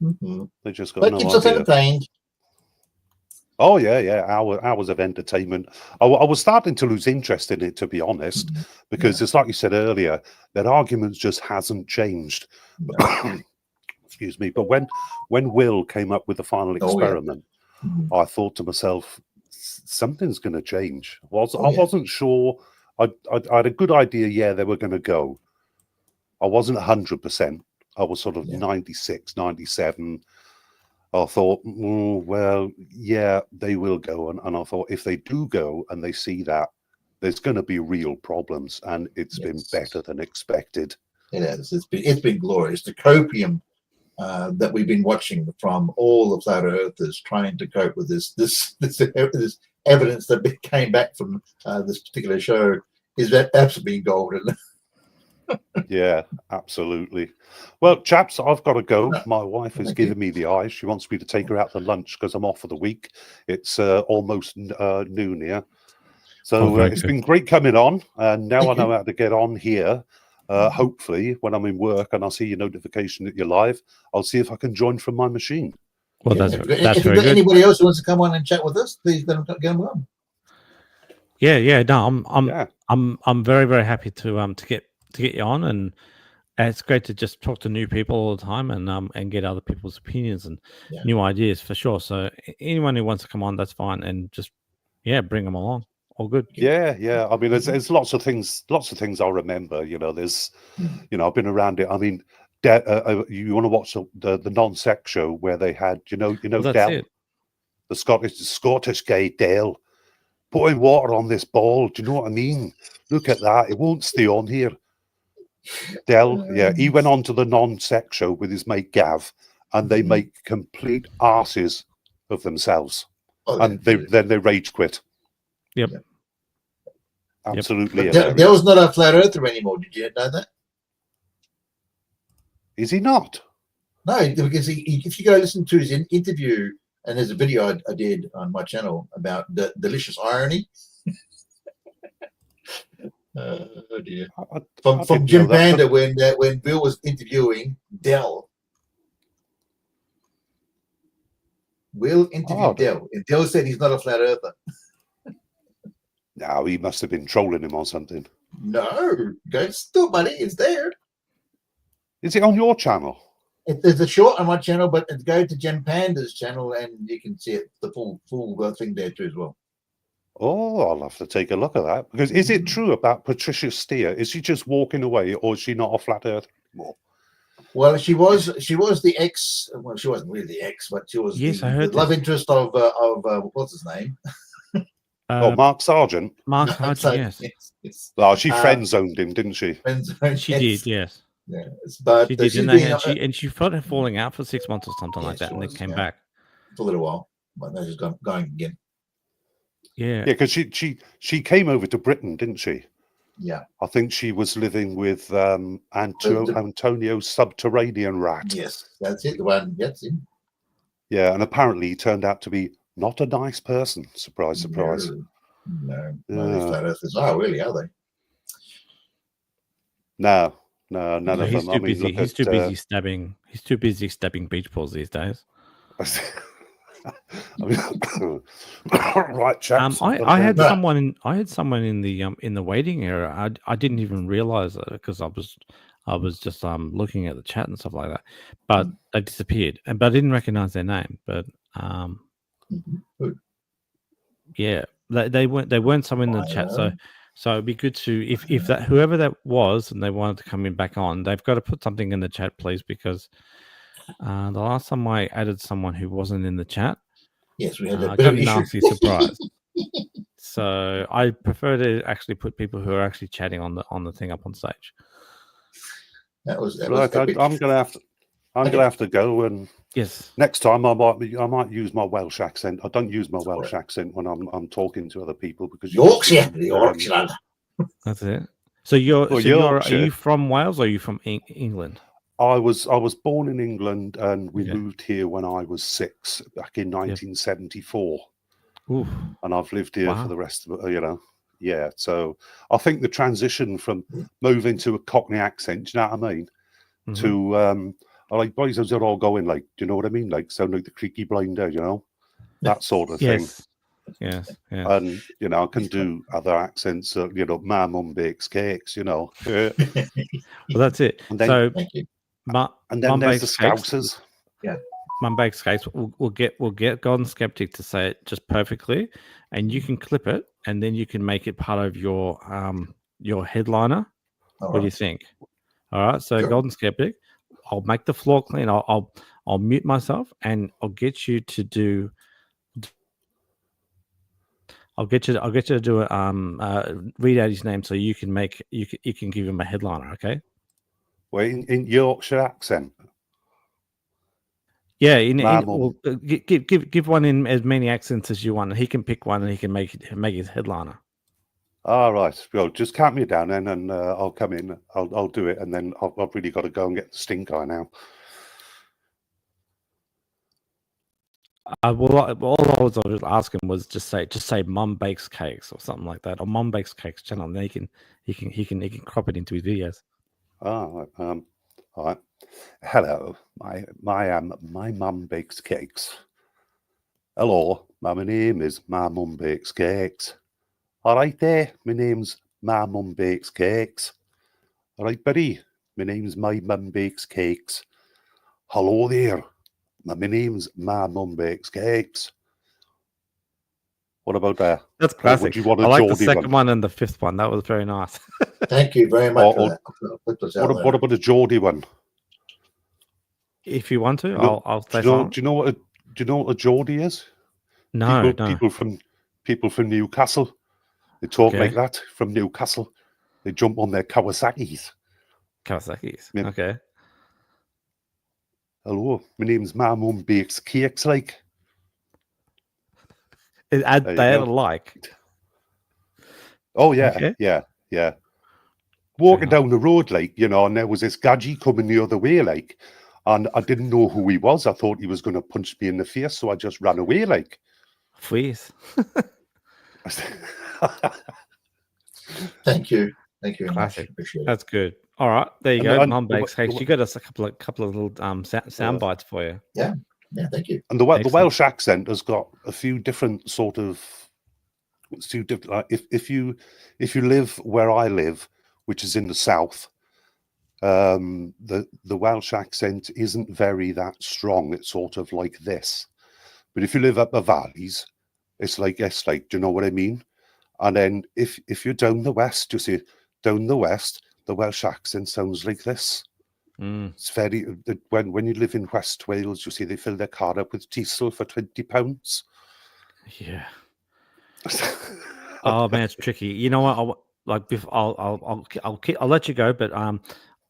Speaker 2: Mm-hmm.
Speaker 4: They just got
Speaker 2: but
Speaker 4: no
Speaker 2: keeps us
Speaker 4: idea.
Speaker 2: entertained.
Speaker 4: Oh yeah. Hours of entertainment. I was starting to lose interest in it, to be honest, because it's like you said earlier, that argument just hasn't changed. No. Excuse me. But when Will came up with the final experiment, I thought to myself, something's going to change. I wasn't sure. I had a good idea. Yeah, they were going to go. I wasn't 100%. I was sort of 96, 97. I thought, well, yeah, they will go. And I thought, if they do go and they see that, there's going to be real problems. And it's been better than expected.
Speaker 2: It has. It's been glorious. The copium that we've been watching from all the flat earthers trying to cope with this evidence that came back from this particular show is absolutely golden.
Speaker 4: Yeah, absolutely. Well, chaps, I've got to go. My wife has given me the eye. She wants me to take her out to lunch because I'm off for the week. It's almost noon here. So it's been great coming on. And now I know how to get on here. Hopefully, when I'm in work and I see your notification that you're live, I'll see if I can join from my machine.
Speaker 1: Well, that's
Speaker 2: if
Speaker 1: very good.
Speaker 2: Anybody else who wants to come on and chat with us, please get them on.
Speaker 1: Yeah. No, I'm very, very happy to get you on, and it's great to just talk to new people all the time and get other people's opinions and new ideas for sure. So anyone who wants to come on, that's fine, and just bring them along. All good.
Speaker 4: Yeah. I mean, there's lots of things I remember. You know, there's, I've been around it. I mean, you want to watch the non-sex show where they had, Dale, the Scottish guy Dale, putting water on this ball. Do you know what I mean? Look at that. It won't stay on here. Dell, he went on to the non-sex show with his mate Gav, and they make complete arses of themselves, and then they rage quit.
Speaker 1: Yep.
Speaker 4: Absolutely.
Speaker 2: Dell's not a flat earther anymore. Did you know that?
Speaker 4: Is he not?
Speaker 2: No, because if you go listen to his interview, and there's a video I did on my channel about the delicious irony. Oh dear! From Jim Panda when Bill was interviewing Dell. Will interviewed Dell, and Dell said he's not a flat earther.
Speaker 4: No, he must have been trolling him or something.
Speaker 2: No, still, buddy, it's there.
Speaker 4: Is it on your channel?
Speaker 2: There's a short on my channel, but go to Jim Panda's channel and you can see it, the full thing there too as well.
Speaker 4: Oh, I'll have to take a look at that. Because is it true about Patricia Steer? Is she just walking away, or is she not a flat earther anymore?
Speaker 2: Well, she was the ex. Well, she wasn't really the ex, but she was the love interest of what's his name?
Speaker 4: Mark Sargent.
Speaker 1: Mark Sargent,
Speaker 2: yes.
Speaker 4: Oh, she friend zoned him, didn't she?
Speaker 1: She did, yes.
Speaker 2: Yeah, but
Speaker 1: she did, and she felt her falling out for 6 months or something like that, and then came back
Speaker 2: for a little while, but now she's going again.
Speaker 1: Yeah,
Speaker 4: because she came over to Britain, didn't she?
Speaker 2: Yeah,
Speaker 4: I think she was living with Antonio's subterranean rat.
Speaker 2: Yes, that's it. The one, that's him.
Speaker 4: Yeah, and apparently he turned out to be not a nice person. Surprise, surprise.
Speaker 2: No, these flat earthers are really, are they?
Speaker 4: No, none of them.
Speaker 1: I mean, he's too busy stabbing. He's too busy stabbing beach balls these days.
Speaker 4: Right, chaps.
Speaker 1: I had someone in the waiting area. I didn't even realize it because I was just looking at the chat and stuff like that. But they disappeared, but I didn't recognize their name. But yeah, They weren't some in the chat, so it'd be good to if that whoever that was and they wanted to come in back on, they've got to put something in the chat, please, because the last time I added someone who wasn't in the chat,
Speaker 2: yes, we had
Speaker 1: I
Speaker 2: a bit
Speaker 1: got
Speaker 2: of
Speaker 1: a
Speaker 2: issue.
Speaker 1: nasty surprise. So I prefer to actually put people who are actually chatting on the thing up on stage.
Speaker 2: That was
Speaker 4: right. I'm gonna have to go, and
Speaker 1: yes,
Speaker 4: next time I might use my Welsh accent. I don't use my Welsh accent when I'm talking to other people because
Speaker 2: Yorkshire.
Speaker 1: That's it. So are you from Wales or are you from England?
Speaker 4: I was born in England, and we moved here when I was 6 back in 1974.
Speaker 1: Oof.
Speaker 4: And I've lived here for the rest of it, Yeah, so I think the transition from moving to a Cockney accent, do you know what I mean? To I like boys as they're all going like, do you know what I mean? Like sound like the Creaky Blinder, that sort of thing.
Speaker 1: Yes.
Speaker 4: And I can do other accents. My mum bakes cakes.
Speaker 1: Well, that's it.
Speaker 4: And then,
Speaker 1: so,
Speaker 4: and then there's the Scousers.
Speaker 2: Yeah.
Speaker 1: Mum bakes cakes. We'll get Golden Skeptic to say it just perfectly, and you can clip it, and then you can make it part of your headliner. What do you think? All right. So Golden Skeptic, I'll make the floor clean. I'll mute myself, and I'll get you to do. I'll get you to do it. Read out his name so you can give him a headliner. Okay.
Speaker 4: Well, in Yorkshire accent.
Speaker 1: Yeah, give one in as many accents as you want. He can pick one, and he can make his headliner.
Speaker 4: All right. Well, just count me down then, and I'll come in. I'll do it, and then I've really got to go and get the stink eye now.
Speaker 1: All I was asking was just say Mum Bakes Cakes or something like that, or Mum Bakes Cakes channel, and then he can crop it into his videos.
Speaker 4: All right. Hello, my mum bakes cakes. Hello, my name is my mum bakes cakes. All right there, my name's my mum bakes cakes. All right, buddy, my name's my mum bakes cakes. Hello there, my name's my mum bakes cakes. What about that?
Speaker 1: That's classic.
Speaker 4: Would you want a
Speaker 1: I like
Speaker 4: Geordie
Speaker 1: the second one and the fifth one. That was very nice.
Speaker 2: Thank you very much for that.
Speaker 4: What about a Geordie one?
Speaker 1: If you want to, I'll say
Speaker 4: do you know what a Geordie is?
Speaker 1: No,
Speaker 4: People from Newcastle. They talk like that from Newcastle. They jump on their Kawasaki's.
Speaker 1: Yeah. Okay.
Speaker 4: Hello, my name's my mum bakes cakes like.
Speaker 1: They add a like.
Speaker 4: Oh yeah, yeah. Walking down the road, like, and there was this gadgie coming the other way, like, and I didn't know who he was. I thought he was going to punch me in the face, so I just ran away, like.
Speaker 1: Please.
Speaker 2: Thank you very
Speaker 1: Classic.
Speaker 2: much. Appreciate it.
Speaker 1: That's good. All right, there you go. Mum Bakes Cakes. You got us a couple of little sound bites for you.
Speaker 2: Yeah, thank you.
Speaker 4: And the Welsh accent has got a few different sort of. Like if you live where I live, which is in the south, the Welsh accent isn't very that strong. It's sort of like this. But if you live up the valleys, it's like do you know what I mean? And then if you're down the west, you see down the west, the Welsh accent sounds like this. It's very when you live in West Wales, you see they fill their car up with diesel for £20.
Speaker 1: Yeah. Oh man, it's tricky. You know what? I'll let you go. But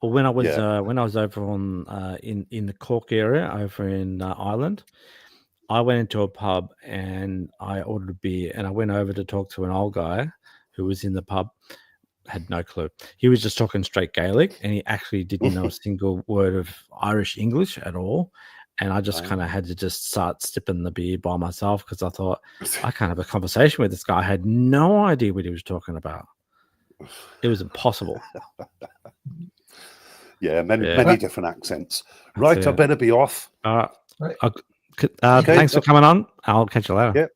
Speaker 1: when I was over on in the Cork area over in Ireland, I went into a pub and I ordered a beer, and I went over to talk to an old guy who was in the pub. Had no clue. He was just talking straight Gaelic, and he actually didn't know a single word of Irish English at all. And I just kind of had to just start sipping the beer by myself because I thought I can't have a conversation with this guy. I had no idea what he was talking about. It was impossible.
Speaker 4: Yeah, many different accents. Right, I better be off.
Speaker 1: Thanks for coming on. I'll catch you later.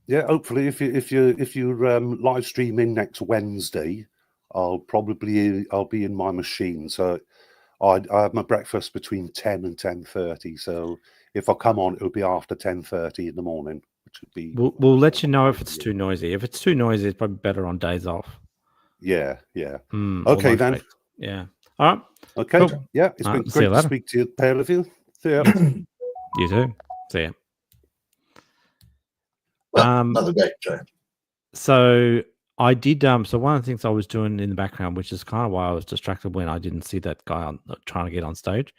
Speaker 4: Yeah. Hopefully, if you're live streaming next Wednesday, I'll be in my machine. So I have my breakfast between 10 and 10:30. So if I come on, it'll be after 10:30 in the morning. which would be.
Speaker 1: We'll let you know if it's too noisy. If it's too noisy, it's probably better on days off.
Speaker 4: Yeah, yeah.
Speaker 1: All
Speaker 4: Okay,
Speaker 1: my
Speaker 4: then.
Speaker 1: fakes. Yeah. All right.
Speaker 4: Okay.
Speaker 1: Cool.
Speaker 4: Yeah, it's been great to speak to you, pair of you. See ya.
Speaker 1: You too. See ya.
Speaker 2: Well, another great show.
Speaker 1: So I did. So one of the things I was doing in the background, which is kind of why I was distracted when I didn't see that guy trying to get on stage,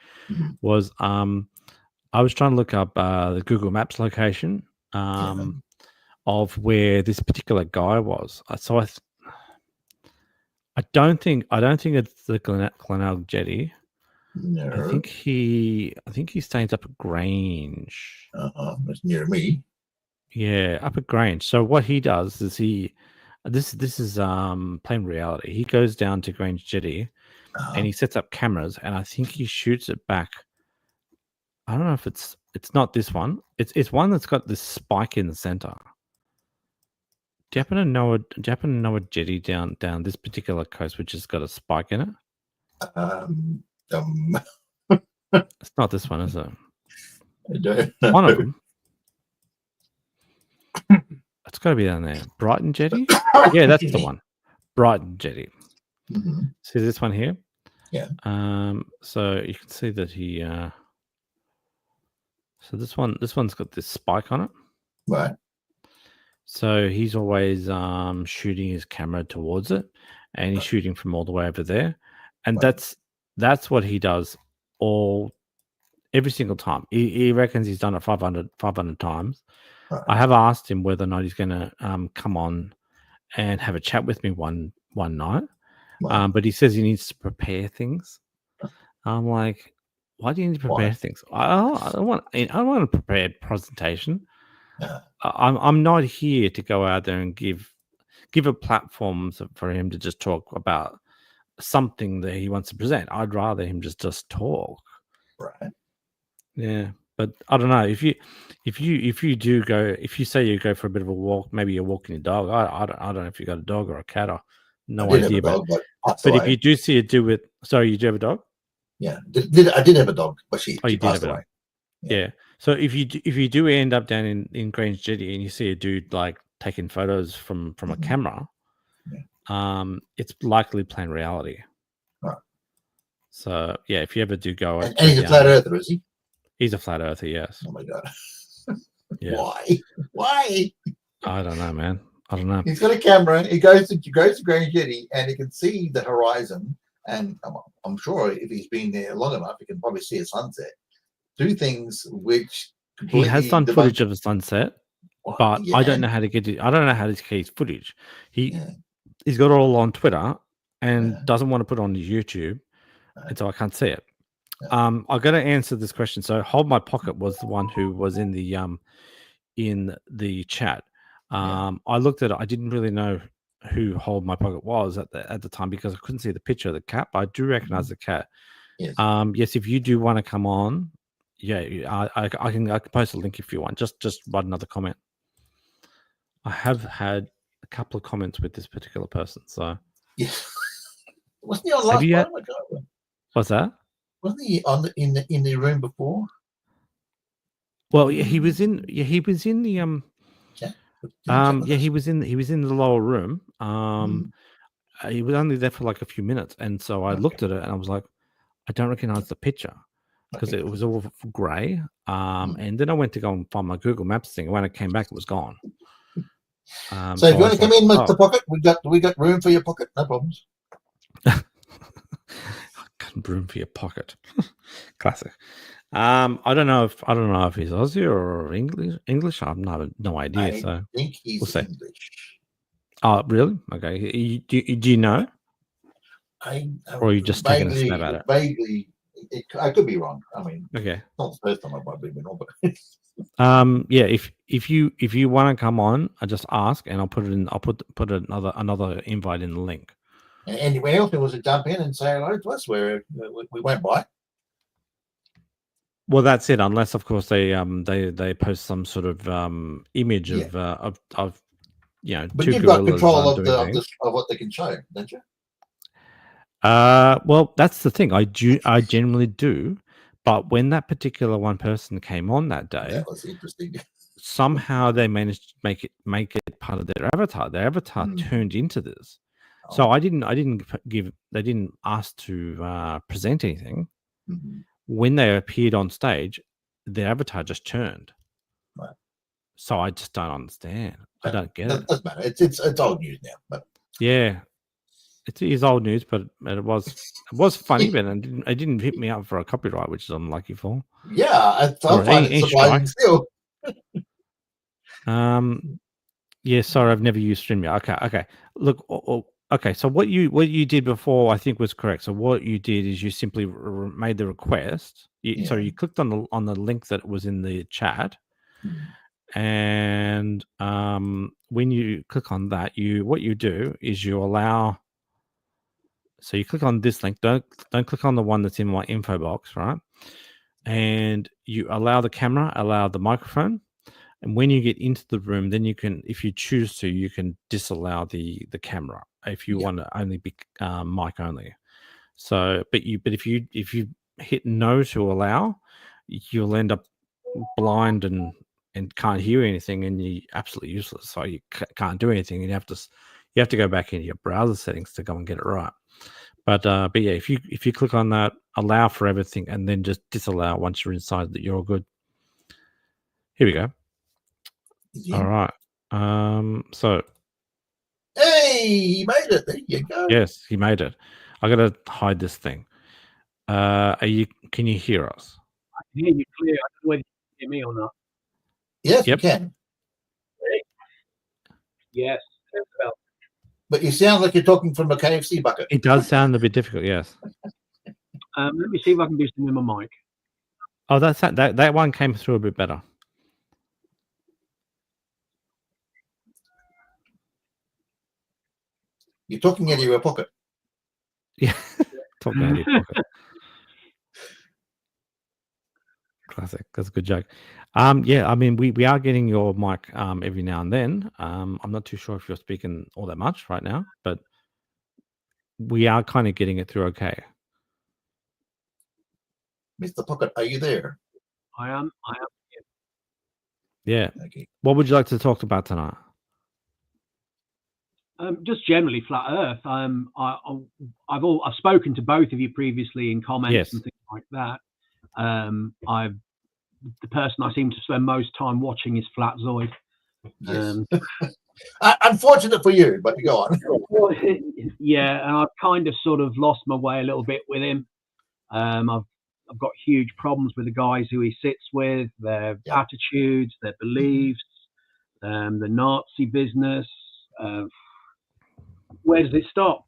Speaker 1: was I was trying to look up the Google Maps location of where this particular guy was. So I don't think it's the Glenelg Jetty.
Speaker 2: No.
Speaker 1: I think he stays up at Grange.
Speaker 2: It's near me.
Speaker 1: Yeah, up at Grange. So what he does is this is plain reality. He goes down to Grange Jetty and he sets up cameras, and I think he shoots it back. I don't know if it's not this one. It's one that's got this spike in the center. Do you happen to know a jetty down this particular coast which has got a spike in it? It's not this one, is it?
Speaker 2: I don't know.
Speaker 1: One of them. It's got to be down there. Brighton Jetty? Yeah, that's the one. Brighton Jetty. See this one here?
Speaker 2: Yeah.
Speaker 1: So you can see that he. So this one's got this spike on it.
Speaker 2: Right.
Speaker 1: So he's always shooting his camera towards it, and he's shooting from all the way over there, and that's what he does every single time. He reckons he's done it 500 times.
Speaker 2: Right.
Speaker 1: I have asked him whether or not he's going to come on and have a chat with me one night, but he says he needs to prepare things. I'm like, why do you need to prepare things? I want a prepared presentation. I'm not here to go out there and give a platform for him to just talk about something that he wants to present. I'd rather him just talk.
Speaker 2: Right.
Speaker 1: Yeah, but I don't know if you say you go for a bit of a walk, maybe you're walking your dog. I don't know if you got a dog or a cat or no idea. But if you do see it you do have a dog?
Speaker 2: Yeah, I did have a dog, but she
Speaker 1: did
Speaker 2: passed
Speaker 1: have a
Speaker 2: away.
Speaker 1: dog. Yeah. So if you do end up down in Grange Jetty and you see a dude like taking photos from a camera, it's likely plain reality.
Speaker 2: Right.
Speaker 1: So yeah, if you ever do go,
Speaker 2: and he's a flat earther, is he?
Speaker 1: He's a flat earther, yes.
Speaker 2: Oh my god!
Speaker 1: Yeah.
Speaker 2: Why?
Speaker 1: I don't know, man. I don't know.
Speaker 2: He's got a camera. He goes to Grange Jetty and he can see the horizon. And I'm sure if he's been there long enough, he can probably see a sunset. Do things which
Speaker 1: he has done footage of a sunset, but I don't know how to get it. I don't know how to get his footage. He's got it all on Twitter and doesn't want to put it on his YouTube, and so I can't see it. I got to answer this question. So, Hold My Pocket was the one who was in the chat. I looked at it. I didn't really know who Hold My Pocket was at the time because I couldn't see the picture of the cat, but I do recognize the cat.
Speaker 2: Yes.
Speaker 1: Yes, if you do want to come on, I can post a link if you want. Just write another comment. I have had a couple of comments with this particular person, so
Speaker 2: yeah. Wasn't he on last time?
Speaker 1: What's that?
Speaker 2: Wasn't he in the room before?
Speaker 1: Well, yeah, he was in the he was in the lower room. He was only there for like a few minutes, and so I looked at it and I was like, I don't recognize the picture because it was all grey. And then I went to go and find my Google Maps thing, and when I came back, it was gone.
Speaker 2: So if you want to come in with the pocket, we got room for your pocket, no problems.
Speaker 1: Room for your pocket. Classic. I don't know if he's Aussie or English. I've no idea.
Speaker 2: I think he's English.
Speaker 1: Oh, really? Okay. Do you know? Or are you just taking a stab at it?
Speaker 2: Vaguely, I could be wrong. I mean,
Speaker 1: okay.
Speaker 2: Not the first time I've probably been wrong, but
Speaker 1: yeah. If you want to come on, I just ask, and I'll put it in. I'll put another invite in the link.
Speaker 2: And anyone else who wants to jump in and say hello to us, we won't bite.
Speaker 1: Well, that's it. Unless, of course, they post some sort of image of
Speaker 2: But
Speaker 1: two
Speaker 2: you've got
Speaker 1: gorillas
Speaker 2: control of
Speaker 1: doing
Speaker 2: what they can show, don't you?
Speaker 1: Well, that's the thing. I generally do, but when that particular one person came on that day,
Speaker 2: that was interesting.
Speaker 1: somehow they managed to make it part of their avatar. Their avatar turned into this. So
Speaker 2: Oh.
Speaker 1: they didn't ask to present anything. When they appeared on stage, their avatar just turned.
Speaker 2: Right.
Speaker 1: So I just don't understand. I don't get it.
Speaker 2: Doesn't matter. It's old news now. But
Speaker 1: Yeah, it is old news, but it was funny, but it didn't hit me up for a copyright, which is unlucky for.
Speaker 2: yeah, I
Speaker 1: Or
Speaker 2: find it
Speaker 1: any
Speaker 2: surprising still.
Speaker 1: Yeah, sorry, I've never used StreamYard. Okay. Look, okay. So what you did before, I think, was correct. So what you did is you simply made the request. So you clicked on the link that was in the chat, and when you click on that, what you do is you allow. So you click on this link. Don't click on the one that's in my info box, right? And you allow the camera, allow the microphone. And when you get into the room, then you can, if you choose to, you can disallow the camera if you want to only be mic only. So, but if you hit no to allow, you'll end up blind and can't hear anything, and you're absolutely useless. So you can't do anything, and you have to go back into your browser settings to go and get it right. But yeah, if you click on that, allow for everything, and then just disallow once you're inside, that you're all good. Here we go. All right. So.
Speaker 2: Hey, he made it. There you go.
Speaker 1: Yes, he made it. I gotta hide this thing. Can you hear us?
Speaker 11: I can hear you clear. I don't know whether you can hear me or not.
Speaker 2: Yes, you can.
Speaker 11: Yes.
Speaker 2: But you sound like you're talking from a KFC bucket.
Speaker 1: It does sound a bit difficult, yes.
Speaker 11: Let me see if I can do something with my mic.
Speaker 1: Oh, that one came through a bit better.
Speaker 2: You're talking out of your pocket.
Speaker 1: Yeah, talking out of your pocket. Classic. That's a good joke. Yeah, I mean, we are getting your mic every now and then. I'm not too sure if you're speaking all that much right now, but we are kind of getting it through okay.
Speaker 2: Mr. Pocket, are you there?
Speaker 11: I am.
Speaker 1: Yeah.
Speaker 2: Okay.
Speaker 1: What would you like to talk about tonight?
Speaker 11: Just generally flat Earth. I've spoken to both of you previously in comments and things like that. The person I seem to spend most time watching is Flatzoids.
Speaker 2: Yes. Unfortunate for you, but go on.
Speaker 11: Yeah, and I've kind of sort of lost my way a little bit with him. I've got huge problems with the guys who he sits with, their attitudes, their beliefs, the Nazi business. Where does it stop?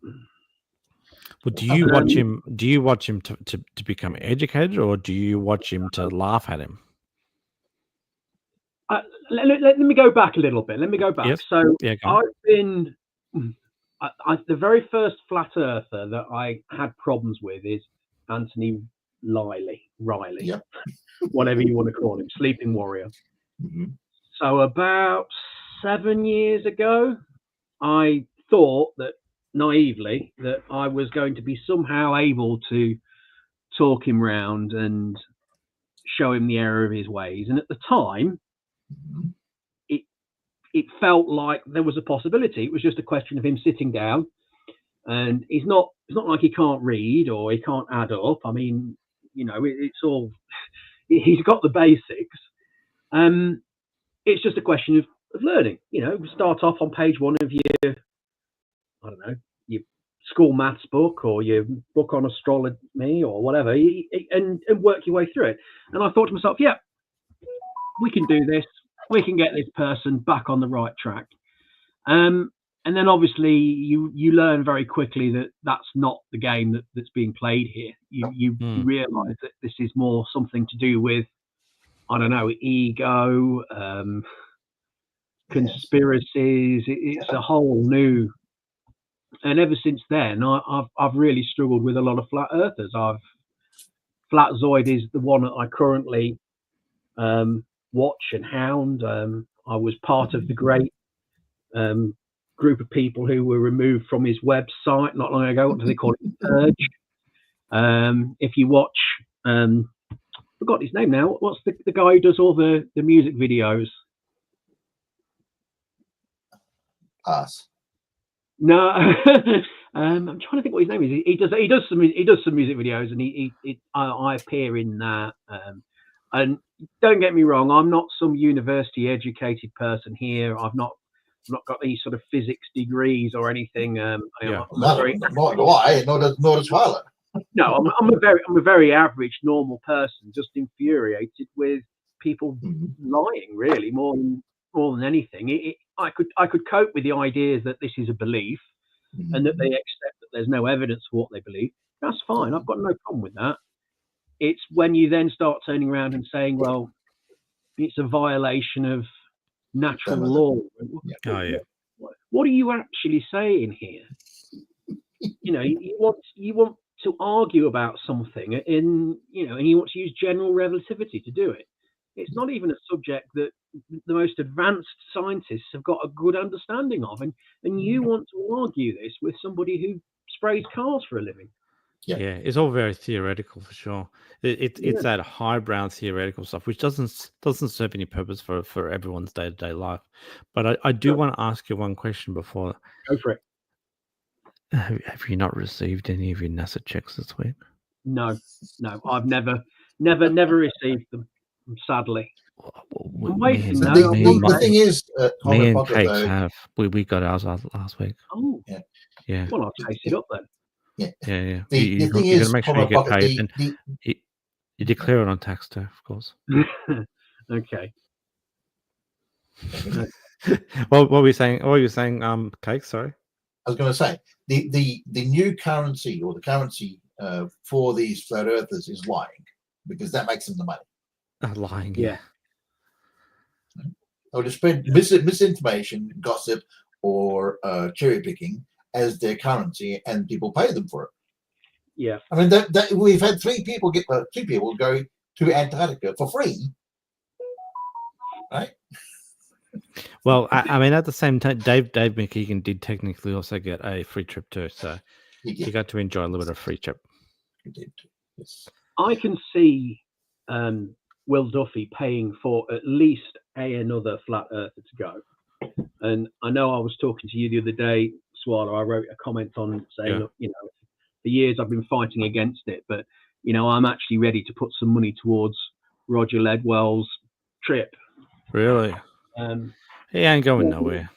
Speaker 1: Well, do you watch him? Do you watch him to become educated, or do you watch him to laugh at him?
Speaker 11: Let me go back a little bit. Let me go back.
Speaker 1: Yes.
Speaker 11: So
Speaker 1: yeah,
Speaker 11: I've been the very first flat earther that I had problems with is Anthony Riley,
Speaker 2: yep.
Speaker 11: Whatever you want to call him, Sleeping Warrior.
Speaker 2: Mm-hmm.
Speaker 11: So about 7 years ago, I thought that naively that I was going to be somehow able to talk him round and show him the error of his ways. And at the time, it felt like there was a possibility. It was just a question of him sitting down, and it's not like he can't read or he can't add up. I mean, you know, it's all, he's got the basics. It's just a question of learning. You know, start off on page 1 of your, I don't know, your school maths book or your book on astronomy or whatever, and work your way through it. And I thought to myself, yeah, we can do this. We can get this person back on the right track. And then obviously you learn very quickly that that's not the game that's being played here. You realize that this is more something to do with, I don't know, ego, conspiracies. It's a whole new. And ever since then, I've really struggled with a lot of flat earthers. Flatzoid is the one that I currently watch and hound. I was part of the great group of people who were removed from his website not long ago. What do they call it? Purge. If you watch, forgot his name now. What's the guy who does all the music videos?
Speaker 2: Us.
Speaker 11: No, I'm trying to think what his name is. He does some music videos, and I appear in that. And don't get me wrong, I'm not some university educated person here. I've not got any sort of physics degrees or anything.
Speaker 2: Nor does Violet.
Speaker 11: No, I'm a very average, normal person, just infuriated with people lying. Really, more than anything. I could cope with the idea that this is a belief and that they accept that there's no evidence for what they believe. That's fine. I've got no problem with that. It's when you then start turning around and saying, well, it's a violation of natural law. What are you actually saying here? You want to argue about something and you want to use general relativity to do it. It's not even a subject that the most advanced scientists have got a good understanding of, and you want to argue this with somebody who sprays cars for a living.
Speaker 1: Yeah, it's all very theoretical for sure. It's that highbrow theoretical stuff, which doesn't serve any purpose for everyone's day-to-day life. But I do want to ask you one question before.
Speaker 11: Go for it.
Speaker 1: Have you not received any of your NASA checks this week?
Speaker 11: No, I've never received them. Sadly.
Speaker 2: The thing is,
Speaker 1: me and Cakes have. We got ours last week.
Speaker 11: Oh,
Speaker 1: yeah.
Speaker 11: Well, I'll chase it up then.
Speaker 1: Yeah.
Speaker 2: The thing
Speaker 1: you're
Speaker 2: is,
Speaker 1: gonna make sure you get paid, and you declare it on tax day, of course.
Speaker 11: Okay.
Speaker 1: What were you saying? What were you saying? Cakes, sorry.
Speaker 2: I was going to say the new currency, or the currency for these flat earthers, is lying, because that makes them the money.
Speaker 1: Lying,
Speaker 11: yeah.
Speaker 2: Or to spread misinformation, gossip, or cherry picking as their currency, and people pay them for it.
Speaker 11: Yeah,
Speaker 2: I mean that we've had three people go to Antarctica for free, right?
Speaker 1: Well, I mean, at the same time, Dave McKeegan did technically also get a free trip too, so he got to enjoy a little bit of free trip.
Speaker 2: He did. Yes.
Speaker 11: I can see Will Duffy paying for at least another flat earther to go. And I know I was talking to you the other day, Swallow. I wrote a comment on saying, look, for years I've been fighting against it, but I'm actually ready to put some money towards Roger Ledwell's trip.
Speaker 1: Really? He ain't going nowhere.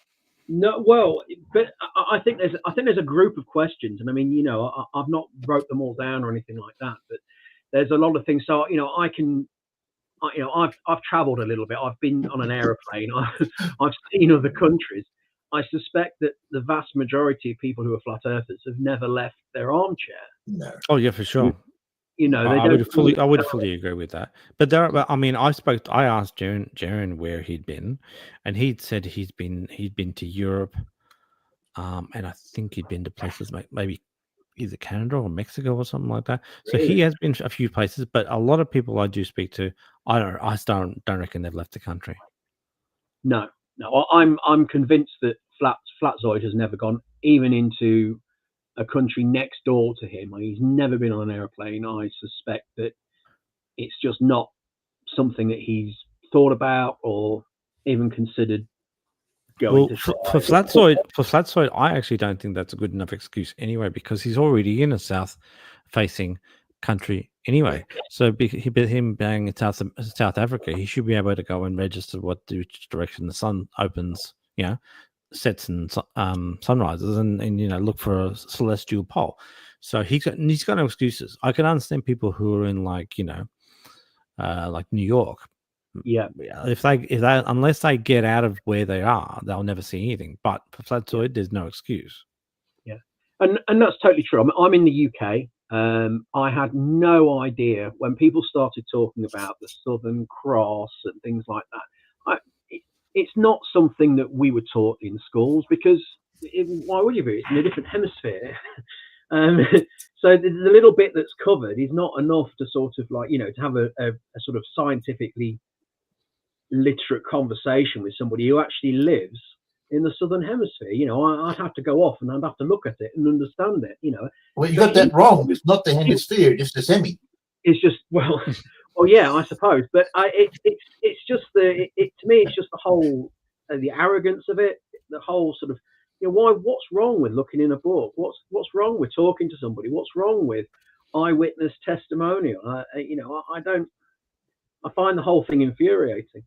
Speaker 11: No, well, but I think there's a group of questions, and I mean, I've not wrote them all down or anything like that, but there's a lot of things. So I've travelled a little bit. I've been on an aeroplane. I've seen other countries. I suspect that the vast majority of people who are flat earthers have never left their armchair.
Speaker 2: No.
Speaker 1: Oh yeah, for sure.
Speaker 11: I
Speaker 1: would fully agree with that. But I mean, I asked Jaron where he'd been, and he'd said he'd been to Europe, and I think he'd been to places like maybe either Canada or Mexico or something like that. So he has been to a few places, but a lot of people I do speak to, I don't reckon they've left the country.
Speaker 11: No, I'm convinced that Flatzoid has never gone even into a country next door to him. He's never been on an airplane. I suspect that it's just not something that he's thought about or even considered going to.
Speaker 1: For Flatzoid, I actually don't think that's a good enough excuse anyway, because he's already in a south-facing country anyway. So him being in South Africa, he should be able to go and register which direction the sun opens, sets and sunrises, and look for a celestial pole. So he's got no excuses. I can understand people who are in like New York.
Speaker 11: Yeah.
Speaker 1: If they unless they get out of where they are, they'll never see anything. But for Flatzoid, there's no excuse.
Speaker 11: Yeah, and that's totally true. I'm in the UK. I had no idea when people started talking about the Southern Cross and things like that. It's not something that we were taught in schools, because why would you be? It's in a different hemisphere. So the little bit that's covered is not enough to sort of to have a sort of scientifically literate conversation with somebody who actually lives in the Southern Hemisphere. I'd have to go off and I'd have to look at it and understand it.
Speaker 2: Well, you got that wrong. It's not the hemisphere, just the semi.
Speaker 11: It's just well, yeah, I suppose, but it's just to me, it's just the whole the arrogance of it, the whole sort of You know, why? What's wrong with looking in a book? What's wrong with talking to somebody? What's wrong with eyewitness testimonial? I don't. I find the whole thing infuriating.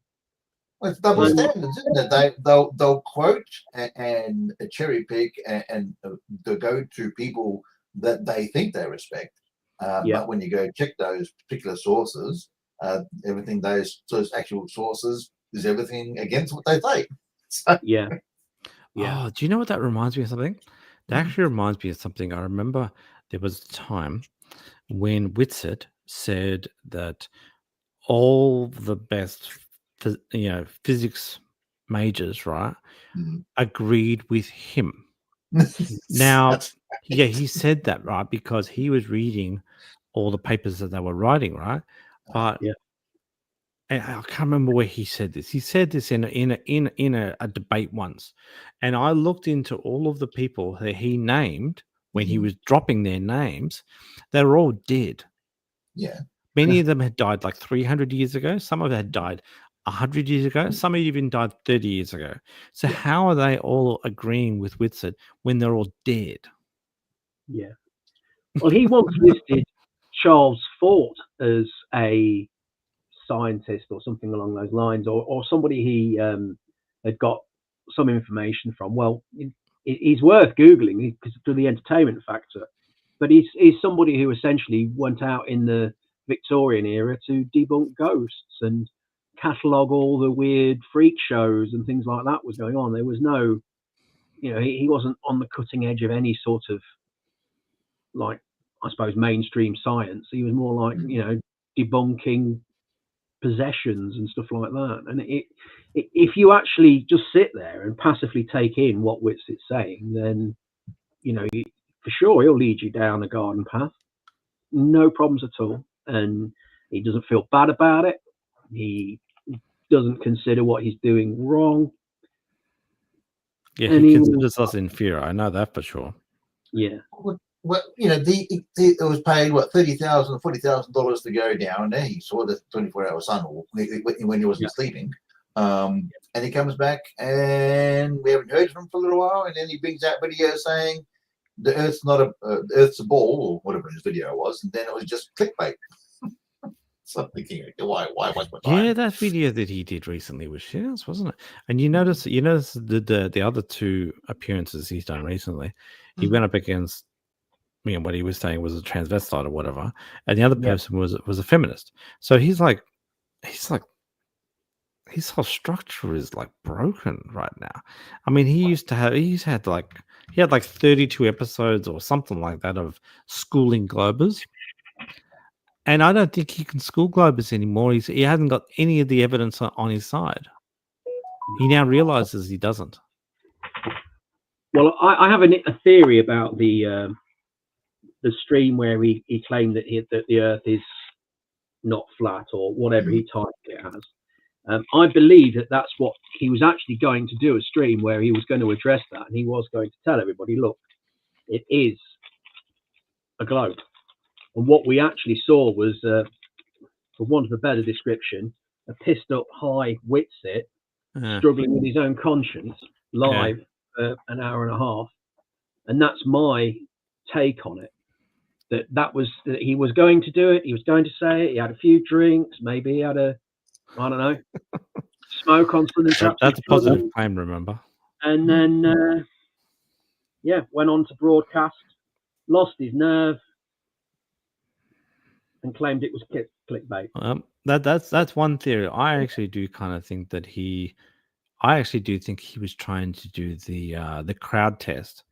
Speaker 2: Well, it's double standards, isn't it? They'll quote and cherry pick and they'll go to people that they think they respect. But when you go check those particular sources, everything those actual sources is everything against what they say. So,
Speaker 11: yeah.
Speaker 1: Oh, do you know what that reminds me of something? That actually reminds me of something. I remember there was a time when Whitsitt said that all the best, physics majors, right, agreed with him. Now, yeah, he said that, right, because he was reading all the papers that they were writing, right? But and I can't remember where he said this. He said this in a debate once, and I looked into all of the people that he named when he was dropping their names. They were all dead.
Speaker 2: Yeah.
Speaker 1: Many of them had died like 300 years ago. Some of them had died 100 years ago. Some had even died 30 years ago. So how are they all agreeing with Whitsitt when they're all dead?
Speaker 11: Yeah. Well, he once listed Charles Fort as a scientist or something along those lines, or somebody he had got some information from. Well, he's worth Googling because of the entertainment factor. But he's somebody who essentially went out in the Victorian era to debunk ghosts and catalogue all the weird freak shows and things like that was going on. There was no, he wasn't on the cutting edge of any sort of, like, I suppose, mainstream science. He was more like, debunking possessions and stuff like that. And if you actually just sit there and passively take in what Whitsitt's saying, then, for sure he'll lead you down a garden path. No problems at all. And he doesn't feel bad about it. He doesn't consider what he's doing wrong.
Speaker 1: Yeah, he considers us inferior. I know that for sure.
Speaker 2: Yeah. Well, it was paid $30,000 or $40,000 to go down there. He saw the 24-hour sun when he wasn't sleeping. And he comes back, and we haven't heard from him for a little while. And then he brings out video saying the Earth's not the Earth's a ball, or whatever his video was. And then it was just clickbait. So I'm thinking, why waste my time?
Speaker 1: Yeah, that video that he did recently was shit, wasn't it? And you notice the other two appearances he's done recently. He went up against what he was saying was a transvestite or whatever, and the other person was a feminist. So he's like his whole structure is like broken right now. I mean, he had like 32 episodes or something like that of schooling Globers. And I don't think he can school Globers anymore. He hasn't got any of the evidence on his side. He now realizes he doesn't.
Speaker 11: Well, I have a theory about the stream where he claimed that the Earth is not flat or whatever he typed it as. I believe that's what he was actually going to do, a stream where he was going to address that, and he was going to tell everybody, look, it is a globe. And what we actually saw was, for want of a better description, a pissed up high Whitsitt struggling with his own conscience live for an hour and a half. And that's my take on it. That he was going to do it. He was going to say it. He had a few drinks. Maybe he had I don't know, smoke on Southern Chaps.
Speaker 1: That's a positive claim, remember.
Speaker 11: And then, went on to broadcast, lost his nerve, and claimed it was clickbait.
Speaker 1: That's one theory. I actually do kind of think that I actually do think he was trying to do the crowd test,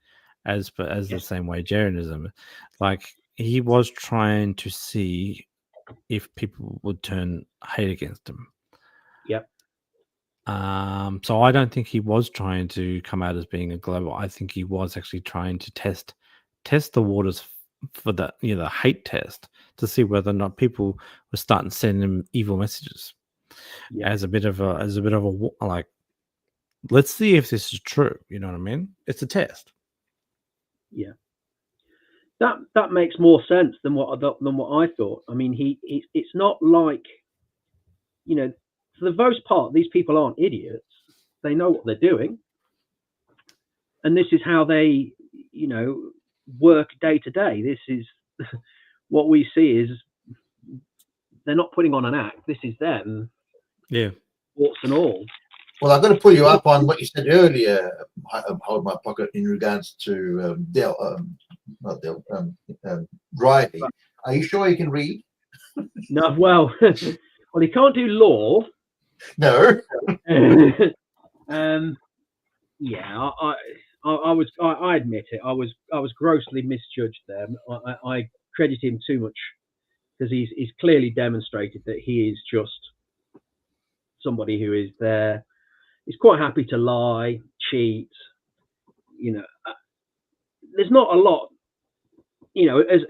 Speaker 1: as the same way Jainism, like he was trying to see if people would turn hate against him.
Speaker 11: Yep.
Speaker 1: So I don't think he was trying to come out as being a global. I think he was actually trying to test the waters for the the hate test to see whether or not people were starting to send him evil messages as a bit of a like, let's see if this is true. You know what I mean? It's a test.
Speaker 11: Yeah. That makes more sense than what I thought. I mean, it's not like, for the most part, these people aren't idiots. They know what they're doing, and this is how they, you know, work day to day. This is what we see is they're not putting on an act. This is them.
Speaker 1: Yeah.
Speaker 11: Warts and all.
Speaker 2: Well, I've got to pull you up on what you said earlier, Hold My Pocket, in regards to Riley. Are you sure you can read?
Speaker 11: No, well, well, he can't do law.
Speaker 2: No.
Speaker 11: Yeah, I admit it. I was grossly misjudged there. I credit him too much because he's clearly demonstrated that he is just somebody who is there. He's quite happy to lie, cheat. You know, there's not a lot. You know, as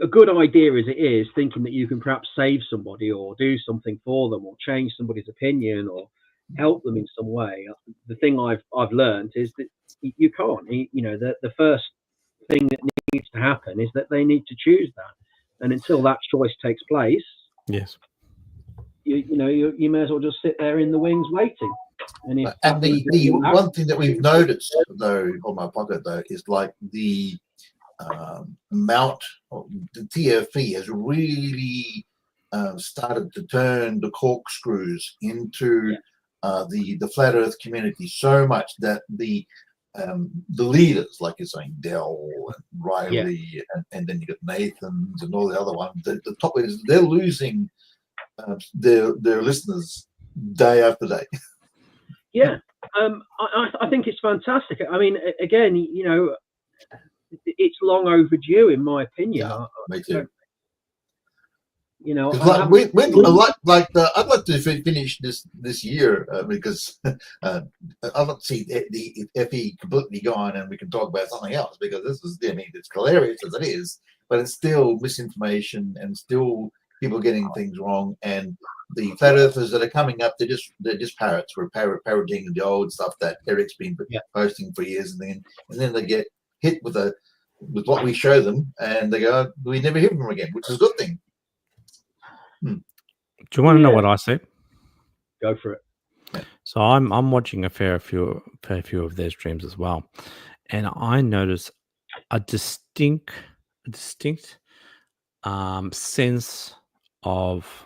Speaker 11: a good idea as it is, thinking that you can perhaps save somebody or do something for them or change somebody's opinion or help them in some way. The thing I've learned is that you can't. You know, the first thing that needs to happen is that they need to choose that, and until that choice takes place,
Speaker 1: yes,
Speaker 11: you may as well just sit there in the wings waiting. And
Speaker 2: the one thing that we've noticed, though, on My Pocket, though, is like the amount of the TFE has really started to turn the corkscrews into the flat Earth community so much that the leaders, like you're saying, Dell and Riley, and then you got Nathan's and all the other ones, the top leaders, they're losing their listeners day after day.
Speaker 11: Yeah, I think it's fantastic. I mean, again, you know, it's long overdue, in my opinion.
Speaker 2: Yeah, me too.
Speaker 11: You know,
Speaker 2: I'd like to finish this year because I'd like to see the FE completely gone, and we can talk about something else, because this is, I mean, it's hilarious as it is, but it's still misinformation and still people getting things wrong. And the flat earthers that are coming up, they're just parrots. We're parroting the old stuff that Eric's been posting for years, and then they get hit with what we show them, and they go, we never hear from them again, which is a good thing.
Speaker 1: Do you want to know what I see?
Speaker 11: Go for it.
Speaker 1: So I'm watching a fair few of their streams as well, and I notice a distinct sense of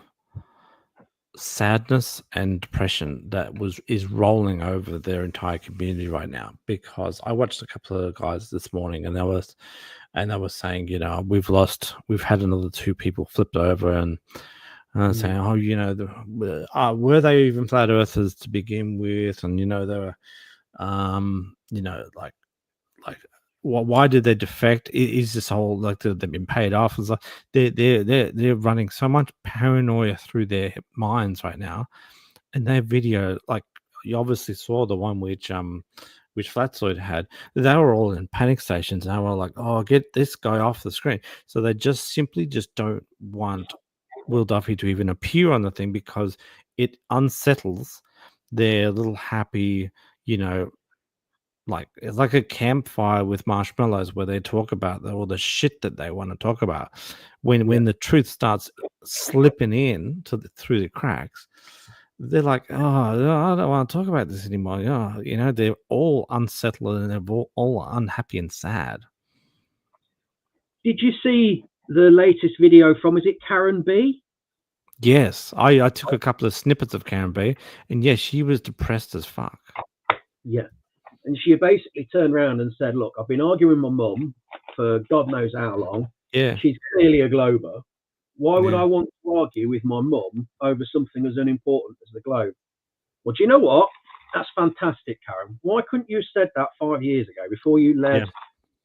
Speaker 1: sadness and depression that is rolling over their entire community right now. Because I watched a couple of guys this morning, and they were saying, you know, we've had another 2 people flipped over, and saying, oh, you know, were they even flat earthers to begin with? And, you know, they were, you know, like, why did they defect? Is this whole, like, they've been paid off? It's like they're running so much paranoia through their minds right now, and their video, like, you obviously saw the one which Flatzoid had. They were all in panic stations, and they were like, oh, get this guy off the screen. So they simply don't want Will Duffy to even appear on the thing, because it unsettles their little happy, you know, like, it's like a campfire with marshmallows where they talk about all the shit that they want to talk about. When the truth starts slipping in through the cracks, they're like, oh, I don't want to talk about this anymore. Oh, you know, they're all unsettled, and they're all unhappy and sad.
Speaker 11: Did you see the latest video from, is it Karen B?
Speaker 1: Yes, I took a couple of snippets of Karen B, and yes, she was depressed as fuck.
Speaker 11: Yeah. And she basically turned around and said, look, I've been arguing with my mum for God knows how long.
Speaker 1: Yeah.
Speaker 11: She's clearly a glober. Why would I want to argue with my mum over something as unimportant as the globe? Well, do you know what? That's fantastic, Karen. Why couldn't you have said that 5 years ago, before you led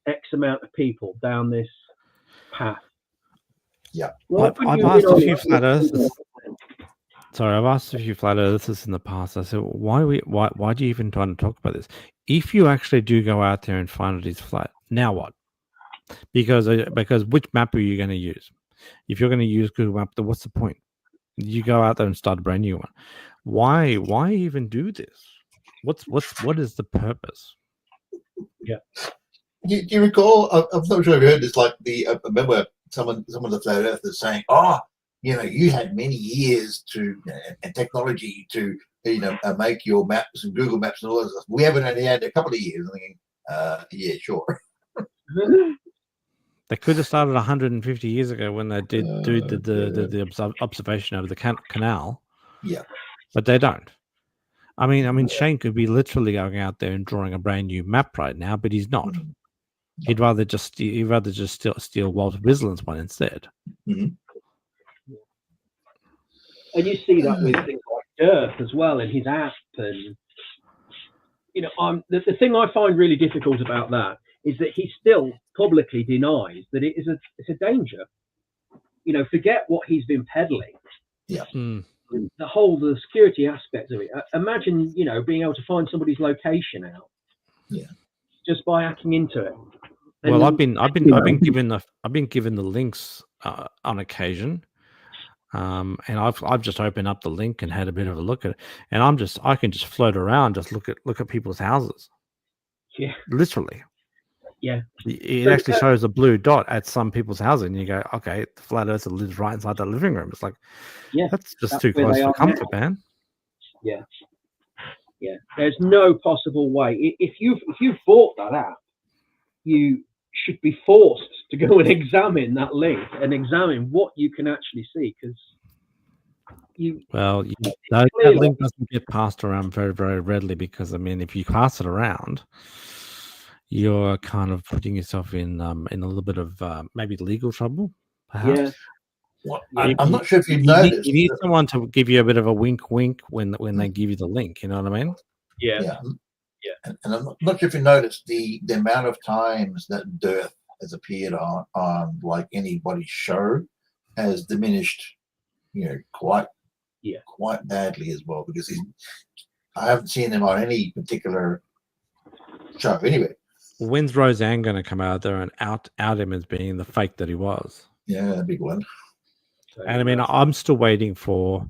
Speaker 11: X amount of people down this path?
Speaker 2: Yeah.
Speaker 1: I've asked a few flat earthers. Sorry, I've asked a few flat earthers in the past. I said, why do you even try to talk about this? If you actually do go out there and find it is flat, now what? Because which map are you going to use? If you're going to use Google Map, then what's the point? You go out there and start a brand new one. Why even do this? What is the purpose?
Speaker 11: Yeah.
Speaker 2: Do you recall? I'm not sure if you heard this. Like I remember some of the flat earthers saying, "Oh, you know, you had many years and technology to make your maps and Google Maps and all that stuff. We haven't only had a couple of years." I'm thinking, Yeah, sure.
Speaker 1: They could have started 150 years ago when they did do the observation over the canal.
Speaker 2: Yeah,
Speaker 1: but they don't. I mean, Shane could be literally going out there and drawing a brand new map right now, but he's not.
Speaker 2: Mm-hmm.
Speaker 1: He'd rather just steal Walter Brislin's one instead.
Speaker 2: Mm-hmm.
Speaker 11: And you see that with things like Earth as well, and his app, and the thing I find really difficult about that is that he still publicly denies that it's a danger. Forget what he's been peddling.
Speaker 2: Yeah.
Speaker 11: The security aspect of it. Imagine, being able to find somebody's location out.
Speaker 2: Yeah.
Speaker 11: Just by hacking into it.
Speaker 1: And well, I've been given the links on occasion. And I've just opened up the link and had a bit of a look at it, and I can just float around, just look at people's houses.
Speaker 11: Yeah.
Speaker 1: Literally.
Speaker 11: Yeah.
Speaker 1: It actually shows a blue dot at some people's houses, and you go, okay, the flat earther lives right inside the living room. It's like, that's too close for comfort, man.
Speaker 11: Yeah. Yeah. There's no possible way. If you've bought that app, you should be forced to go and examine that link and examine what you can actually see, because
Speaker 1: that link doesn't get passed around very, very readily, because if you pass it around, you're kind of putting yourself in a little bit of maybe legal trouble, perhaps.
Speaker 11: Yeah.
Speaker 2: Well, I'm not sure if you've noticed.
Speaker 1: You need someone to give you a bit of a wink when they give you the link. You know what I mean?
Speaker 11: Yeah.
Speaker 2: And I'm not sure if you noticed the amount of times that Dearth has appeared on like anybody's show has diminished, quite badly as well, because I haven't seen him on any particular show anyway.
Speaker 1: When's Roseanne going to come out there and out him as being the fake that he was?
Speaker 2: Yeah, a big one.
Speaker 1: And I'm still waiting for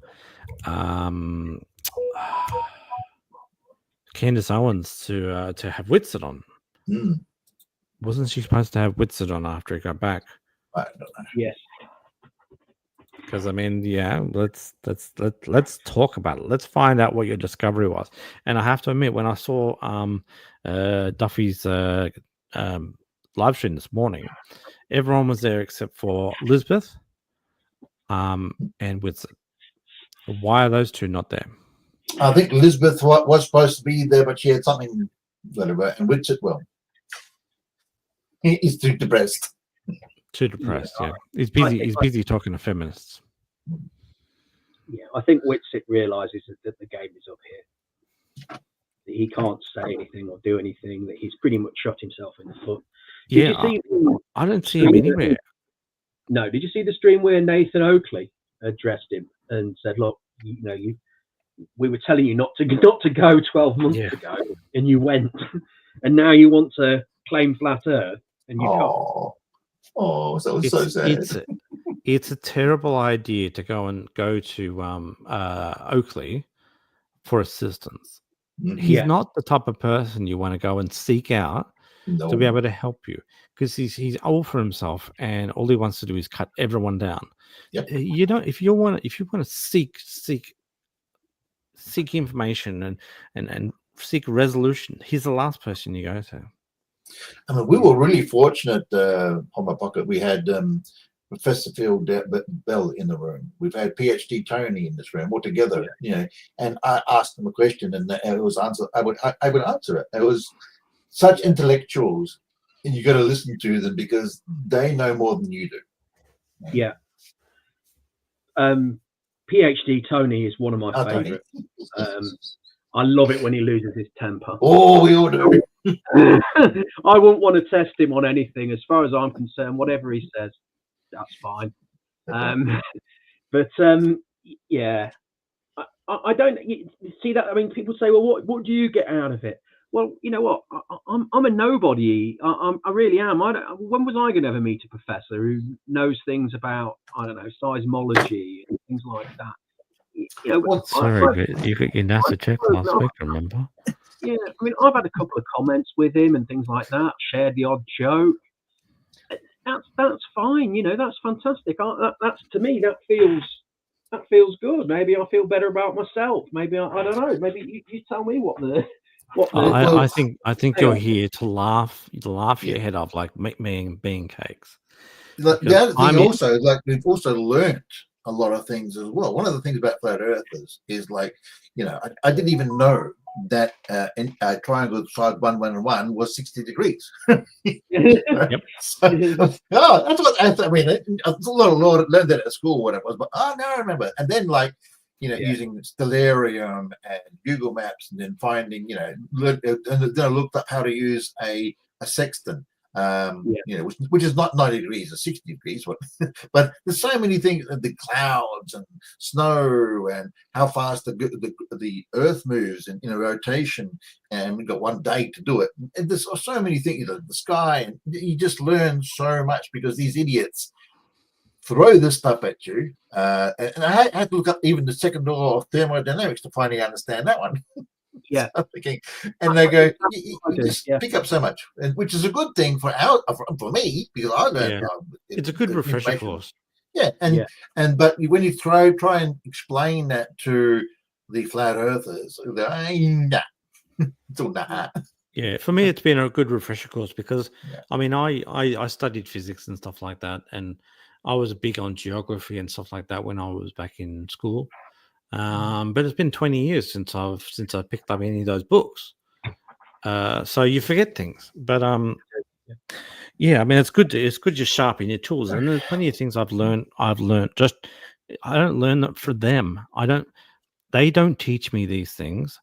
Speaker 1: Candace Owens to have Whitsitt on.
Speaker 2: Mm.
Speaker 1: Wasn't she supposed to have Whitsitt on after he got back?
Speaker 2: I don't know.
Speaker 11: Yes.
Speaker 1: Because let's talk about it. Let's find out what your discovery was. And I have to admit, when I saw Duffy's live stream this morning, everyone was there except for Lisbeth and Whitsitt. Why are those two not there?
Speaker 2: I think Lisbeth was supposed to be there, but she had something, whatever. And Whitsitt, well, he's too depressed.
Speaker 1: Too depressed, yeah. He's busy. He's busy talking to feminists.
Speaker 11: Yeah, I think Whitsitt realizes that the game is up here. That he can't say anything or do anything. That he's pretty much shot himself in the foot.
Speaker 1: I don't see him anywhere.
Speaker 11: No, did you see the stream where Nathan Oakley addressed him and said, "Look, we were telling you not to go 12 months ago, and you went, and now you want to claim flat Earth, and you can't."
Speaker 2: Oh, that was so sad.
Speaker 1: It's a terrible idea to go to Oakley for assistance.
Speaker 2: Mm-hmm.
Speaker 1: He's not the type of person you want to go and seek out to be able to help you, because he's all for himself, and all he wants to do is cut everyone down.
Speaker 2: Yep.
Speaker 1: If you want to seek information and seek resolution, he's the last person you go to.
Speaker 2: I mean, we were really fortunate on my pocket. We had Professor Phil Bell in the room. We've had PhD Tony in this room all together, and I asked them a question, and it was answered. I would answer it. It was such intellectuals, and you got to listen to them because they know more than you do.
Speaker 11: Yeah. PhD Tony is one of my favorites. I love it when he loses his temper.
Speaker 2: Oh, we all do.
Speaker 11: I wouldn't want to test him on anything. As far as I'm concerned, whatever he says, that's fine. Yeah, I don't see that. I mean, people say, well, what do you get out of it? Well, you know what? I'm a nobody. I really am. When was I going to ever meet a professor who knows things about, I don't know, seismology and things like that?
Speaker 1: Sorry, but you got your NASA check last week, remember?
Speaker 11: Yeah, I mean, I've had a couple of comments with him and things like that. Shared the odd joke. That's fine. That's fantastic. That's to me, that feels good. Maybe I feel better about myself. Maybe I don't know. Maybe you tell me what the
Speaker 1: I think
Speaker 7: hang
Speaker 1: you're
Speaker 7: on.
Speaker 1: here to laugh your head off, like me and bean cakes.
Speaker 2: The other thing also is, like, we've also learnt a lot of things as well. One of the things about flat earthers is, like, you know, I didn't even know that triangle size 1, 1, and 1 was 60 degrees.
Speaker 1: Yep.
Speaker 2: So, oh, that's what I mean. A lot of learned that at school, what it was, but now I remember. And then, like, you know, using Stellarium and Google Maps, and then finding, you know, and then I looked up how to use a sextant. You know, which is not 90 degrees or 60 degrees, but there's so many things, the clouds and snow and how fast the earth moves in a rotation, and we've got one day to do it. And there's so many things, you know, the sky, and you just learn so much because these idiots throw this stuff at you. And I had to look up even the second law of thermodynamics to finally understand that one.
Speaker 11: Yeah.
Speaker 2: And they go, you just pick up so much, which is a good thing for for me, because I learned.
Speaker 1: It's a good refresher course.
Speaker 2: Yeah, but when you try and explain that to the flat earthers, nah. It's all nah.
Speaker 1: Yeah, for me, it's been a good refresher course because, I mean, I studied physics and stuff like that, and I was big on geography and stuff like that when I was back in school. But it's been 20 years since I picked up any of those books. So you forget things. But yeah, I mean, it's good to sharpen your tools, and there's plenty of things I've learned. Just I don't learn that for them. They don't teach me these things.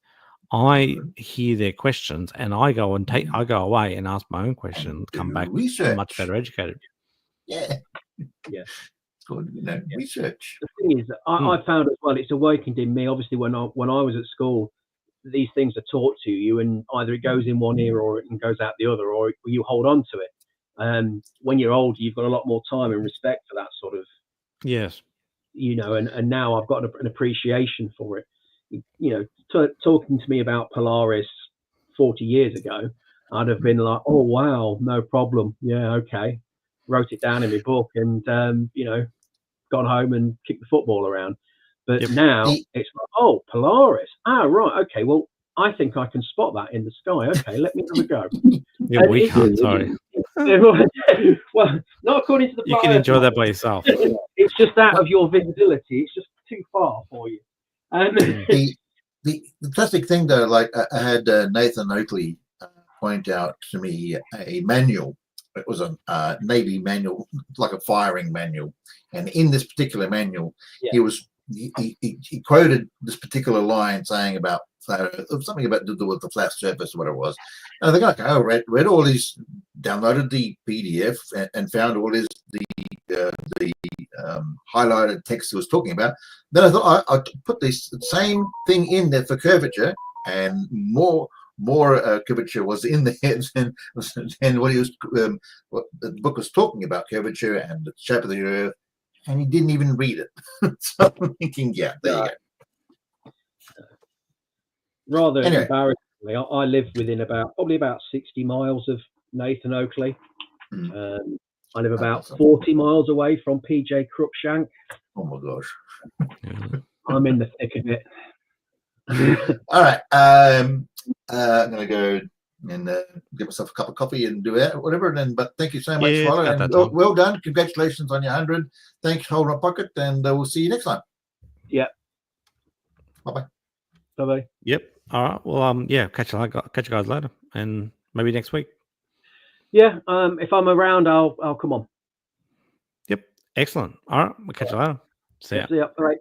Speaker 1: I hear their questions, and I go away and ask my own questions, come back much better educated.
Speaker 2: Yeah.
Speaker 11: Yeah.
Speaker 2: Good, you know, research.
Speaker 11: The thing is, I found as well, it's awakened in me. Obviously, when I was at school, these things are taught to you, and either it goes in one ear or it goes out the other, or you hold on to it. When you're older, you've got a lot more time and respect for that sort of.
Speaker 1: Yes.
Speaker 11: You know, and now I've got an appreciation for it. You know, talking to me about Polaris 40 years ago, I'd have been like, oh wow, no problem. Yeah, okay. Wrote it down in my book, and you know, gone home and kicked the football around. But now it's like, oh, Polaris. Right, okay. Well, I think I can spot that in the sky. Okay, let me have a go.
Speaker 1: Yeah, we can't. Sorry.
Speaker 11: Well, not according to the.
Speaker 1: You can enjoy that by yourself.
Speaker 11: It's just out of your visibility. It's just too far for you.
Speaker 2: The classic thing, though, like I had Nathan Oakley point out to me a manual. It was a Navy manual, like a firing manual, and in this particular manual, he quoted this particular line saying about something about to do with the flat surface, or what it was. And I think, okay, I read all these, downloaded the PDF, and found all the highlighted text he was talking about. Then I thought I put this same thing in there for curvature, and more curvature was in there than what he was what the book was talking about, curvature and the shape of the earth, and he didn't even read it. So I'm thinking, yeah, there you go.
Speaker 11: Rather embarrassingly, I live within probably about 60 miles of Nathan Oakley. I live about 40 miles away from PJ Cruikshank.
Speaker 2: Oh my gosh.
Speaker 11: I'm in the thick of it.
Speaker 2: All right. I'm going to go and get myself a cup of coffee and do that, whatever. But thank you so much, Swallow. And well done. Congratulations on your 100. Thanks, Hold My Pocket, and we'll see you next time.
Speaker 11: Yeah.
Speaker 2: Bye-bye.
Speaker 11: Bye-bye.
Speaker 1: Yep. All right. Well, yeah, catch you guys later, and maybe next week.
Speaker 11: Yeah. If I'm around, I'll come on.
Speaker 1: Yep. Excellent. All right. We'll catch you later. See ya.
Speaker 11: See ya. All right.